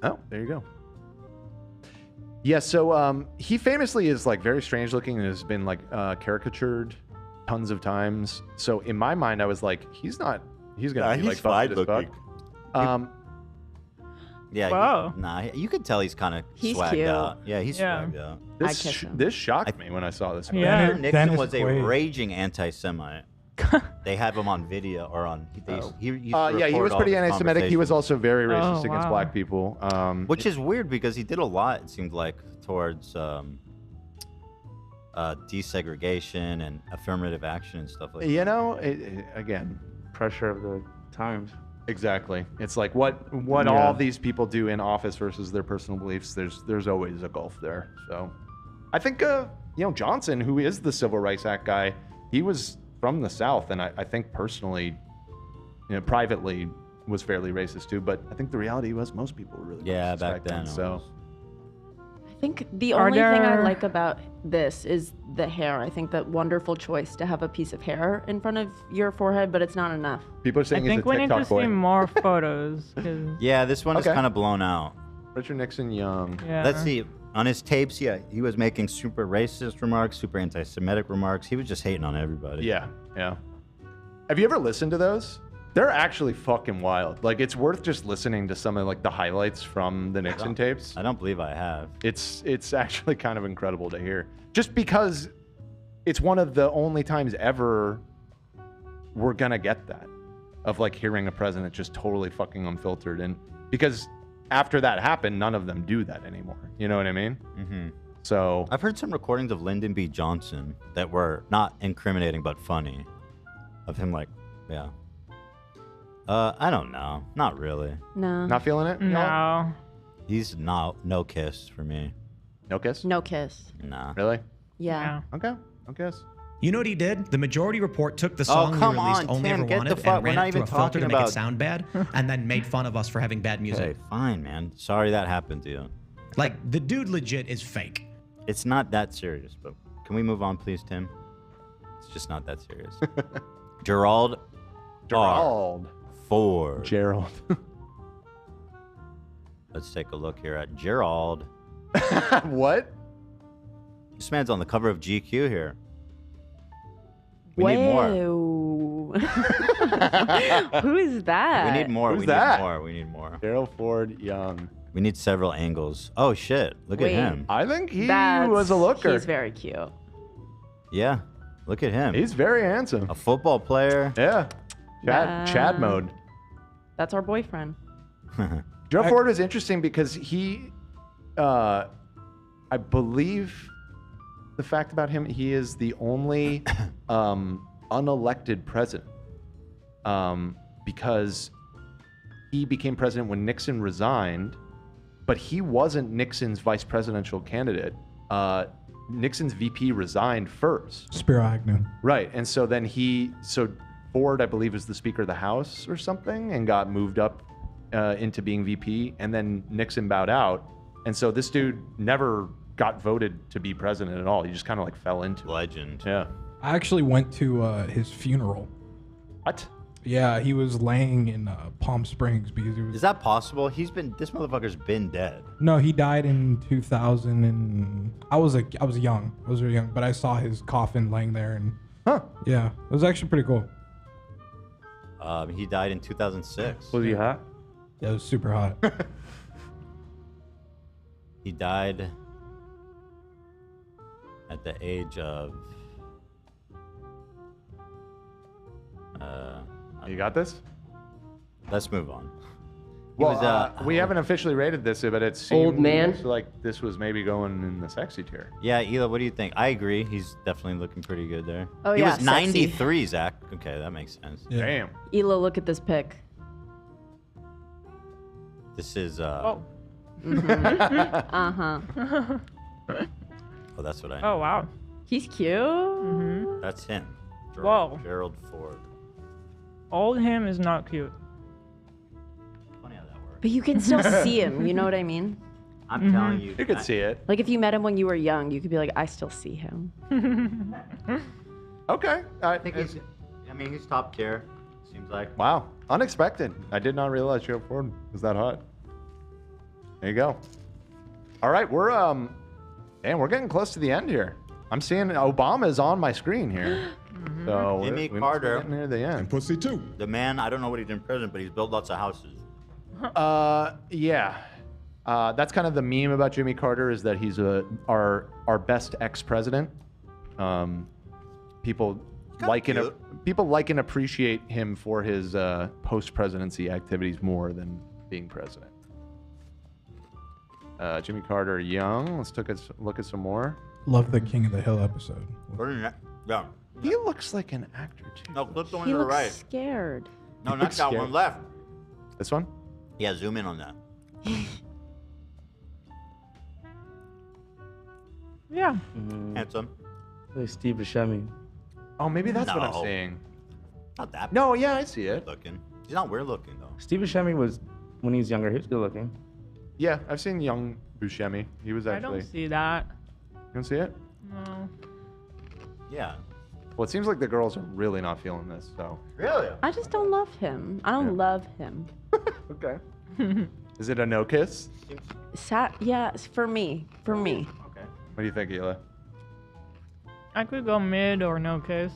Oh, there you go. Yeah, so he famously is like very strange looking and has been like caricatured tons of times. So in my mind, I was like, he's gonna be like fine busted as fuck. Yeah, Wow. You could tell he's kind of He's swagged cute. out. Yeah, he's swagged out. This shocked me when I saw this. Yeah. Senator Nixon Dennis was a Quaid. raging anti-Semite. They have him on video or on. He He was pretty anti-Semitic. He was also very racist against black people. Which is weird because he did a lot, it seemed like, towards desegregation and affirmative action and stuff like that. You know, again, pressure of the times. Exactly. It's like what all these people do in office versus their personal beliefs. There's always a gulf there. So, I think Johnson, who is the Civil Rights Act guy, he was from the South, and I think personally, privately, was fairly racist too. But I think the reality was most people were really racist back then. So. I think the only thing I like about this is the hair. I think that wonderful choice to have a piece of hair in front of your forehead, but it's not enough. People are saying I think we need to see more photos. Yeah, this one is kind of blown out. Richard Nixon young. Yeah. Let's see. On his tapes, he was making super racist remarks, super anti-Semitic remarks. He was just hating on everybody. Yeah. Have you ever listened to those? They're actually fucking wild. Like, it's worth just listening to some of like the highlights from the Nixon tapes. I don't believe I have. It's actually kind of incredible to hear. Just because it's one of the only times ever we're gonna get that of like hearing a president just totally fucking unfiltered, and because after that happened, none of them do that anymore. You know what I mean? Mm-hmm. So I've heard some recordings of Lyndon B. Johnson that were not incriminating but funny, of him like, yeah. I don't know. Not really. No. Not feeling it? No. He's no kiss for me. No kiss? No kiss. Nah. Really? Yeah. Okay. No kiss. You know what he did? The Majority Report took the song we come released on, Only Tim, Ever get Wanted the fuck- and we're ran not it through even a filter talking to make it about- sound bad, and then made fun of us for having bad music. Okay, fine, man. Sorry that happened to you. Like, the dude legit is fake. It's not that serious, but can we move on, please, Tim? It's just not that serious. Gerald Ford. Gerald. Let's take a look here at Gerald. What? This man's on the cover of GQ here. We need more. Who is that? We need more. Who's we that? need more. We need more. Gerald Ford Young. We need several angles. Oh shit! Look Wait. at him. I think he That's- was a looker. He's very cute. Yeah, look at him. He's very handsome. A football player. Yeah. Chad mode. That's our boyfriend. Gerald Ford is interesting because he, I believe, the fact about him, he is the only unelected president, because he became president when Nixon resigned, but he wasn't Nixon's vice presidential candidate. Nixon's VP resigned first. Spiro Agnew. Right, and so then Ford, I believe, was the Speaker of the House or something, and got moved up into being VP, and then Nixon bowed out, and so this dude never got voted to be president at all. He just kind of like fell into it. Legend. Yeah. I actually went to his funeral. What? Yeah, he was laying in Palm Springs because he was. Is that possible? This motherfucker's been dead. No, he died in 2000, and I was young. I was very young, but I saw his coffin laying there, and yeah, it was actually pretty cool. He died in 2006. Was he hot? Yeah, it was super hot. He died at the age of. You got this? Let's move on. Well, we haven't officially rated this, but it seems Old man? like this was maybe going in the sexy tier. Yeah, Hila, what do you think? I agree. He's definitely looking pretty good there. Oh, he yeah, was sexy. 93, Zach. Okay, that makes sense. Damn. Hila, look at this pic. This is. Uh-huh. Oh, that's what I. Oh wow. He's cute. That's him. Whoa. Gerald Ford. Old him is not cute. But you can still see him. You know what I mean? I'm telling you. You could see it. Like if you met him when you were young, you could be like, I still see him. Okay. I think he's. I mean, he's top tier. Seems like. Wow. Unexpected. I did not realize Gerald Ford was that hot. There you go. All right, we're getting close to the end here. I'm seeing Obama's on my screen here. So Jimmy we Carter. must be getting near the end. And pussy too. The man. I don't know what he did in prison, but he's built lots of houses. Yeah. That's kind of the meme about Jimmy Carter is that he's our best ex-president. People like and appreciate him for his post-presidency activities more than being president. Jimmy Carter young. Let's take a look at some more. Love the King of the Hill episode. Yeah. He looks like an actor too. No, click the one He to the looks right. scared. No, not that one left. This one? Yeah, zoom in on that. Yeah. Handsome. Like Steve Buscemi. Oh, maybe that's what I'm No. seeing. Not that. No, yeah, I see it. Looking. He's not weird looking though. Steve Buscemi was, when he was younger, he was good looking. Yeah, I've seen young Buscemi. He was I actually. don't see that. You don't see it? No. Yeah. Well, it seems like the girls are really not feeling this. So. Really? I just don't love him. I don't love him. Okay. Is it a no kiss? Yeah, it's for me. For me. Okay. What do you think, Hila? I could go mid or no kiss.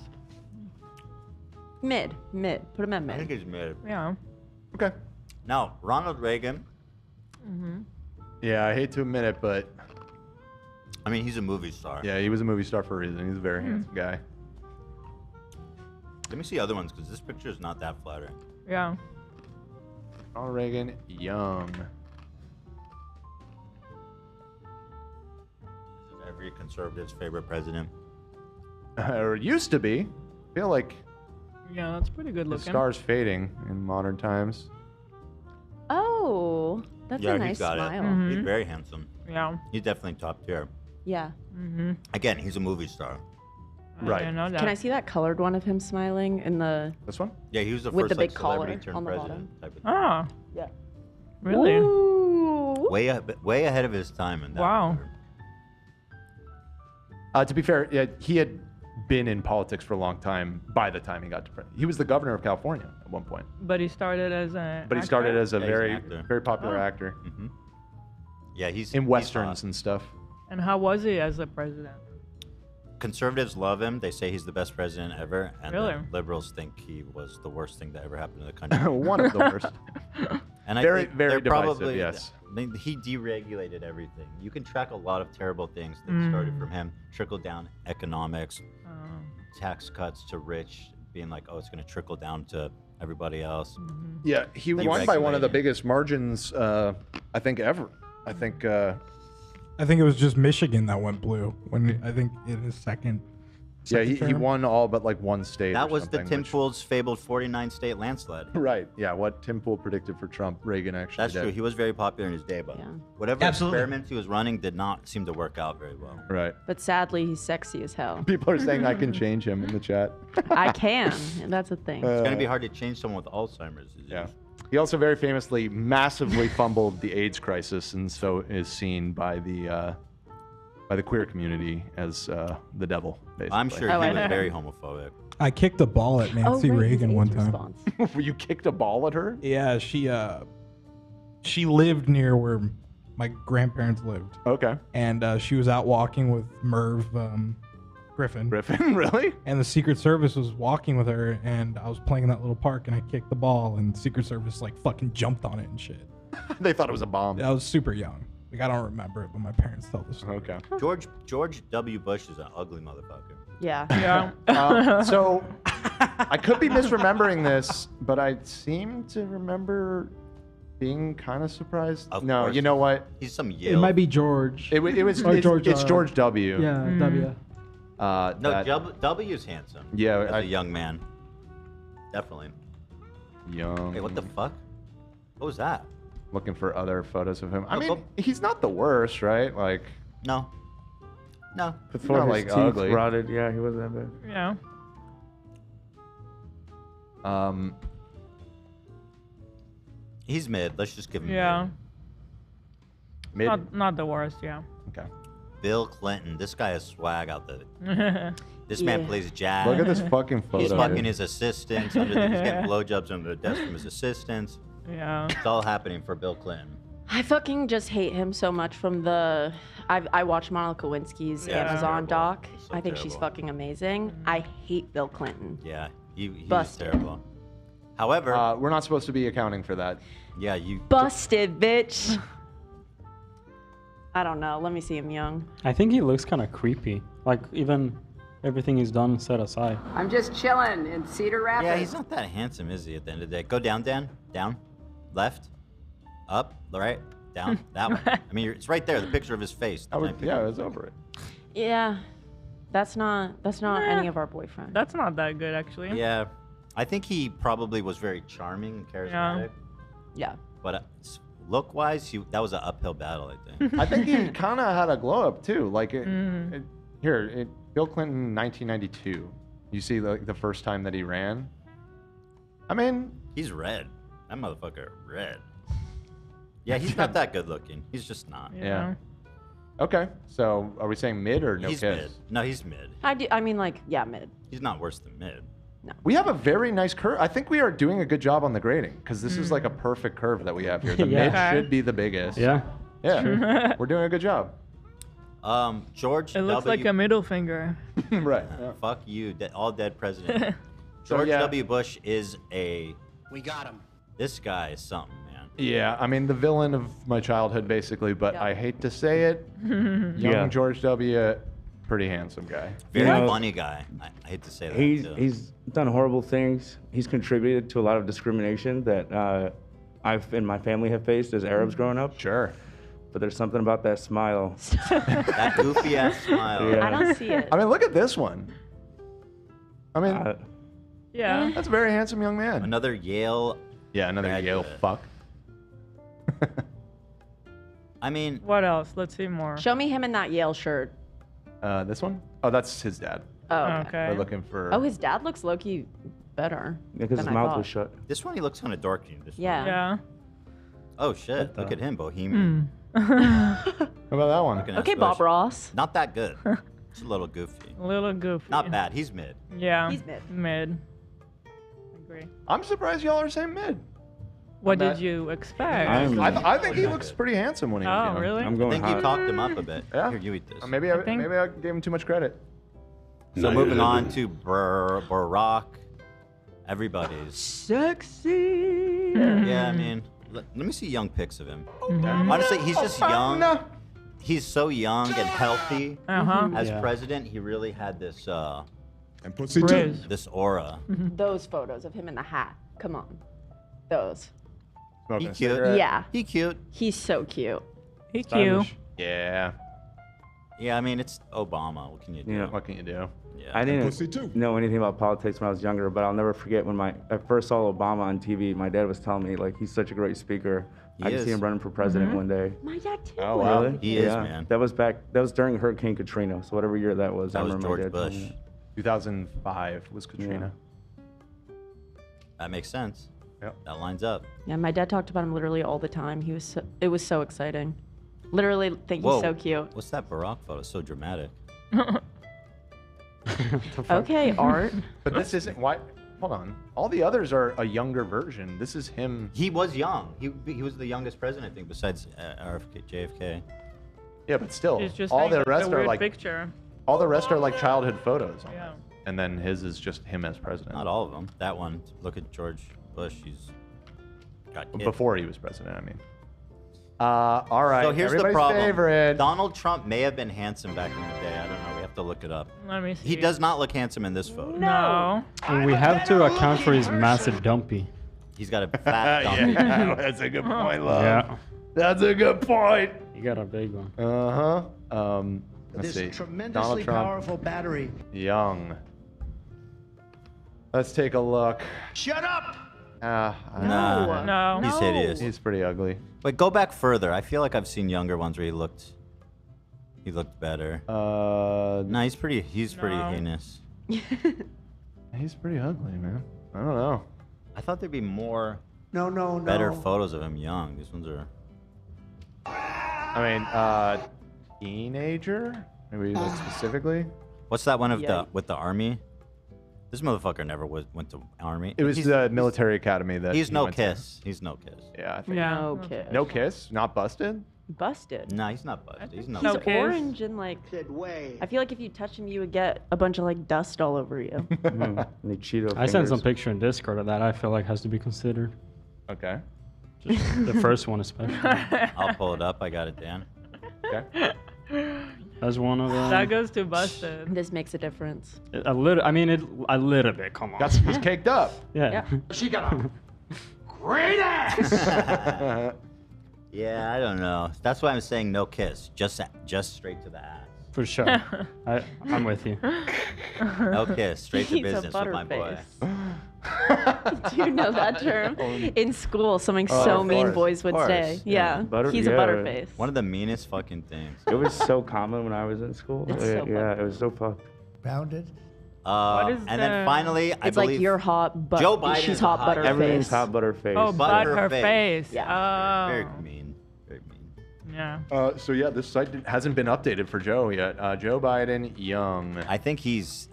Mid. Put him at mid. I think he's mid. Yeah. Okay. Now, Ronald Reagan. Yeah, I hate to admit it, but I mean, he's a movie star. yeah, he was a movie star for a reason. He's a very handsome guy. Let me see other ones because this picture is not that flattering. Yeah. Ronald Reagan, young. This is every conservative's favorite president. Or used to be. I feel like Yeah, that's pretty good the looking. star's fading in modern times. Oh, that's Yeah, a he's nice got smile. it. He's very handsome. Yeah. He's definitely top tier. Yeah. Again, he's a movie star. Right. didn't know that. Can I see that colored one of him smiling in the This one? Yeah, he was the with first the big celebrity collar turned on the president type of thing. Ah. Yeah. Really? Ooh. Way ahead of his time in that. Wow. To be fair, yeah, he had been in politics for a long time by the time he got to president. He was the governor of California at one point. But he started as a. But he started as a Yeah, he's an very, actor. very popular actor Yeah, he's in he's westerns hot. and stuff. And how was he as a president? Conservatives love him. They say he's the best president ever, and Really? the liberals think he was the worst thing that ever happened to the country. One of the worst. And I Very, think very they're divisive, probably, yes. I mean, he deregulated everything. You can track a lot of terrible things that started from him. Trickle down economics, tax cuts to rich, being like, oh, it's going to trickle down to everybody else. Yeah, he won by one of the biggest margins, I think, ever. I think it was just Michigan that went blue when I think in his second. Yeah, he term. won all but like one state. That or was the something, Tim which- Pool's fabled 49-state landslide. Right. Yeah. What Tim Pool predicted for Trump, Reagan actually That's did. true. He was very popular in his day, but whatever Absolutely. experiments he was running did not seem to work out very well. Right. But sadly, he's sexy as hell. People are saying I can change him in the chat. I can. And that's a thing. It's going to be hard to change someone with Alzheimer's disease. Yeah. He also very famously massively fumbled the AIDS crisis, and so is seen by the queer community as the devil. Basically. I'm sure he was very homophobic. I kicked a ball at Nancy Reagan one time. You kicked a ball at her? Yeah, she lived near where my grandparents lived. Okay. And she was out walking with Merv Griffin. Griffin, really? And the Secret Service was walking with her, and I was playing in that little park, and I kicked the ball, and Secret Service like fucking jumped on it and shit. They thought it was a bomb. I was super young. Like I don't remember it, but my parents tell the story. Okay. George W. Bush is an ugly motherfucker. Yeah. Yeah. So I could be misremembering this, but I seem to remember being kind of surprised. Of No, course. you know what? He's some It Yale. might be George. It was Or George, it's George W. Yeah, W. No, that- W's handsome. Yeah, as a young man. Definitely. Young. Hey, what the fuck? What was that? Looking for other photos of him. I Oh, mean, go- he's not the worst, right? Like, No. No. Before not, his like, teeth ugly. rotted, yeah, he wasn't that bad. Yeah. He's mid. Let's just give him Yeah. mid. Not the worst. Yeah. Okay. Bill Clinton. This guy has swag out there. This man Yeah. plays jazz. Look at this fucking He's photo, fucking dude. his assistants. He's getting blowjobs under the desk from his assistants. Yeah. It's all happening for Bill Clinton. I fucking just hate him so much from the. I watched Monica Lewinsky's Yeah, it's Amazon terrible. doc. It's so I think she's terrible. fucking amazing. I hate Bill Clinton. Yeah, he's Busted. terrible. However, We're not supposed to be accounting for that. yeah, you. Busted, bitch. I don't know. Let me see him young. I think he looks kind of creepy. Like even everything he's done set aside. I'm just chilling in Cedar Rapids. Yeah, he's not that handsome, is he? At the end of the day, go down, Dan. Down, left, up, right, down. That one. I mean, it's right there. The picture of his face. I would, yeah, I was over it. Yeah, that's not any of our boyfriends. That's not that good, actually. Yeah, I think he probably was very charming and charismatic. Yeah. But look-wise, that was an uphill battle, I think. I think he kind of had a glow up too. Like Bill Clinton, 1992. You see the first time that he ran. I mean, He's red. That motherfucker red. Yeah, he's not that good looking. He's just not. yeah. Okay, so are we saying mid or no He's kiss? mid. No, he's mid. I mean, like, yeah, mid. He's not worse than mid. We have a very nice curve. I think we are doing a good job on the grading because this is like a perfect curve that we have here. The Yeah. mid should be the biggest. Yeah. Yeah, we're doing a good job. George It looks like a middle finger. Right. Fuck you, all dead president. So, George yeah. W. Bush is a. We got him. This guy is something, man. Yeah, I mean the villain of my childhood, basically. But I hate to say it, young Yeah. George W. Pretty handsome guy. Very You know, funny guy. I hate to say that. He's done horrible things. He's contributed to a lot of discrimination that I've and my family have faced as Arabs growing up. Sure. But there's something about that smile. That goofy ass smile. Yeah. I don't see it. I mean, look at this one. I mean, Yeah. that's a very handsome young man. Another Yale. Yeah, another Yale fuck. I mean, What else? Let's see more. Show me him in that Yale shirt. This one? Oh, that's his dad. Oh, okay. They're looking for. Oh, his dad looks low-key better. Because his than I mouth thought. was shut. this one he looks kind of dorky. This Yeah. Yeah. Oh shit! Look at him, Bohemian. How about that one? Looking at Okay, Bush. Bob Ross. Not that good. It's a little goofy. A little goofy. Not bad. He's mid. Yeah. He's mid. Mid. Agree. I'm surprised y'all are saying mid. What I'm did you expect? I think he looks pretty handsome when he was Oh, young. really? I'm I going think high. you talked him up a bit. Yeah. Here, you eat this. Maybe I think- gave him too much credit. So moving on to Barack. Everybody's Sexy. Yeah, I mean, let me see young pics of him. Honestly, he's just young. He's so young and healthy. As Yeah. president, he really had this And pussy too. Riz. this aura. Those photos of him in the hat. Come on. Those. Smoking He a cute. cigarette. Yeah. He cute. He's so cute. He cute. Stylish. Yeah. Yeah, I mean, it's Obama. What can you do? Yeah. What can you do? Yeah. I pussy too. didn't know anything about politics when I was younger, but I'll never forget when I first saw Obama on TV. My dad was telling me like he's such a great speaker. He I could is. see him running for president one day. My dad too. Oh wow. Really? He is, man. That was during Hurricane Katrina. So whatever year that was, That I was remember my George dad telling Bush. me 2005 was Katrina. That makes sense. Yep. That lines up. Yeah, my dad talked about him literally all the time. It was so exciting. Literally think Whoa. he's so cute. What's that Barack photo? So dramatic. Okay, Art. But this isn't why. Hold on. All the others are a younger version. This is him. He was young. He was the youngest president, I think, besides RFK, JFK. Yeah, but still, It's just all the like rest a are weird like picture. all the rest are like childhood photos. On Yeah. that. And then his is just him as president. Not all of them. That one. Look at George Bush. He's got kids. Before he was president, I mean. All right. So here's everybody's the problem. favorite. Donald Trump may have been handsome back in the day. I don't know. We have to look it up. Let me see. He does not look handsome in this photo. No. And we have to account for his massive dumpy. He's got a fat dummy. Yeah, that's a good point, love. Yeah. That's a good point. You got a big one. Let's see. This tremendously Donald Trump, powerful battery. young. Let's take a look. Shut up! No. He's hideous. He's pretty ugly. Wait, go back further. I feel like I've seen younger ones where he looked better. No, he's pretty heinous. He's pretty ugly, man. I don't know. I thought there'd be more No. better photos of him young. These ones are. I mean, teenager? Maybe like specifically? What's that one with the army? This motherfucker never went to army. It was the military academy that he's he no went kiss. to. He's no kiss. Yeah, I think. No kiss. No kiss? Not busted? Busted. No, he's not busted. He's not. He's busted. orange and like. I feel like if you touch him, you would get a bunch of like dust all over you. They Cheeto I sent some picture in Discord of that. I feel like has to be considered. Okay. Just the first one especially. I'll pull it up. I got it, Dan. Okay. That's one of them. That goes to busted. This makes a difference. A little. I mean, a little bit. Come on. Got was caked up. Yeah. She got a great ass! Yeah, I don't know. That's why I'm saying no kiss. Just straight to the ass. For sure. I'm with you. No kiss. Straight to He's a business with my boy. Do you know that term? In school, something so mean boys would say. Yeah, he's a butterface. One of the meanest fucking things. It was so common when I was in school. It's so yeah, it was so fucked. Bounded. Then finally, I it's believe like you're hot, but Joe Biden's she's hot butterface. Everything's hot butterface. Oh, butterface. Yeah. Oh. Very mean. Very mean. Yeah. So yeah, this site hasn't been updated for Joe yet. Joe Biden, young. I think he's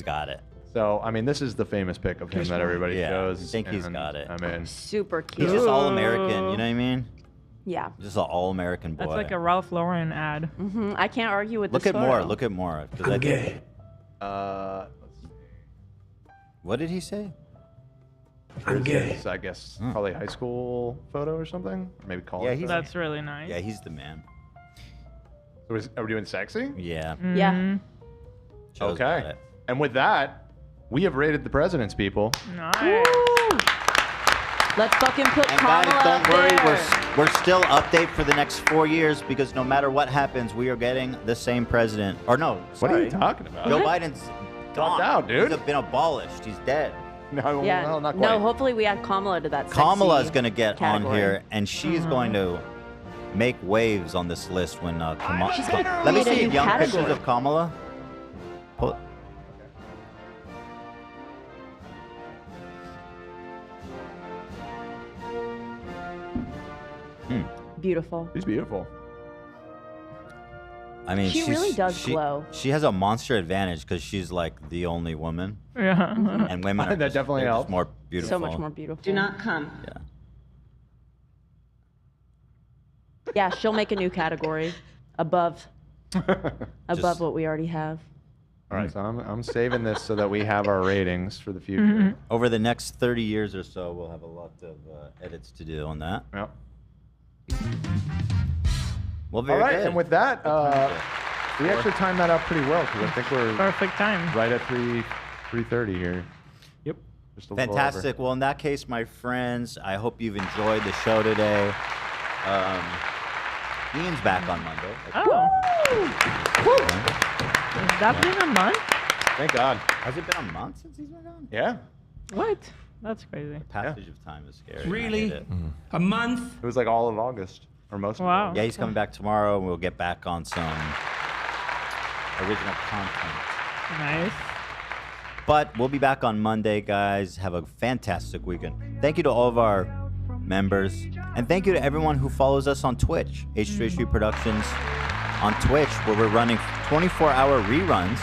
got it. So I mean, this is the famous pic of him that everybody shows. I think he's got it. I mean, super cute. He's just all American. You know what I mean? Yeah. Just an all American boy. That's like a Ralph Lauren ad. I can't argue with Look this at photo. more. Look at more. I'm gay. What did he say? I'm gay. I guess probably a high school photo or something. Or maybe college. Yeah, That's really nice. Yeah, he's the man. So are we doing sexy? Yeah. Yeah. Joe's got Okay. it. And with that, we have rated the presidents, people. Nice. Let's fucking put And Kamala guys, don't up worry, there. we're still update for the next 4 years because no matter what happens, we are getting the same president. Or no, What are you sorry. talking about? Joe Biden's gone. out, dude. He's been abolished. He's dead. No, Yeah. well, not quite. No, hopefully we add Kamala to that. Kamala's sexy going to get category. on here, and she's going to make waves on this list when Kamala. She's gonna Let me create a see new young category. pictures of Kamala. Pull- Beautiful. He's beautiful. I mean, She really does glow. She has a monster advantage because she's like the only woman, Yeah. and women are That definitely they're just helps. more beautiful. So much more beautiful. Do not come. Yeah. Yeah, she'll make a new category above Just- what we already have. All right, so I'm saving this so that we have our ratings for the future. Over the next 30 years or so, we'll have a lot of edits to do on that. Yep. Well, All very right, good. and with that, we actually timed that out pretty well because I think we're Perfect time. right at 3:30 here. Yep. Just a little Fantastic. Well, in that case, my friends, I hope you've enjoyed the show today. Ian's back on Monday. Oh. Has that been a month? Thank God. Has it been a month since he's been on? Yeah. What? That's crazy. Passage of time is scary. I Really? hate it. A month? It was like all of August or most Wow. of Yeah, he's coming back tomorrow, and we'll get back on some original content. Nice. But we'll be back on Monday, guys. Have a fantastic weekend. Thank you to all of our members. And thank you to everyone who follows us on Twitch, H3H3 Productions on Twitch, where we're running 24-hour reruns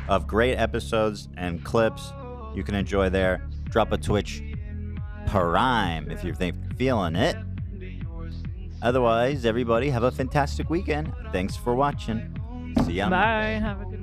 of great episodes and clips you can enjoy there. Drop a Twitch Prime if you're feeling it. Otherwise, everybody have a fantastic weekend. Thanks for watching. See ya. Bye. Have a good